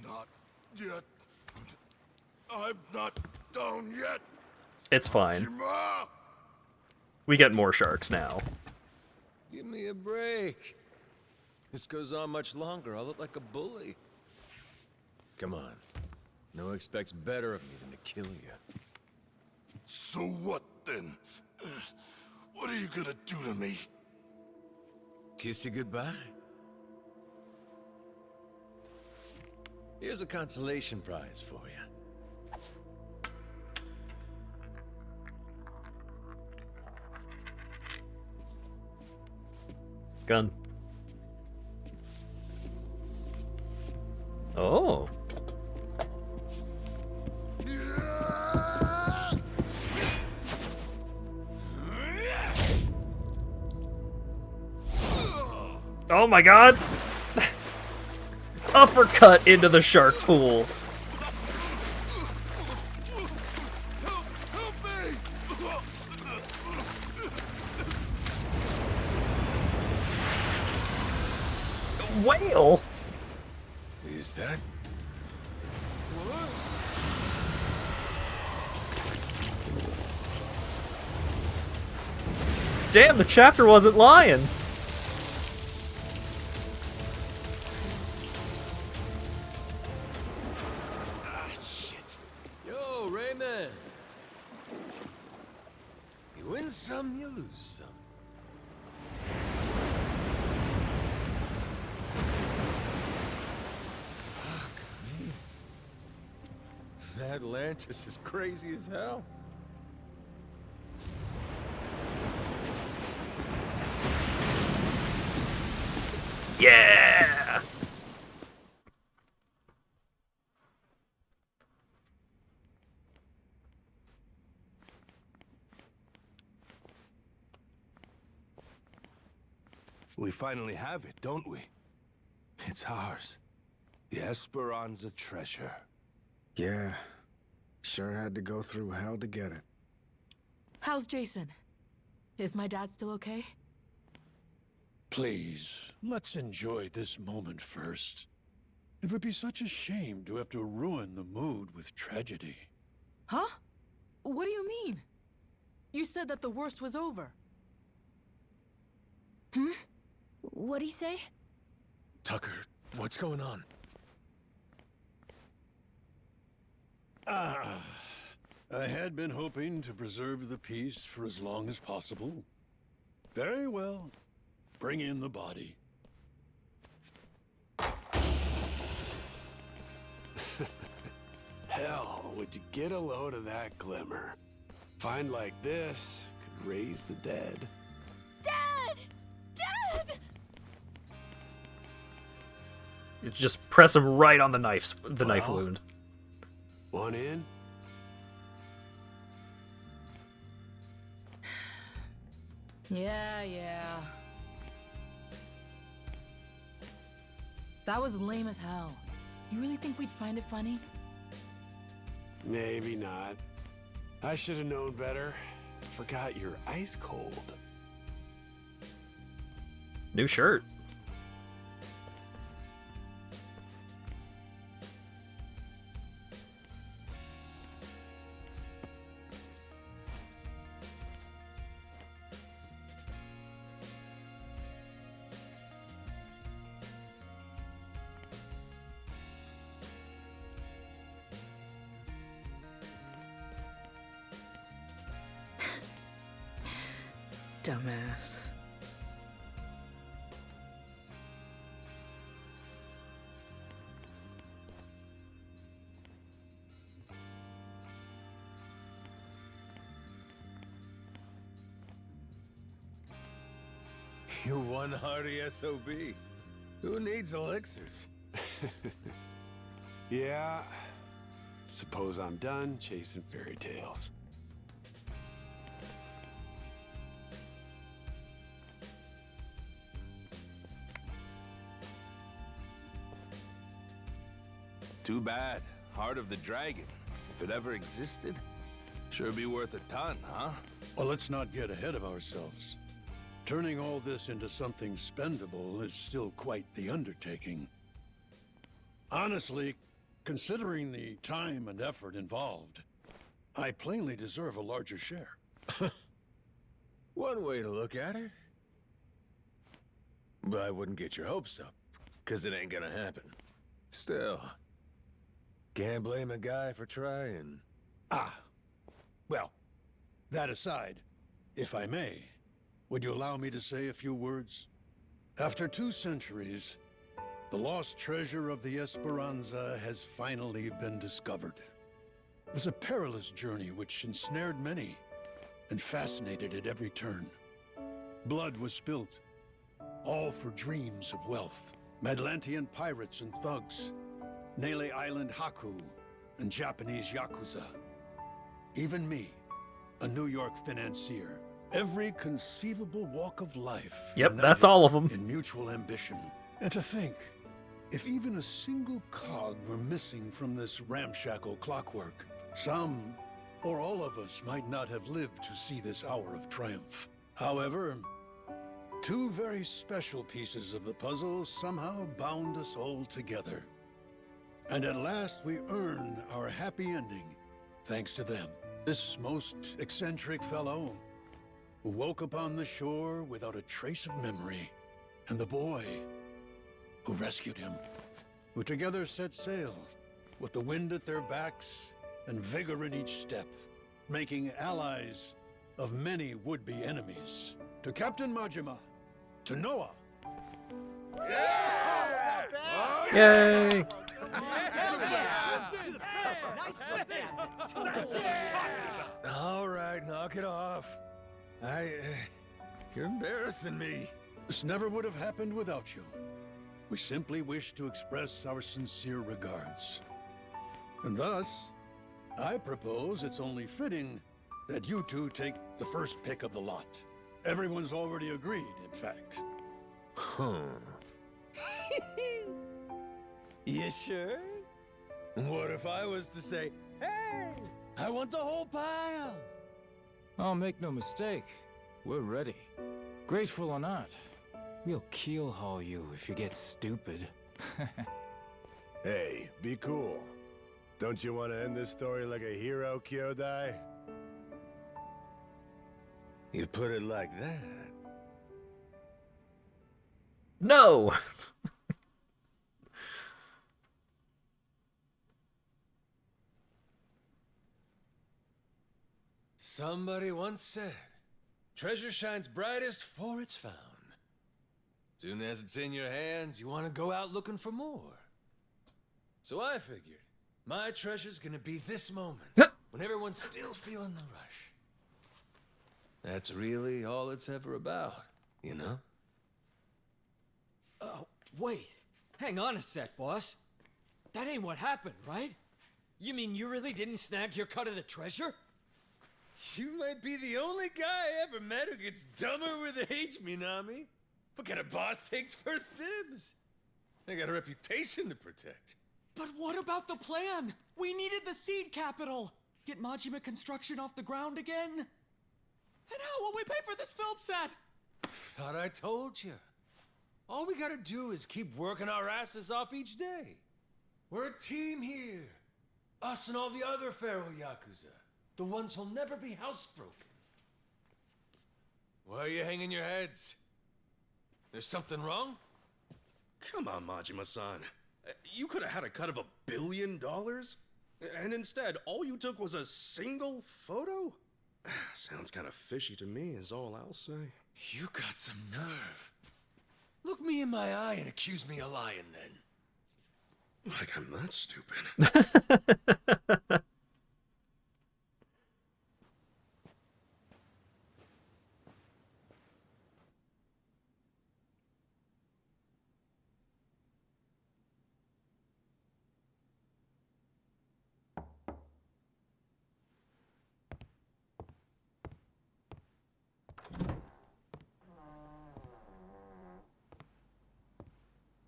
Not yet. I'm not down yet. It's fine. We get more sharks now. Give me a break. This goes on much longer, I'll look like a bully. Come on. No expects better of me than to kill you. So what then? What are you gonna do to me? Kiss you goodbye? Here's a consolation prize for you. Gun. Oh. Oh my god! Uppercut into the shark pool. Whale! Is that? Damn, the chapter wasn't lying. Ah, shit. Yo, Raymond. win some, you lose some. Fuck me. Atlantis is crazy as hell. Yeah! We finally have it, don't we? It's ours. The Esperanza treasure. Yeah. Sure had to go through hell to get it. How's Jason? Is my dad still okay? Please, let's enjoy this moment first. It would be such a shame to have to ruin the mood with tragedy. Huh? What do you mean? You said that the worst was over. Hmm? What'd he say? Tucker, what's going on? I had been hoping to preserve the peace for as long as possible. Very well. Bring in the body. Hell, would you get a load of that glimmer? Find like this could raise the dead. Dad! Dad! Just press him right on the knife wound. One in? Yeah. That was lame as hell. You really think we'd find it funny? Maybe not. I should have known better. Forgot you're ice cold. New shirt. Dumbass. You're one hardy SOB. Who needs elixirs? Yeah. Suppose I'm done chasing fairy tales. Too bad. Heart of the Dragon. If it ever existed, sure be worth a ton, huh? Well, let's not get ahead of ourselves. Turning all this into something spendable is still quite the undertaking. Honestly, considering the time and effort involved, I plainly deserve a larger share. One way to look at it. But I wouldn't get your hopes up, because it ain't gonna happen. Still, can't blame a guy for trying. Well, that aside, if I may, would you allow me to say a few words? After 2 centuries, the lost treasure of the Esperanza has finally been discovered. It was a perilous journey which ensnared many and fascinated at every turn. Blood was spilt, all for dreams of wealth. Madlantian pirates and thugs, Nele Island Haku, and Japanese Yakuza. Even me, a New York financier. Every conceivable walk of life. Yep, that's all of them. In mutual ambition. And to think, if even a single cog were missing from this ramshackle clockwork, some or all of us might not have lived to see this hour of triumph. However, 2 very special pieces of the puzzle somehow bound us all together. And at last we earn our happy ending, thanks to them. This most eccentric fellow who woke upon the shore without a trace of memory, and the boy who rescued him, who together set sail with the wind at their backs and vigor in each step, making allies of many would-be enemies. To Captain Majima, to Noah. Yay! All right, knock it off. You're embarrassing me. This never would have happened without you. We simply wish to express our sincere regards. And thus, I propose it's only fitting that you two take the first pick of the lot. Everyone's already agreed, in fact. You sure? What if I was to say, hey, I want the whole pile? Oh, make no mistake. We're ready. Grateful or not, we'll keel-haul you if you get stupid. Hey, be cool. Don't you want to end this story like a hero, Kyodai? You put it like that. No! Somebody once said, treasure shines brightest for it's found. Soon as it's in your hands, you want to go out looking for more. So I figured, my treasure's gonna be this moment, when everyone's still feeling the rush. That's really all it's ever about, you know? Wait. Hang on a sec, boss. That ain't what happened, right? You mean you really didn't snag your cut of the treasure? You might be the only guy I ever met who gets dumber with age, Minami. What kind of boss takes first dibs? I got a reputation to protect. But what about the plan? We needed the seed capital. Get Majima construction off the ground again? And how will we pay for this film set? Thought I told you. All we gotta do is keep working our asses off each day. We're a team here. Us and all the other Pharaoh Yakuza. The ones who'll never be housebroken. Why are you hanging your heads? There's something wrong? Come on, Majima-san. You could have had a cut of $1 billion? And instead, all you took was a single photo? Sounds kind of fishy to me, is all I'll say. You got some nerve. Look me in my eye and accuse me of lying, then. Like I'm that stupid.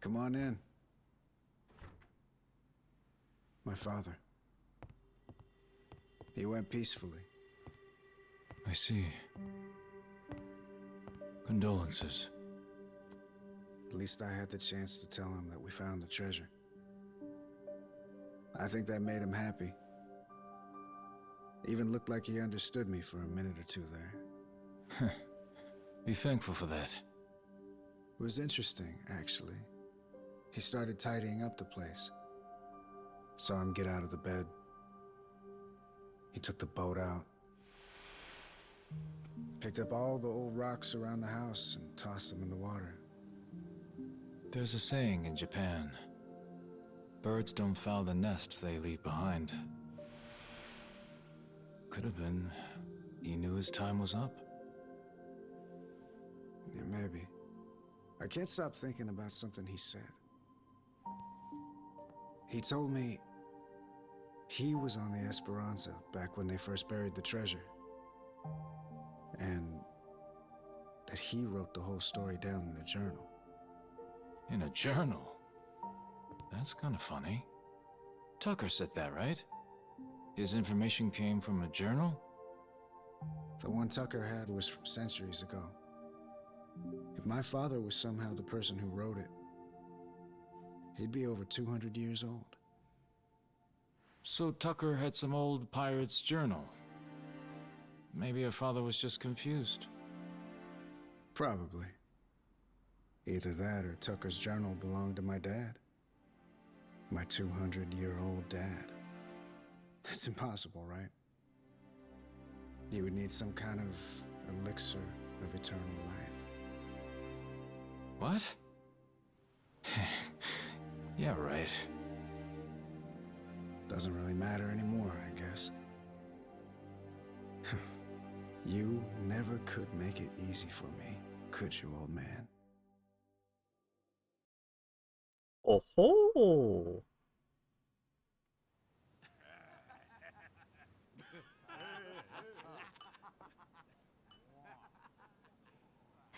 Come on in. My father. He went peacefully. I see. Condolences. At least I had the chance to tell him that we found the treasure. I think that made him happy. Even looked like he understood me for a minute or two there. Be thankful for that. It was interesting, actually. He started tidying up the place. Saw him get out of the bed. He took the boat out. Picked up all the old rocks around the house and tossed them in the water. There's a saying in Japan. Birds don't foul the nest they leave behind. Could have been he knew his time was up. Yeah, maybe. I can't stop thinking about something he said. He told me he was on the Esperanza back when they first buried the treasure. And that he wrote the whole story down in a journal. In a journal? That's kind of funny. Tucker said that, right? His information came from a journal? The one Tucker had was from centuries ago. If my father was somehow the person who wrote it, he'd be over 200 years old. So Tucker had some old pirate's journal. Maybe her father was just confused. Probably. Either that or Tucker's journal belonged to my dad. My 200-year-old dad. That's impossible, right? You would need some kind of elixir of eternal life. What? Yeah, right. Doesn't really matter anymore, I guess. You never could make it easy for me, could you, old man? Oh ho!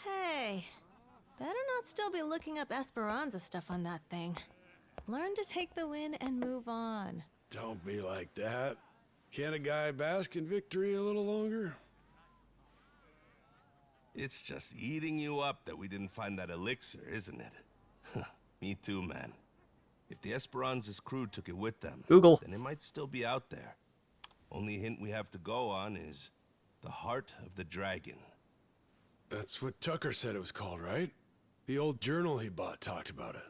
Hey, better not still be looking up Esperanza stuff on that thing. Learn to take the win and move on. Don't be like that. Can't a guy bask in victory a little longer? It's just eating you up that we didn't find that elixir, isn't it? Me too, man. If the Esperanza's crew took it with them, Google, then it might still be out there. Only hint we have to go on is the Heart of the Dragon. That's what Tucker said it was called, right? The old journal he bought talked about it.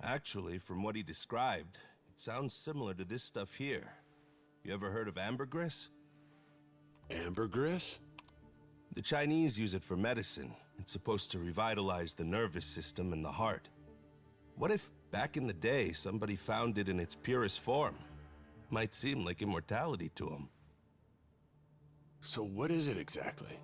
Actually, from what he described, it sounds similar to this stuff here. You ever heard of ambergris? Ambergris? The Chinese use it for medicine. It's supposed to revitalize the nervous system and the heart. What if, back in the day, somebody found it in its purest form? Might seem like immortality to them. So what is it exactly?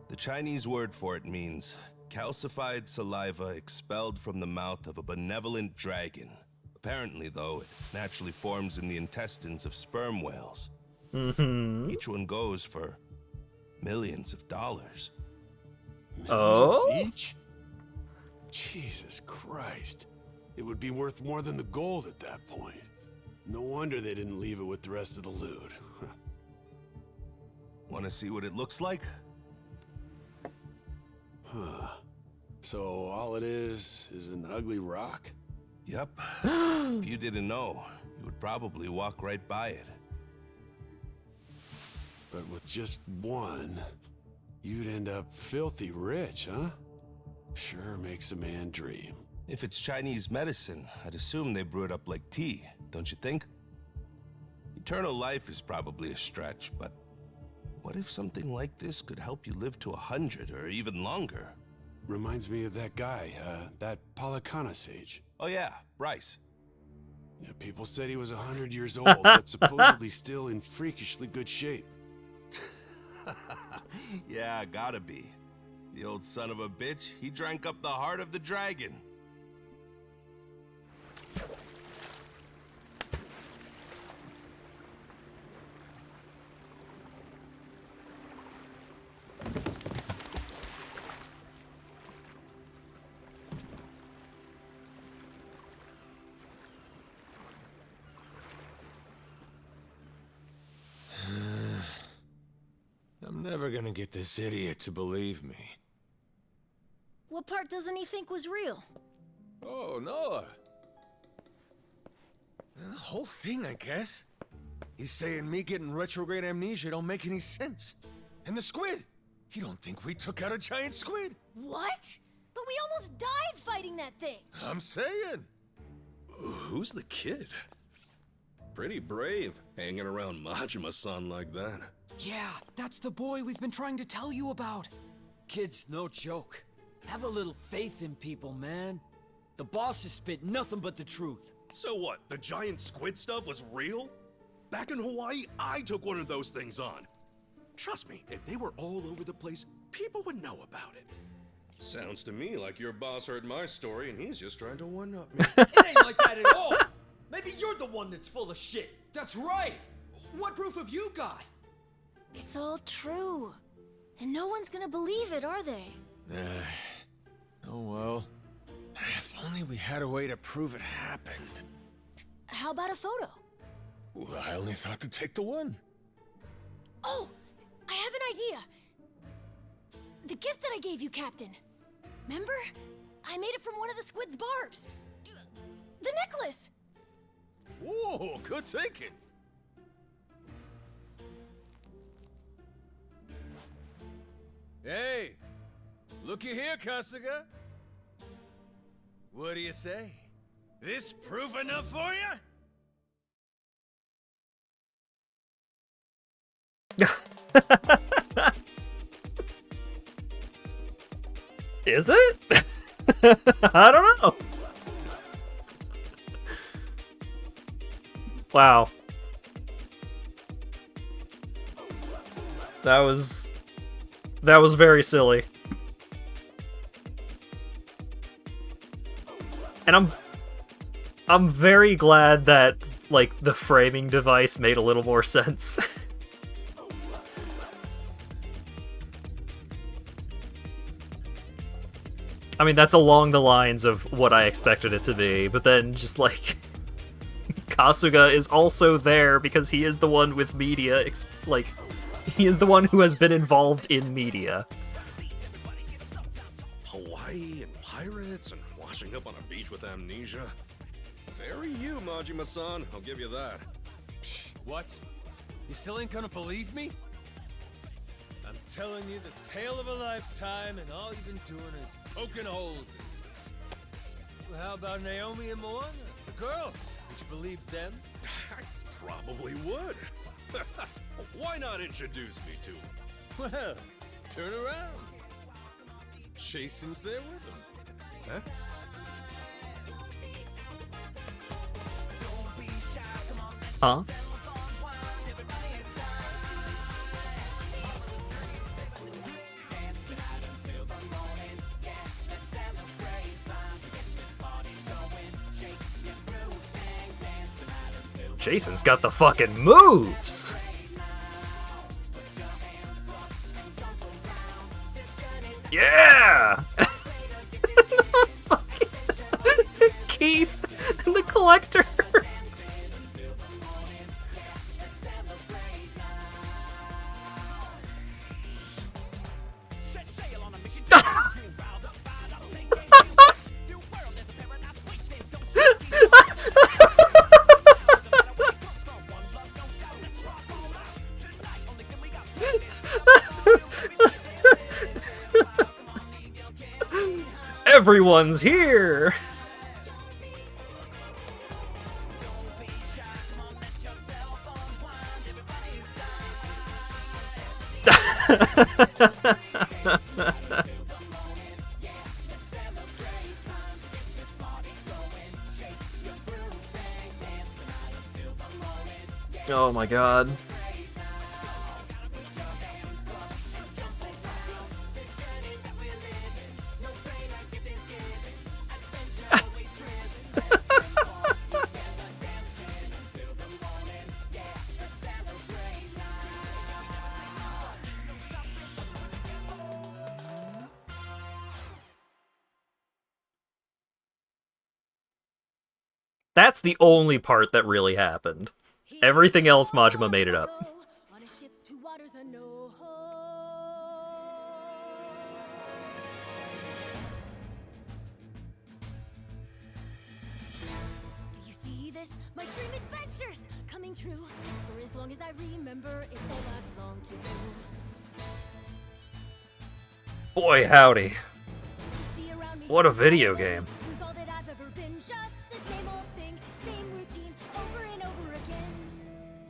The Chinese word for it means calcified saliva expelled from the mouth of a benevolent dragon. Apparently, though, it naturally forms in the intestines of sperm whales. Mm-hmm. Each one goes for millions of dollars. Oh? Millions each? Jesus Christ. It would be worth more than the gold at that point. No wonder they didn't leave it with the rest of the loot. Want to see what it looks like? Huh. So all it is an ugly rock? Yep. If you didn't know, you would probably walk right by it. But with just one, you'd end up filthy rich, huh? Sure makes a man dream. If it's Chinese medicine, I'd assume they brew it up like tea, don't you think? Eternal life is probably a stretch, but what if something like this could help you live to 100 or even longer? Reminds me of that guy, that Palakana sage. Oh yeah, Bryce. Yeah, people said he was 100 years old, but supposedly still in freakishly good shape. Yeah, gotta be. The old son of a bitch, he drank up the heart of the dragon. I'm never gonna get this idiot to believe me. What part doesn't he think was real? Oh, no. The whole thing, I guess. He's saying me getting retrograde amnesia don't make any sense. And the squid! He don't think we took out a giant squid! What? But we almost died fighting that thing! I'm saying! Who's the kid? Pretty brave, hanging around Majima-san like that. Yeah, that's the boy we've been trying to tell you about. Kid's no joke. Have a little faith in people, man. The boss has spit nothing but the truth. So what, the giant squid stuff was real? Back in Hawaii, I took one of those things on. Trust me, if they were all over the place, people would know about it. Sounds to me like your boss heard my story and he's just trying to one-up me. It ain't like that at all. Maybe you're the one that's full of shit. That's right. What proof have you got? It's all true. And no one's gonna believe it, are they? Oh well. If only we had a way to prove it happened. How about a photo? Well, I only thought to take the one. Oh, I have an idea. The gift that I gave you, Captain. Remember? I made it from one of the squid's barbs. The necklace! Whoa, good thinking. Hey, looky here, Kasuga. What do you say? This proof enough for you? Is it? I don't know. Wow. That was very silly. And I'm very glad that, like, the framing device made a little more sense. I mean, that's along the lines of what I expected it to be, but then just, like, Kasuga is also there because he is the one with media, like, he is the one who has been involved in media. Hawaii and pirates and washing up on a beach with amnesia. Very you, Majima-san. I'll give you that. What? You still ain't gonna believe me? I'm telling you the tale of a lifetime, and all you've been doing is poking holes in it. Well, how about Naomi and Moana? The girls. Would you believe them? I probably would. Why not introduce me to him? Well, turn around. Jason's there with him. Huh? Huh? Jason's got the fucking moves! Yeah! Keith, the collector! Everyone's here! Oh my god. That's the only part that really happened. Everything else, Majima made it up. Do you see this? My dream adventures coming true. For as long as I remember, it's all I've longed to do. Boy, howdy. What a video game. Who's all that I've ever been? Just the same old thing, same routine, over and over again.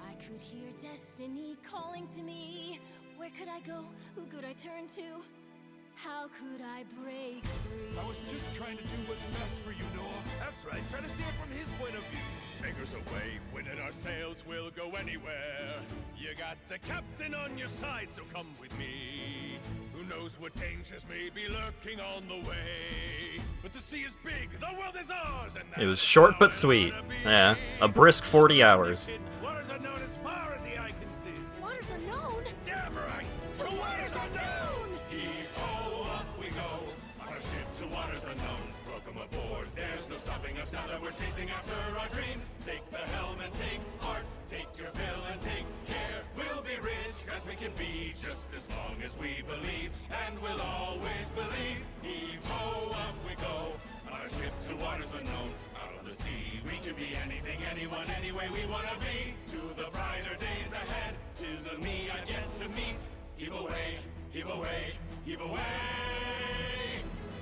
I could hear destiny calling to me. Where could I go? Who could I turn to? How could I break free? I was just trying to do what's best for you, Noah. That's right, try to see it from his point of view. Fingers away, winning our sails, we'll go anywhere. You got the captain on your side, so come with me. Who knows what dangers may be lurking on the way. But the sea is big, the world is ours, and It was short but sweet. Yeah, a brisk 40 hours. waters unknown as far as the eye can see. Waters unknown? Damn right! To waters unknown! Heave-ho, off we go, on our ship to waters unknown. Welcome aboard, there's no stopping us now that we're chasing after our dreams. Take the helm and take heart, take your fill and take care. We'll be rich as we can be, just as long as we believe, and we'll always believe. Heave-ho, off we go, on our ship to waters unknown. Out on the sea, we can be anything, anyone, any way we wanna be. To the brighter days ahead, to the me I've yet to meet. Heave away, heave away, heave away.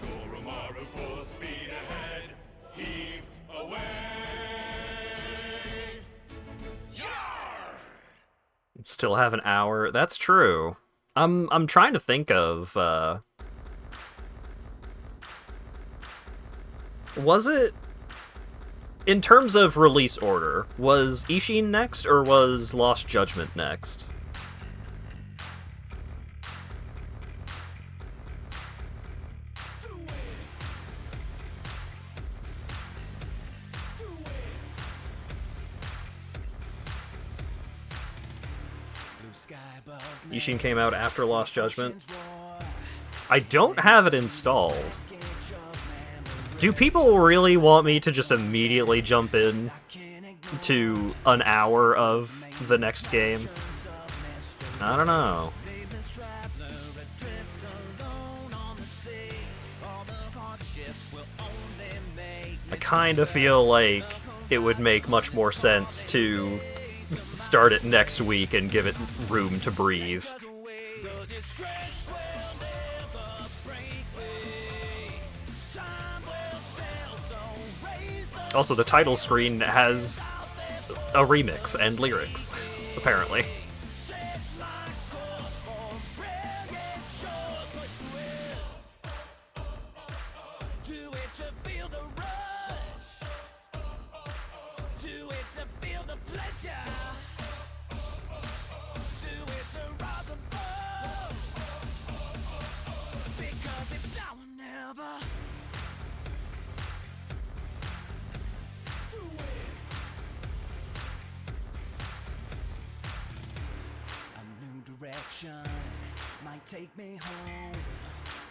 Goromaru full speed ahead. Heave away. Yar! Still have an hour. That's true. I'm trying to think of Was it... In terms of release order, was Ishin next, or was Lost Judgment next? Ishin came out after Lost Judgment. I don't have it installed. Do people really want me to just immediately jump in to an hour of the next game? I don't know. I kind of feel like it would make much more sense to start it next week and give it room to breathe. Also, the title screen has a remix and lyrics, apparently. Might take me home.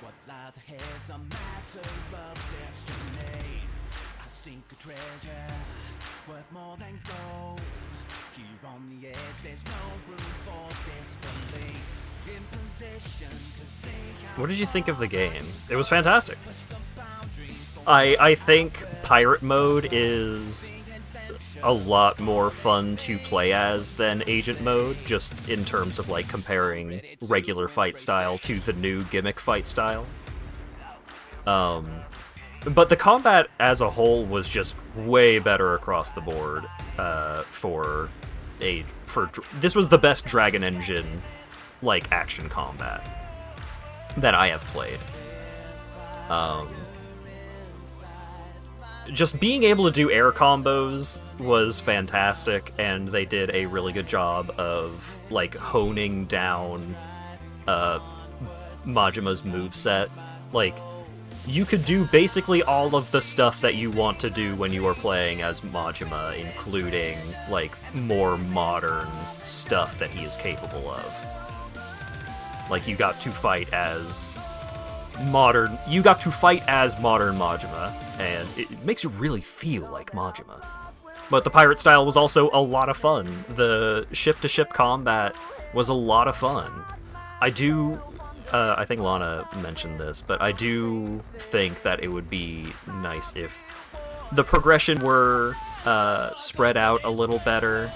What lies ahead's a matter of destiny. I seek a treasure worth more than gold. Here on the edge, there's no room for disbelief. In position to see how... What did you think of the game? It was fantastic. I think pirate mode is a lot more fun to play as than agent mode, just in terms of like comparing regular fight style to the new gimmick fight style. But the combat as a whole was just way better across the board. This was the best Dragon Engine like action combat that I have played. Just being able to do air combos was fantastic, and they did a really good job of like honing down Majima's moveset. Like, you could do basically all of the stuff that you want to do when you are playing as Majima, including like more modern stuff that he is capable of. Like, you got to fight as modern Majima, and it makes you really feel like Majima. But the pirate style was also a lot of fun. The ship-to-ship combat was a lot of fun. I think Lana mentioned this, but I do think that it would be nice if the progression were spread out a little better.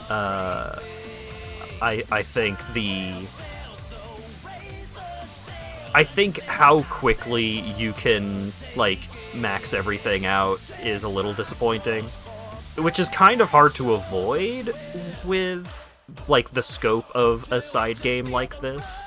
I think how quickly you can, like, max everything out is a little disappointing, which is kind of hard to avoid with, like, the scope of a side game like this.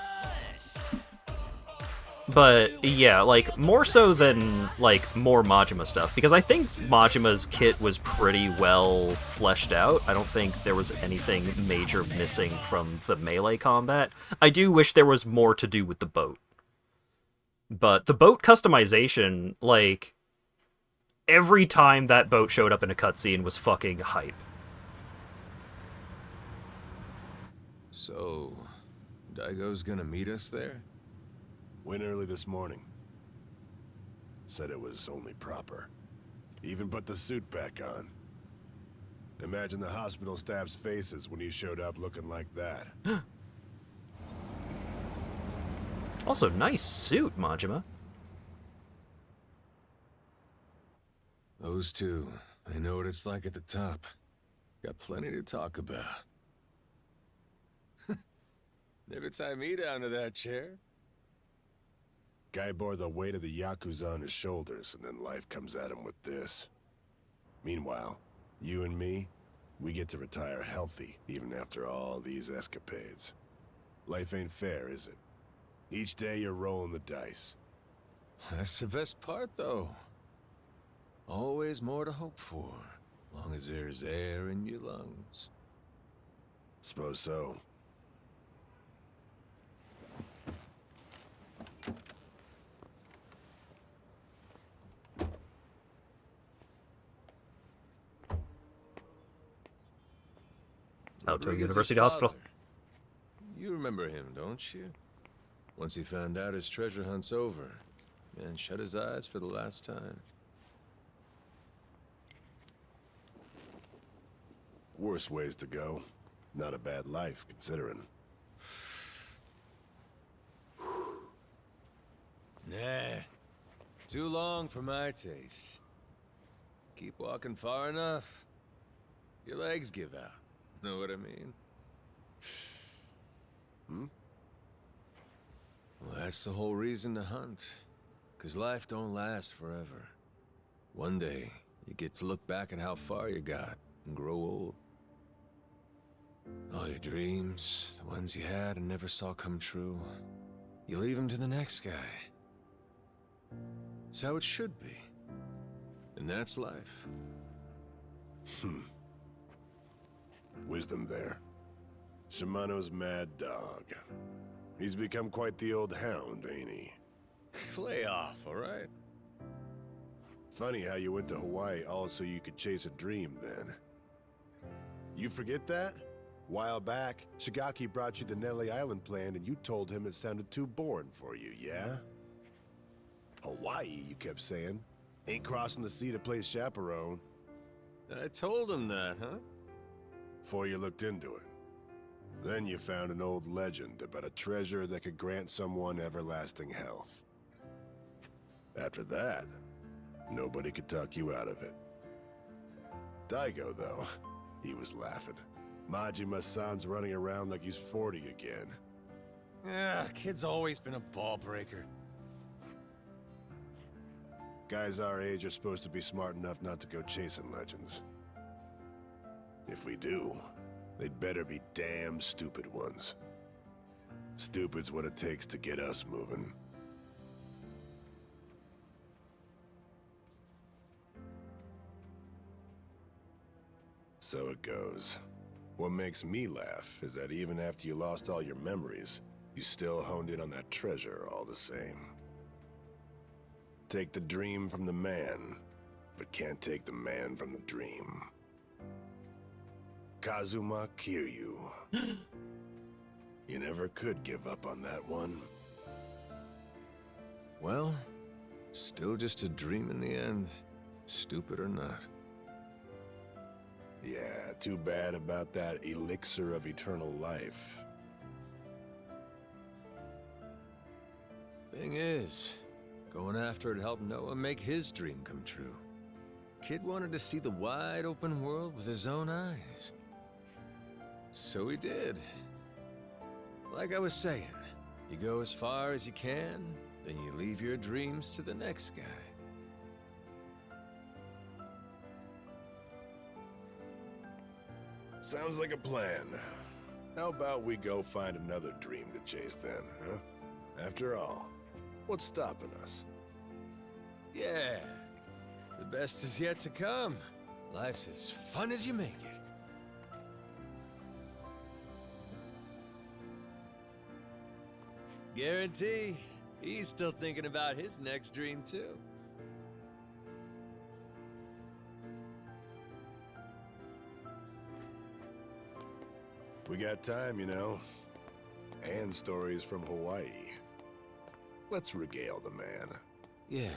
But, yeah, like, more so than, like, more Majima stuff, because I think Majima's kit was pretty well fleshed out. I don't think there was anything major missing from the melee combat. I do wish there was more to do with the boat. But the boat customization, like, every time that boat showed up in a cutscene was fucking hype. So, Daigo's gonna meet us there? Went early this morning. Said it was only proper. Even put the suit back on. Imagine the hospital staff's faces when he showed up looking like that. Also, nice suit, Majima. Those two, they know what it's like at the top. Got plenty to talk about. Never tie me down to that chair. Guy bore the weight of the Yakuza on his shoulders, and then life comes at him with this. Meanwhile, you and me, we get to retire healthy, even after all these escapades. Life ain't fair, is it? Each day you're rolling the dice. That's the best part, though. Always more to hope for, long as there's air in your lungs. Suppose so. Out to a Rodriguez's university hospital. father. You remember him, don't you? Once he found out his treasure hunt's over, man shut his eyes for the last time. Worse ways to go. Not a bad life, considering. Nah. Too long for my taste. Keep walking far enough, your legs give out. Know what I mean? Well, that's the whole reason to hunt. 'Cause life don't last forever. One day, you get to look back at how far you got and grow old. All your dreams, the ones you had and never saw come true, you leave them to the next guy. It's how it should be. And that's life. Wisdom there. Shimano's mad dog. He's become quite the old hound, ain't he? Lay off, all right? Funny how you went to Hawaii all so you could chase a dream then. You forget that? While back, Shigaki brought you the Nelly Island plan and you told him it sounded too boring for you, yeah? Hawaii, you kept saying. Ain't crossing the sea to play chaperone. I told him that, huh? Before you looked into it. Then you found an old legend about a treasure that could grant someone everlasting health. After that, nobody could talk you out of it. Daigo, though, he was laughing. Majima-san's running around like he's 40 again. Yeah, kid's always been a ball breaker. Guys our age are supposed to be smart enough not to go chasing legends. If we do, they'd better be damn stupid ones. Stupid's what it takes to get us moving. So it goes. What makes me laugh is that even after you lost all your memories, you still honed in on that treasure all the same. Take the dream from the man, but can't take the man from the dream. Kazuma Kiryu. You never could give up on that one. Well, still just a dream in the end, stupid or not. Yeah, too bad about that elixir of eternal life. Thing is, going after it helped Noah make his dream come true. Kid wanted to see the wide open world with his own eyes. So he did. Like I was saying, you go as far as you can, then you leave your dreams to the next guy. Sounds like a plan. How about we go find another dream to chase then, huh? After all, what's stopping us? Yeah, the best is yet to come. Life's as fun as you make it. Guarantee he's still thinking about his next dream too. We got time, you know. And stories from Hawaii. Let's regale the man. Yeah.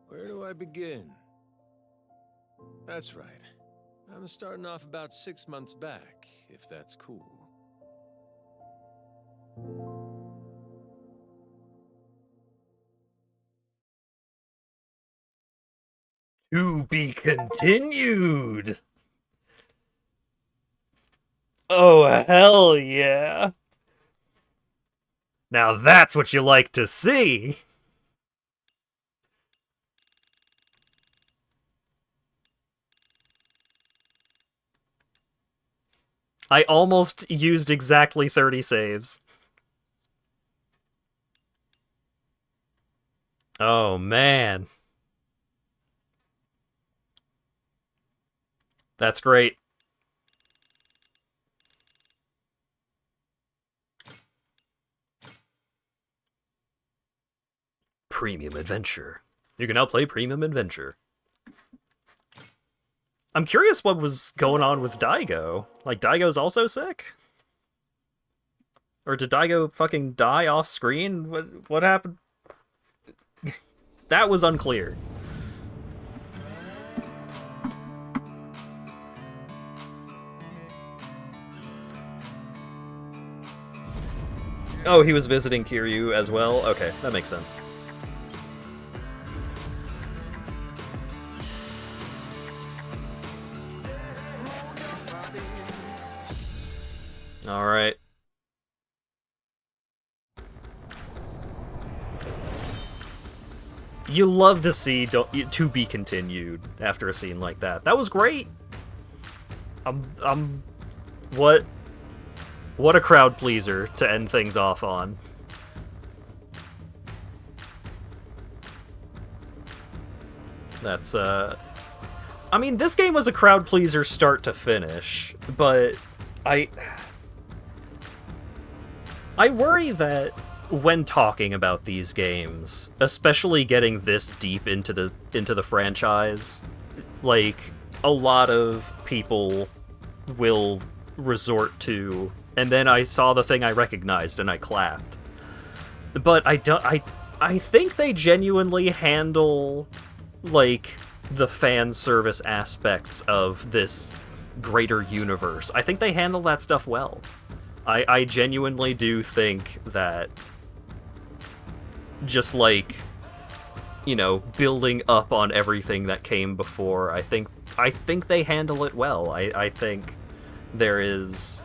Where do I begin? That's right. I'm starting off about 6 months back, if that's cool. To be continued. Oh, hell yeah. Now that's what you like to see. I almost used exactly 30 saves. Oh, man. That's great. Premium Adventure. You can now play Premium Adventure. I'm curious what was going on with Daigo. Like, Daigo's also sick? Or did Daigo fucking die off screen? What happened? That was unclear. Oh, he was visiting Kiryu as well? Okay, that makes sense. Alright. You love to see to be continued after a scene like that. That was great. What a crowd pleaser to end things off on. That's I mean, this game was a crowd pleaser start to finish, but I worry that when talking about these games, especially getting this deep into the franchise, like, a lot of people will resort to, and then I saw the thing I recognized and I clapped. But I think they genuinely handle, like, the fan service aspects of this greater universe. I think they handle that stuff well. I genuinely do think that just, like, you know, building up on everything that came before, I think they handle it well. I think there is...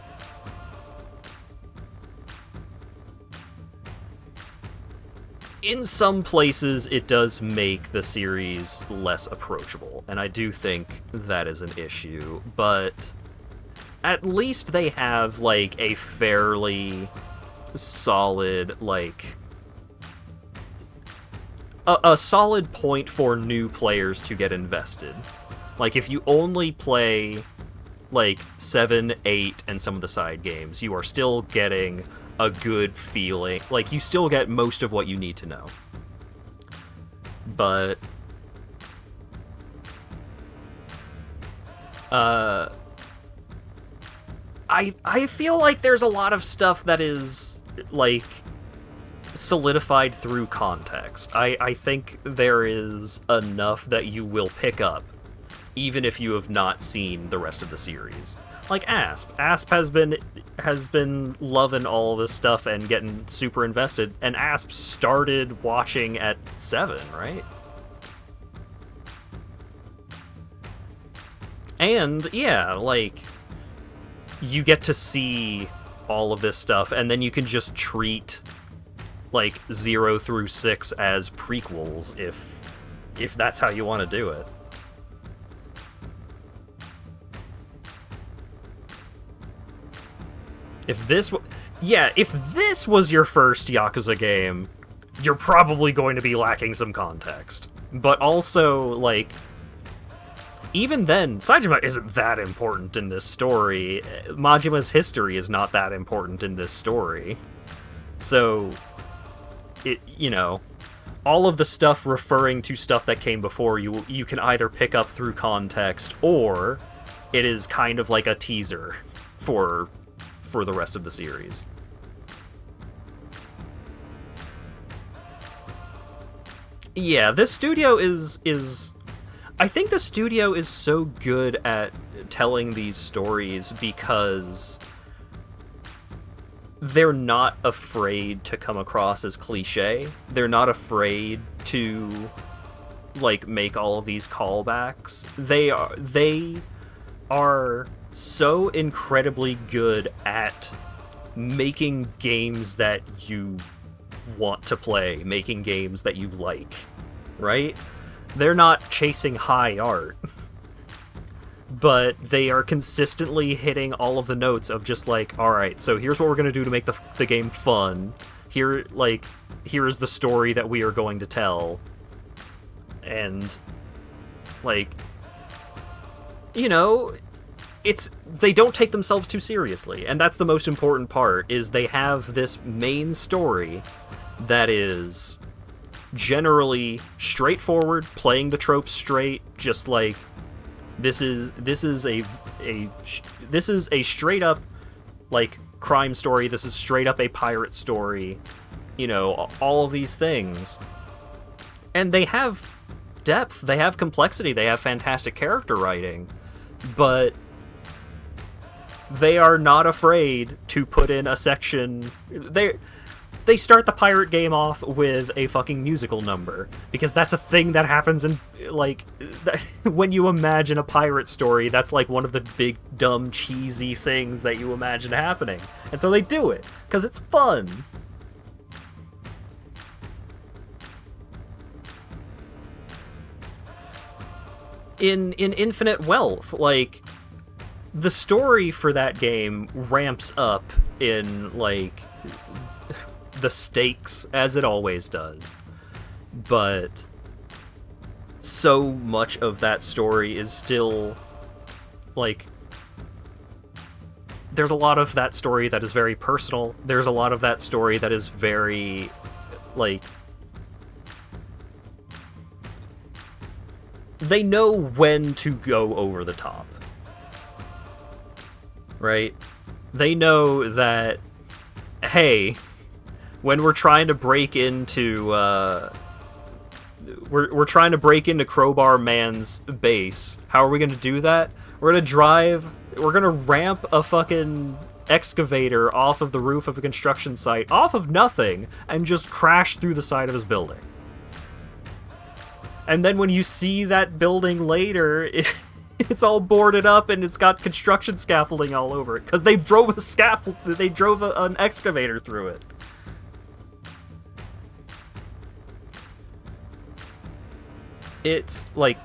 In some places, it does make the series less approachable, and I do think that is an issue, but at least they have, like, a fairly solid, like... a solid point for new players to get invested. Like, if you only play, like, 7, 8, and some of the side games, you are still getting a good feeling. Like, you still get most of what you need to know. But... I feel like there's a lot of stuff that is, like, solidified through context. I think there is enough that you will pick up, even if you have not seen the rest of the series. Like Asp. Asp has been loving all this stuff and getting super invested, and Asp started watching at 7, right? And, yeah, like, you get to see all of this stuff, and then you can just treat, like, 0 through 6 as prequels, if that's how you want to do it. If this was your first Yakuza game, you're probably going to be lacking some context. But also, like, even then, Saejima isn't that important in this story. Majima's history is not that important in this story. So, you know, all of the stuff referring to stuff that came before you can either pick up through context, or it is kind of like a teaser for the rest of the series. Yeah, this studio is I think the studio is so good at telling these stories because they're not afraid to come across as cliche. They're not afraid to like make all of these callbacks. They are so incredibly good at making games that you want to play, making games that you like, right? They're not chasing high art, but they are consistently hitting all of the notes of just like, all right, so here's what we're going to do to make the game fun. Here's the story that we are going to tell. And, like, you know, they don't take themselves too seriously, and that's the most important part, is they have this main story that is generally straightforward, playing the tropes straight, just like, this is a straight up, like, crime story, this is straight up a pirate story, you know, all of these things. And they have depth, they have complexity, they have fantastic character writing, but they are not afraid to put in a section. They start the pirate game off with a fucking musical number, because that's a thing that happens in, like, when you imagine a pirate story, that's like one of the big, dumb, cheesy things that you imagine happening. And so they do it, because it's fun. In Infinite Wealth, like, the story for that game ramps up in, like, the stakes, as it always does. But so much of that story is still, like, there's a lot of that story that is very personal. There's a lot of that story that is very, like, they know when to go over the top. Right? They know that, hey, when we're trying to break into, we're trying to break into Crowbar Man's base, how are we gonna do that? We're gonna ramp a fucking excavator off of the roof of a construction site, off of nothing, and just crash through the side of his building. And then when you see that building later, it's all boarded up and it's got construction scaffolding all over it, because they drove an excavator through it. It's like,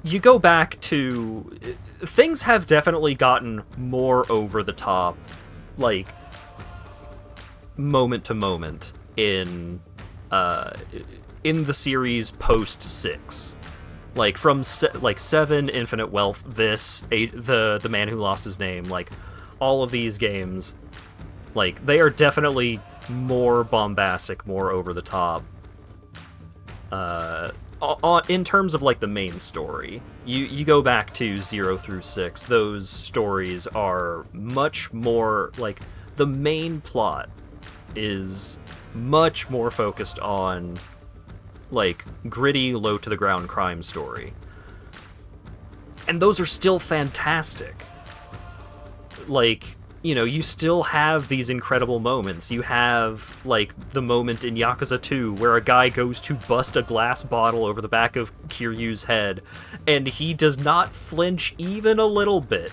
you go back to, things have definitely gotten more over the top, like, moment to moment in the series post 6. Like, from 7, Infinite Wealth, the Man Who Lost His Name, like, all of these games, like, they are definitely more bombastic, more over the top. In terms of, like, the main story, you go back to 0 through 6, those stories are much more, like, the main plot is much more focused on, like, gritty, low-to-the-ground crime story. And those are still fantastic. Like, you know, you still have these incredible moments. You have, like, the moment in Yakuza 2 where a guy goes to bust a glass bottle over the back of Kiryu's head, and he does not flinch even a little bit.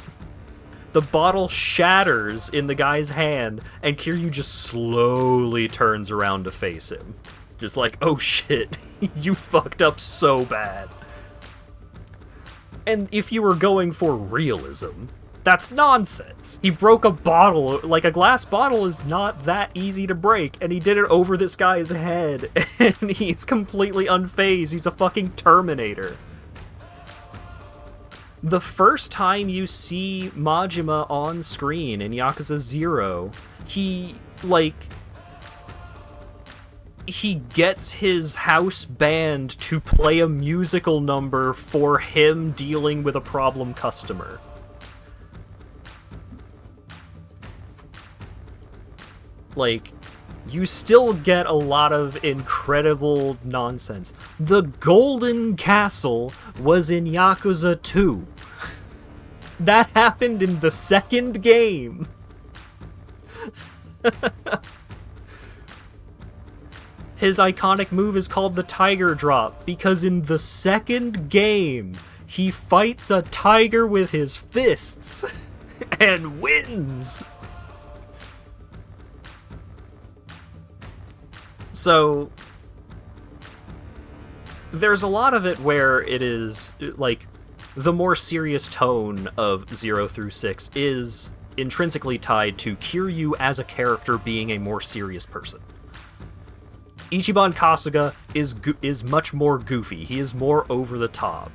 The bottle shatters in the guy's hand, and Kiryu just slowly turns around to face him. Just like, oh shit, you fucked up so bad. And if you were going for realism, that's nonsense. He broke a bottle, like, a glass bottle is not that easy to break, and he did it over this guy's head, and he's completely unfazed. He's a fucking Terminator. The first time you see Majima on screen in Yakuza 0, he gets his house band to play a musical number for him dealing with a problem customer. Like, you still get a lot of incredible nonsense. The Golden Castle was in Yakuza 2. That happened in the second game. His iconic move is called the Tiger Drop, because in the second game, he fights a tiger with his fists and wins. So there's a lot of it where it is, like, the more serious tone of 0 through 6 is intrinsically tied to Kiryu as a character being a more serious person. Ichiban Kasuga is much more goofy. He is more over the top.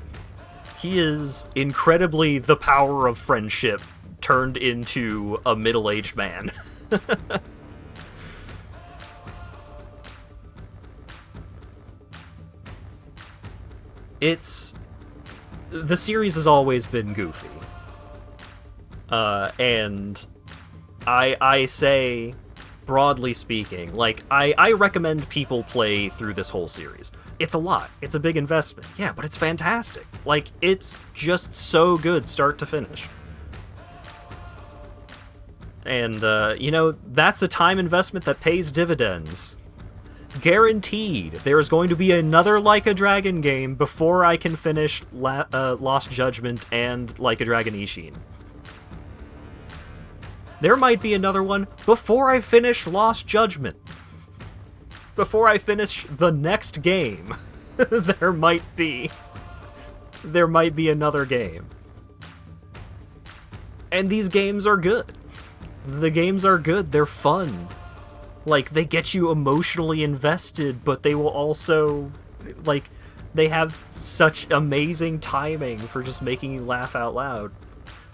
He is incredibly the power of friendship turned into a middle-aged man. The series has always been goofy. And I say, broadly speaking, like, I recommend people play through this whole series. It's a lot. It's a big investment. Yeah, but it's fantastic. Like, it's just so good start to finish. And, you know, that's a time investment that pays dividends. Guaranteed, there is going to be another Like a Dragon game before I can finish Lost Judgment and Like a Dragon Ishin. There might be another one before I finish Lost Judgment. Before I finish the next game, there might be another game. And these games are good. The games are good, they're fun. Like, they get you emotionally invested, but they will also, like, they have such amazing timing for just making you laugh out loud.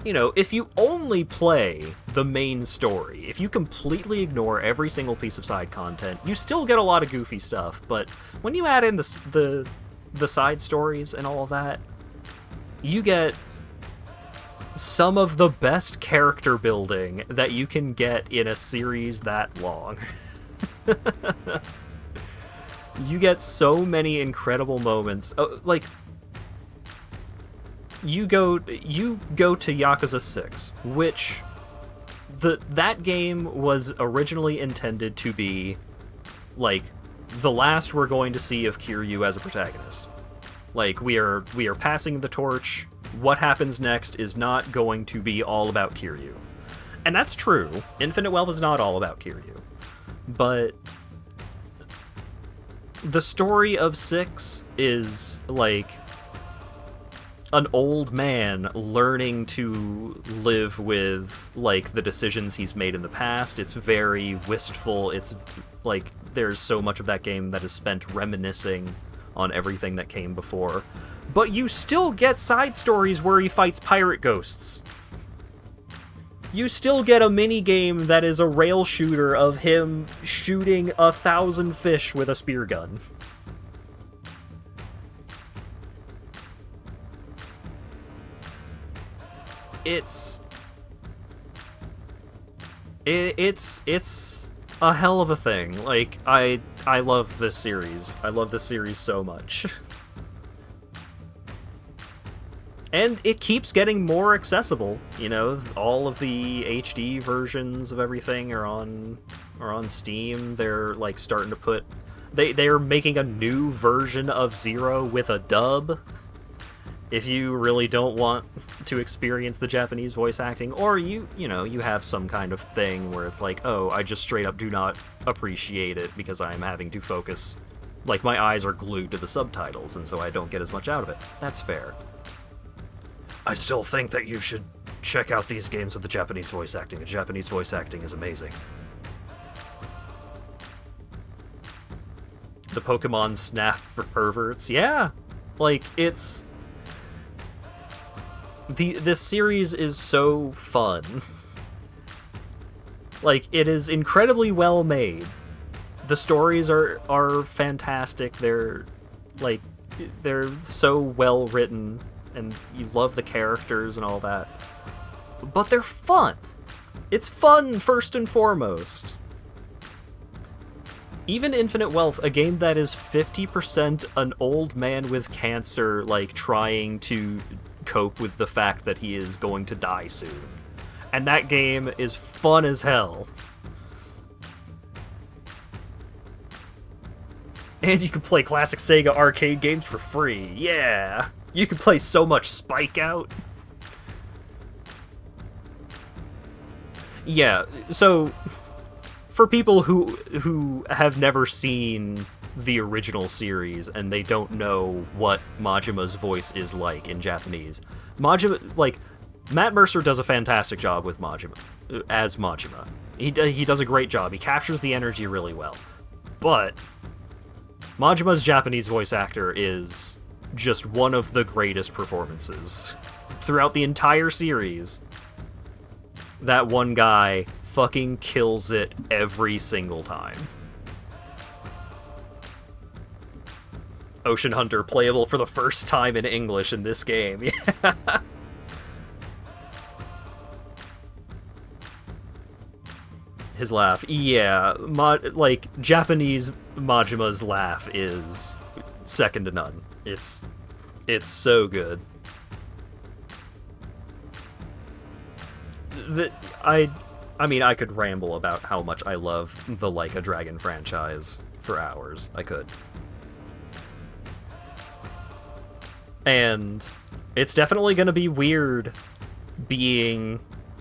You know, if you only play the main story, if you completely ignore every single piece of side content, you still get a lot of goofy stuff, but when you add in the side stories and all of that, you get some of the best character building that you can get in a series that long. You get so many incredible moments. Like, you go to Yakuza 6, which that game was originally intended to be, like, the last we're going to see of Kiryu as a protagonist. Like, we are passing the torch. What happens next is not going to be all about Kiryu. And that's true. Infinite Wealth is not all about Kiryu. But the story of 6 is, like, an old man learning to live with, like, the decisions he's made in the past. It's very wistful. It's, like, there's so much of that game that is spent reminiscing on everything that came before. But you still get side stories where he fights pirate ghosts. You still get a mini-game that is a rail shooter of him shooting 1,000 fish with a spear gun. It's a hell of a thing. Like, I love this series. I love this series so much. And it keeps getting more accessible. You know, all of the HD versions of everything are on Steam. They're, like, starting to put... They're making a new version of 0 with a dub. If you really don't want to experience the Japanese voice acting, or you have some kind of thing where it's like, oh, I just straight up do not appreciate it because I'm having to focus, like, my eyes are glued to the subtitles, and so I don't get as much out of it. That's fair. I still think that you should check out these games with the Japanese voice acting. The Japanese voice acting is amazing. The Pokemon Snap for perverts, yeah! Like, it's... This series is so fun. Like, it is incredibly well made. The stories are fantastic. They're so well written, and you love the characters and all that. But they're fun. It's fun first and foremost. Even Infinite Wealth, a game that is 50% an old man with cancer, like, trying to cope with the fact that he is going to die soon. And that game is fun as hell. And you can play classic Sega arcade games for free. Yeah! You can play so much Spike Out. Yeah, so for people who have never seen the original series and they don't know what Majima's voice is like in Japanese, Matt Mercer does a fantastic job with Majima, as Majima. He does a great job. He captures the energy really well. But Majima's Japanese voice actor is just one of the greatest performances. Throughout the entire series, that one guy fucking kills it every single time. Ocean Hunter playable for the first time in English in this game. His laugh. Yeah, Japanese Majima's laugh is second to none. It's so good. I mean, I could ramble about how much I love the Like a Dragon franchise for hours. I could. And it's definitely going to be weird being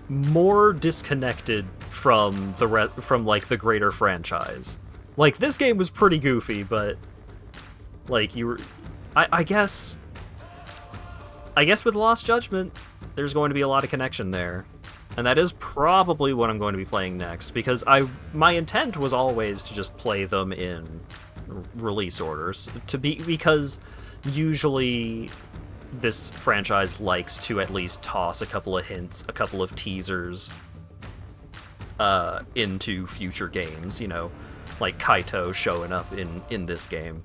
more disconnected from the greater franchise. Like, this game was pretty goofy, but like I guess with Lost Judgment there's going to be a lot of connection there. And that is probably what I'm going to be playing next, because my intent was always to just play them in release orders, because usually this franchise likes to at least toss a couple of hints, a couple of teasers into future games, you know, like Kaito showing up in this game.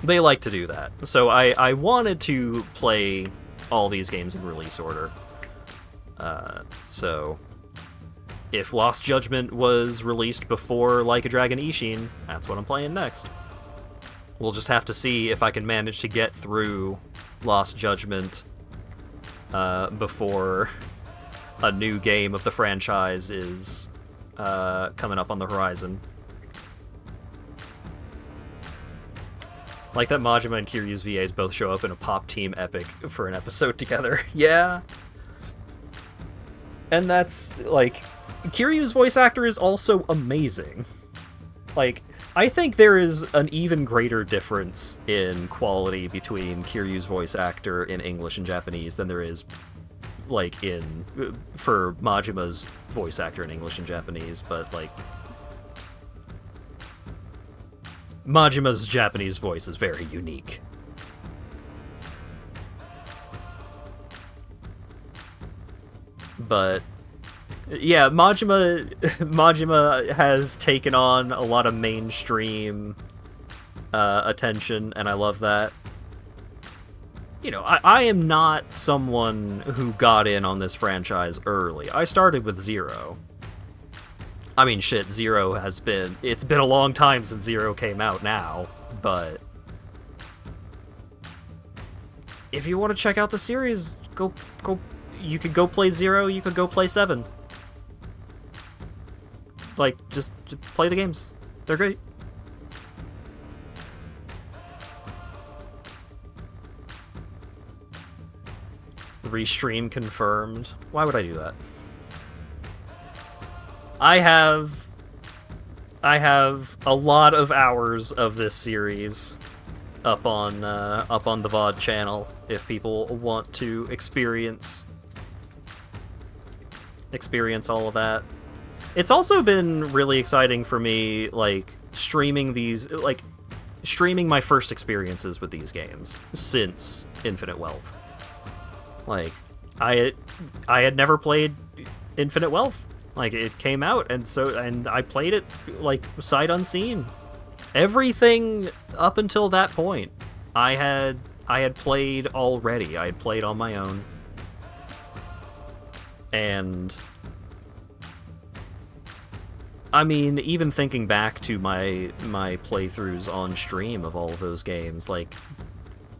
They like to do that. So I wanted to play all these games in release order. So if Lost Judgment was released before Like a Dragon Ishin, that's what I'm playing next. We'll just have to see if I can manage to get through Lost Judgment before a new game of the franchise is coming up on the horizon. Like that Majima and Kiryu's VAs both show up in a Pop Team epic for an episode together. Yeah. And that's, like, Kiryu's voice actor is also amazing. Like, I think there is an even greater difference in quality between Kiryu's voice actor in English and Japanese than there is, like, for Majima's voice actor in English and Japanese, but, like, Majima's Japanese voice is very unique. But yeah, Majima has taken on a lot of mainstream attention, and I love that. You know, I am not someone who got in on this franchise early. I started with Zero. I mean, shit, Zero it's been a long time since Zero came out now, but if you want to check out the series, go. You could go play 0, you could go play 7. Like, just play the games. They're great. Restream confirmed. Why would I do that? I have a lot of hours of this series up on the VOD channel if people want to experience all of that. It's also been really exciting for me, like, streaming my first experiences with these games since Infinite Wealth. Like, I had never played Infinite Wealth. Like, it came out, and I played it, like, sight unseen. Everything up until that point, I had played already. I had played on my own. And I mean, even thinking back to my playthroughs on stream of all of those games, like,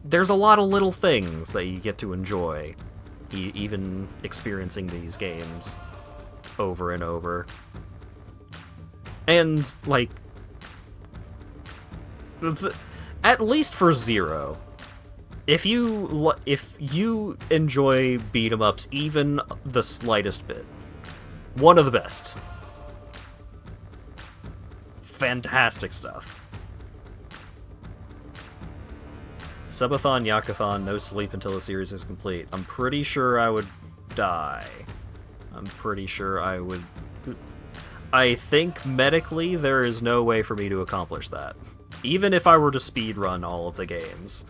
there's a lot of little things that you get to enjoy, even experiencing these games over and over. And, like, At least for Zero. If you enjoy beat 'em ups even the slightest bit, one of the best. Fantastic stuff. Subathon, Yakuthon, no sleep until the series is complete. I'm pretty sure I would die. I'm pretty sure I would... I think medically there is no way for me to accomplish that. Even if I were to speedrun all of the games.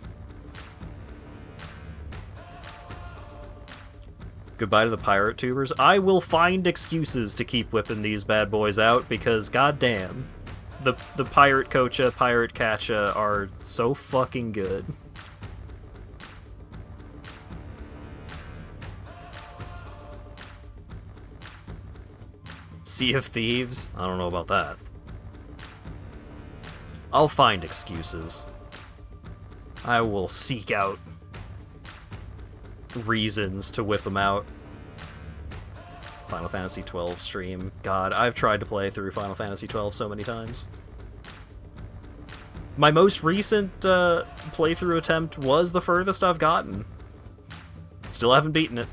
Goodbye to the pirate tubers. I will find excuses to keep whipping these bad boys out because goddamn, the pirate Kocha, pirate Kacha are so fucking good. Sea of Thieves? I don't know about that. I'll find excuses. I will seek out reasons to whip them out. Final Fantasy XII stream. God, I've tried to play through Final Fantasy XII so many times. My most recent playthrough attempt was the furthest I've gotten. Still haven't beaten it.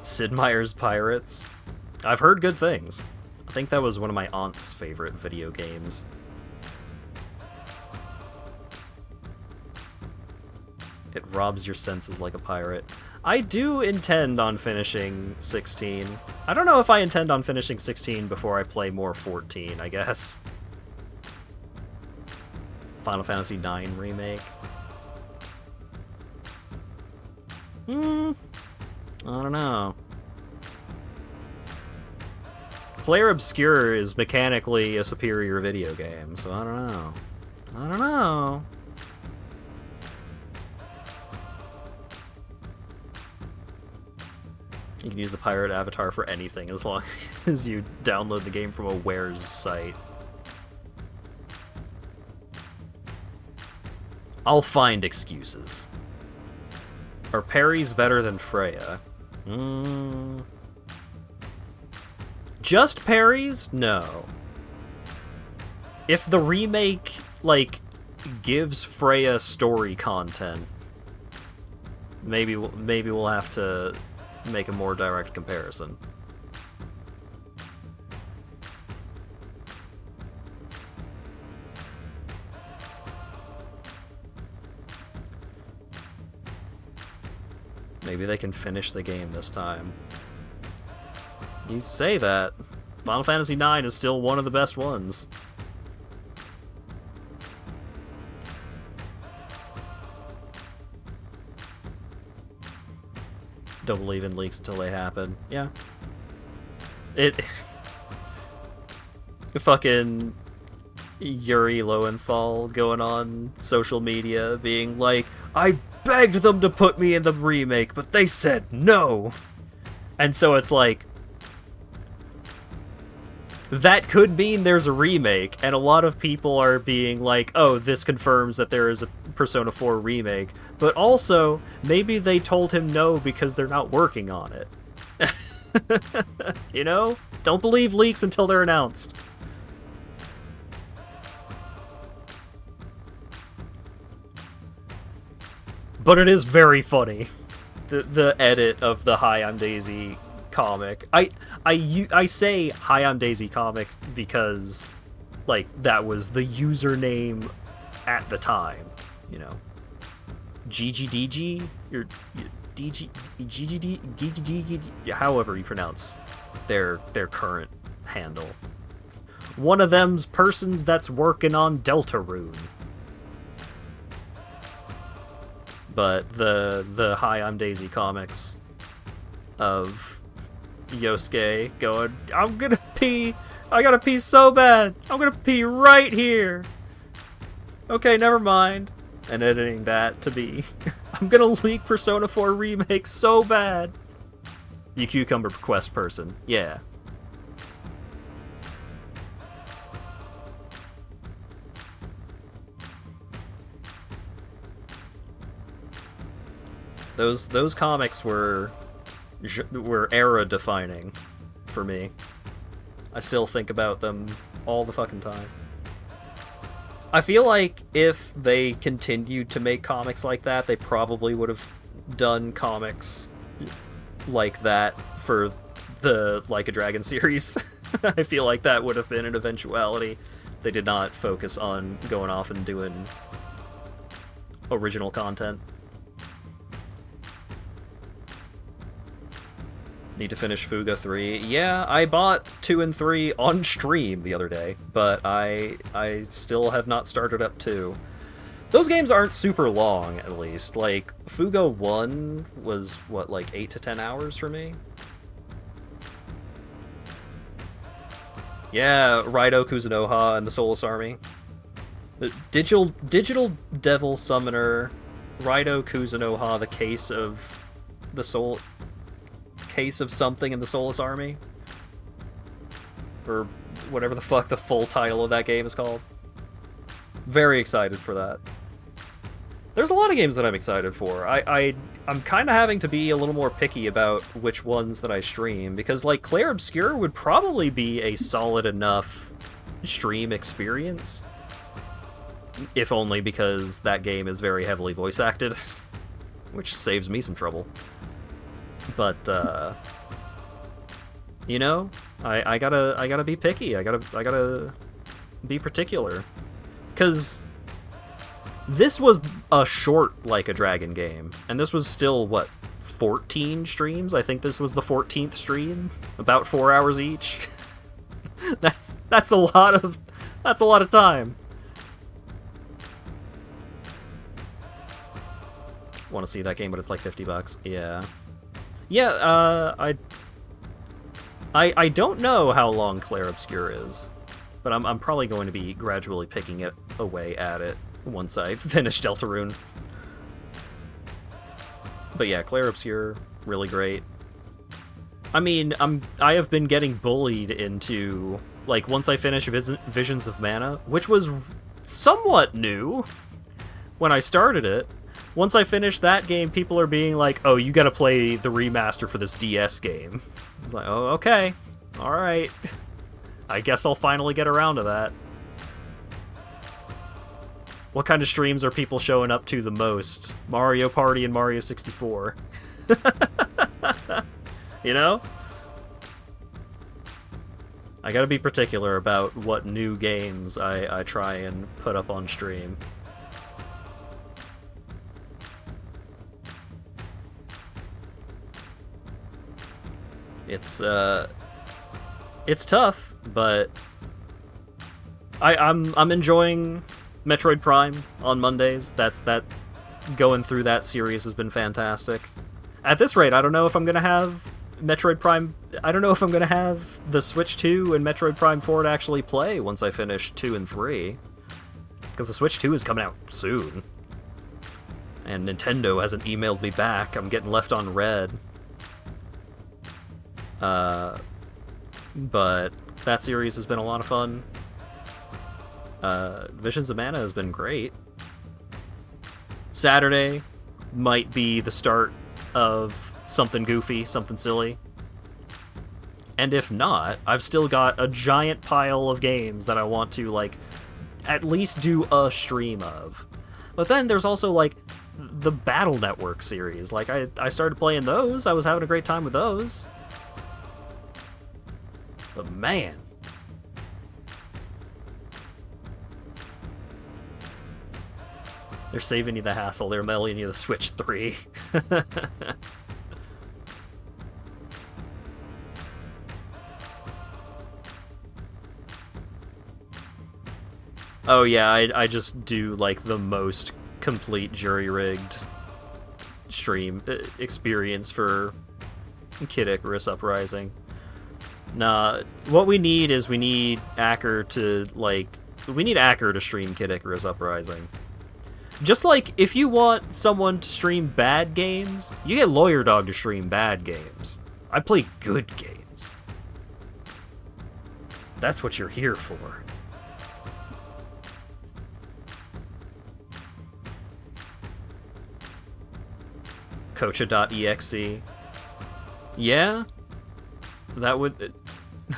Sid Meier's Pirates. I've heard good things. I think that was one of my aunt's favorite video games. It robs your senses like a pirate. I do intend on finishing 16. I don't know if I intend on finishing 16 before I play more 14, I guess. Final Fantasy IX Remake. I don't know. Clair Obscur is mechanically a superior video game, so I don't know. I don't know. You can use the pirate avatar for anything as long as you download the game from a Wares site. I'll find excuses. Are parries better than Freya? Just parries? No. If the remake, like, gives Freya story content, maybe we'll have to make a more direct comparison. Maybe they can finish the game this time. You say that. Final Fantasy IX is still one of the best ones. Don't believe in leaks until they happen. Yeah. Fucking Yuri Lowenthal going on social media being like, I begged them to put me in the remake, but they said no. And so it's like, that could mean there's a remake, and a lot of people are being like, oh, this confirms that there is a Persona 4 remake, but also, maybe they told him no because they're not working on it. You know? Don't believe leaks until they're announced. But it is very funny. The edit of the Hi, I'm Daisy comic. I say Hi, I'm Daisy comic because, like, that was the username at the time, you know. GGDG? Or GGD, however you pronounce their current handle. One of them's persons that's working on Deltarune. But the Hi, I'm Daisy comics of Yosuke going, I'm gonna pee! I gotta pee so bad! I'm gonna pee right here! Okay, never mind. And editing that to be, I'm gonna leak Persona 4 Remake so bad! You cucumber quest person, yeah. Those comics were era defining for me. I still think about them all the fucking time. I feel like if they continued to make comics like that, they probably would have done comics like that for the Like a Dragon series. I feel like that would have been an eventuality. They did not focus on going off and doing original content. Need to finish Fuga 3. Yeah, I bought 2 and 3 on stream the other day, but I still have not started up 2. Those games aren't super long, at least. Like, Fuga 1 was, what, like 8 to 10 hours for me? Yeah, Raido Kuzunoha and the Soulless Army. The Digital Devil Summoner, Raido Kuzunoha, the Case of something in the Soulless Army, or whatever the fuck the full title of that game is called. Very excited for that. There's a lot of games that I'm excited for. I'm kind of having to be a little more picky about which ones that I stream, because like Clair Obscur would probably be a solid enough stream experience, if only because that game is very heavily voice acted, which saves me some trouble. But you know, I gotta be picky. I gotta be particular, because this was a short Like a Dragon game, and this was still what, 14 streams? I think this was the 14th stream, about 4 hours each. that's a lot of time. Want to see that game, but it's like $50. Yeah. Yeah, I don't know how long Clair Obscur is, but I'm probably going to be gradually picking it away at it once I finish Deltarune. But yeah, Clair Obscur, really great. I mean, I have been getting bullied into, like, once I finish Visions of Mana, which was somewhat new when I started it. Once I finish that game, people are being like, oh, you gotta play the remaster for this DS game. I was like, oh, okay. Alright. I guess I'll finally get around to that. What kind of streams are people showing up to the most? Mario Party and Mario 64. You know? I gotta be particular about what new games I try and put up on stream. It's tough, but I'm enjoying Metroid Prime on Mondays. That going through that series has been fantastic. At this rate, I don't know if I'm gonna have Metroid Prime. I don't know if I'm gonna have the Switch 2 and Metroid Prime 4 to actually play once I finish 2 and 3, because the Switch 2 is coming out soon, and Nintendo hasn't emailed me back. I'm getting left on red. But that series has been a lot of fun. Visions of Mana has been great. Saturday might be the start of something goofy, something silly. And if not, I've still got a giant pile of games that I want to, like, at least do a stream of. But then there's also, like, the Battle Network series. Like, I started playing those. I was having a great time with those. But man, they're saving you the hassle. They're mailing you the Switch 3. Oh yeah, I just do like the most complete jury-rigged stream experience for Kid Icarus Uprising. Nah, what we need is we need Acker to stream Kid Icarus Uprising. Just like, if you want someone to stream bad games, you get Lawyer Dog to stream bad games. I play good games. That's what you're here for. Kocha.exe. Yeah? That would...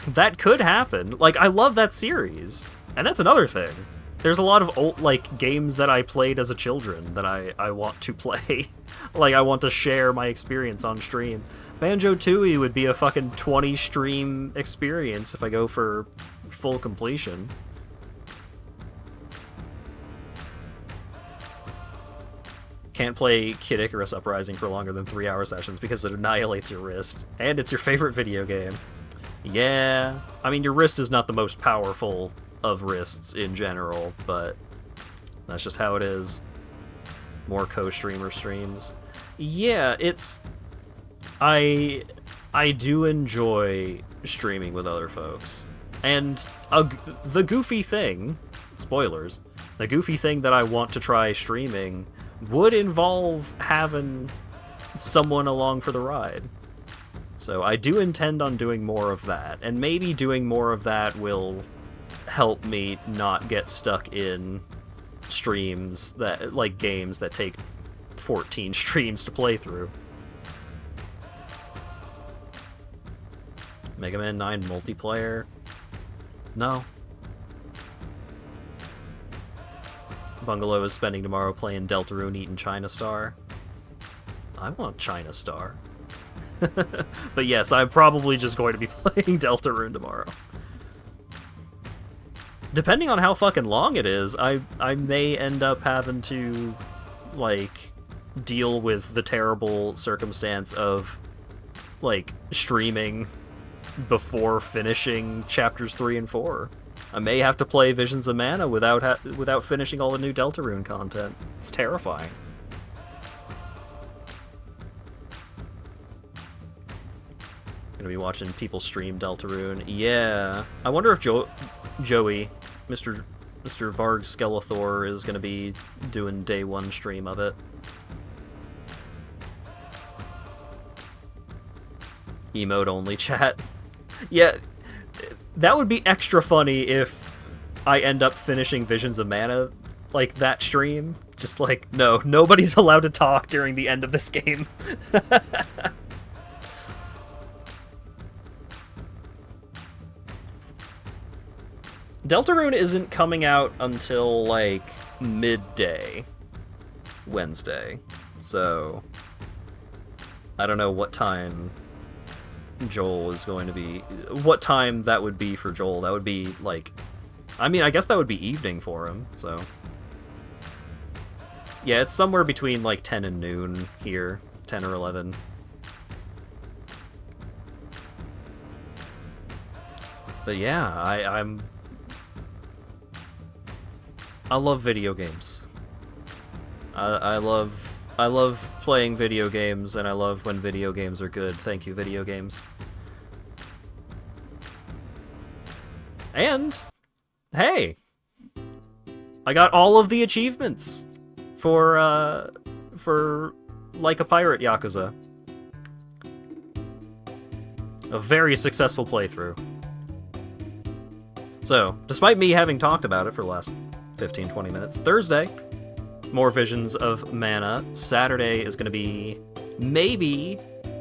that could happen. Like, I love that series. And that's another thing. There's a lot of old, like, games that I played as a children that I want to play. Like, I want to share my experience on stream. Banjo-Tooie would be a fucking 20 stream experience if I go for full completion. Can't play Kid Icarus Uprising for longer than 3-hour sessions because it annihilates your wrist. And it's your favorite video game. Yeah, I mean, your wrist is not the most powerful of wrists in general, but that's just how it is. More co-streamer streams. Yeah, it's... I do enjoy streaming with other folks. And the goofy thing, spoilers, the goofy thing that I want to try streaming would involve having someone along for the ride. So I do intend on doing more of that, and maybe doing more of that will help me not get stuck in streams that, like, games that take 14 streams to play through. Mega Man 9 multiplayer? No. Bungalow is spending tomorrow playing Deltarune eating China Star. I want China Star. But yes, I'm probably just going to be playing Deltarune tomorrow. Depending on how fucking long it is, I may end up having to, like, deal with the terrible circumstance of, like, streaming before finishing chapters 3 and 4. I may have to play Visions of Mana without finishing all the new Deltarune content. It's terrifying. Gonna be watching people stream Deltarune. Yeah. I wonder if Joey, Mr. Varg Skeletor, is gonna be doing day 1 stream of it. Emote only chat. Yeah, that would be extra funny if I end up finishing Visions of Mana like that stream. Just like, no, nobody's allowed to talk during the end of this game. Deltarune isn't coming out until, like, midday Wednesday, so I don't know what time Joel is going to be... What time that would be for Joel. That would be, like... I mean, I guess that would be evening for him, so... Yeah, it's somewhere between, like, 10 and noon here. 10 or 11. But yeah, I love video games. I love playing video games, and I love when video games are good. Thank you, video games. And, hey! I got all of the achievements for Like a Pirate Yakuza. A very successful playthrough. So, despite me having talked about it for the last 15-20 minutes, Thursday, more Visions of Mana. Saturday is going to be maybe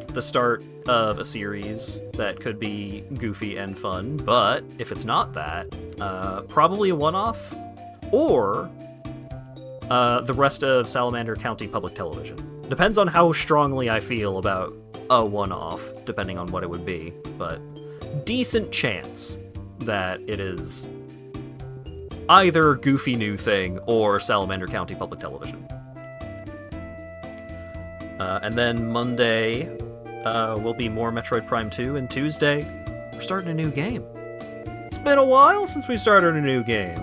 the start of a series that could be goofy and fun, but if it's not that, probably a one-off, or the rest of Salamander County Public Television. Depends on how strongly I feel about a one-off, depending on what it would be, but decent chance that it is either Goofy New Thing or Salamander County Public Television. And then Monday will be more Metroid Prime 2, and Tuesday, we're starting a new game. It's been a while since we started a new game.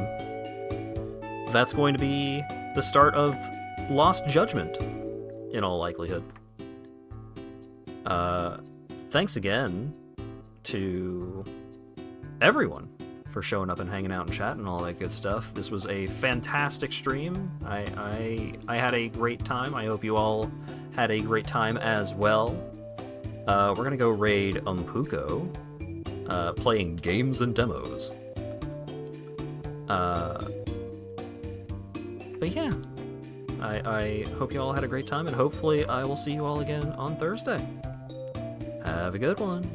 That's going to be the start of Lost Judgment, in all likelihood. Thanks again to everyone for showing up and hanging out and chatting and all that good stuff. This was a fantastic stream. I had a great time. I hope you all had a great time as well. We're gonna go raid Umpuko, playing games and demos. But yeah, I hope you all had a great time, and hopefully I will see you all again on Thursday. Have a good one.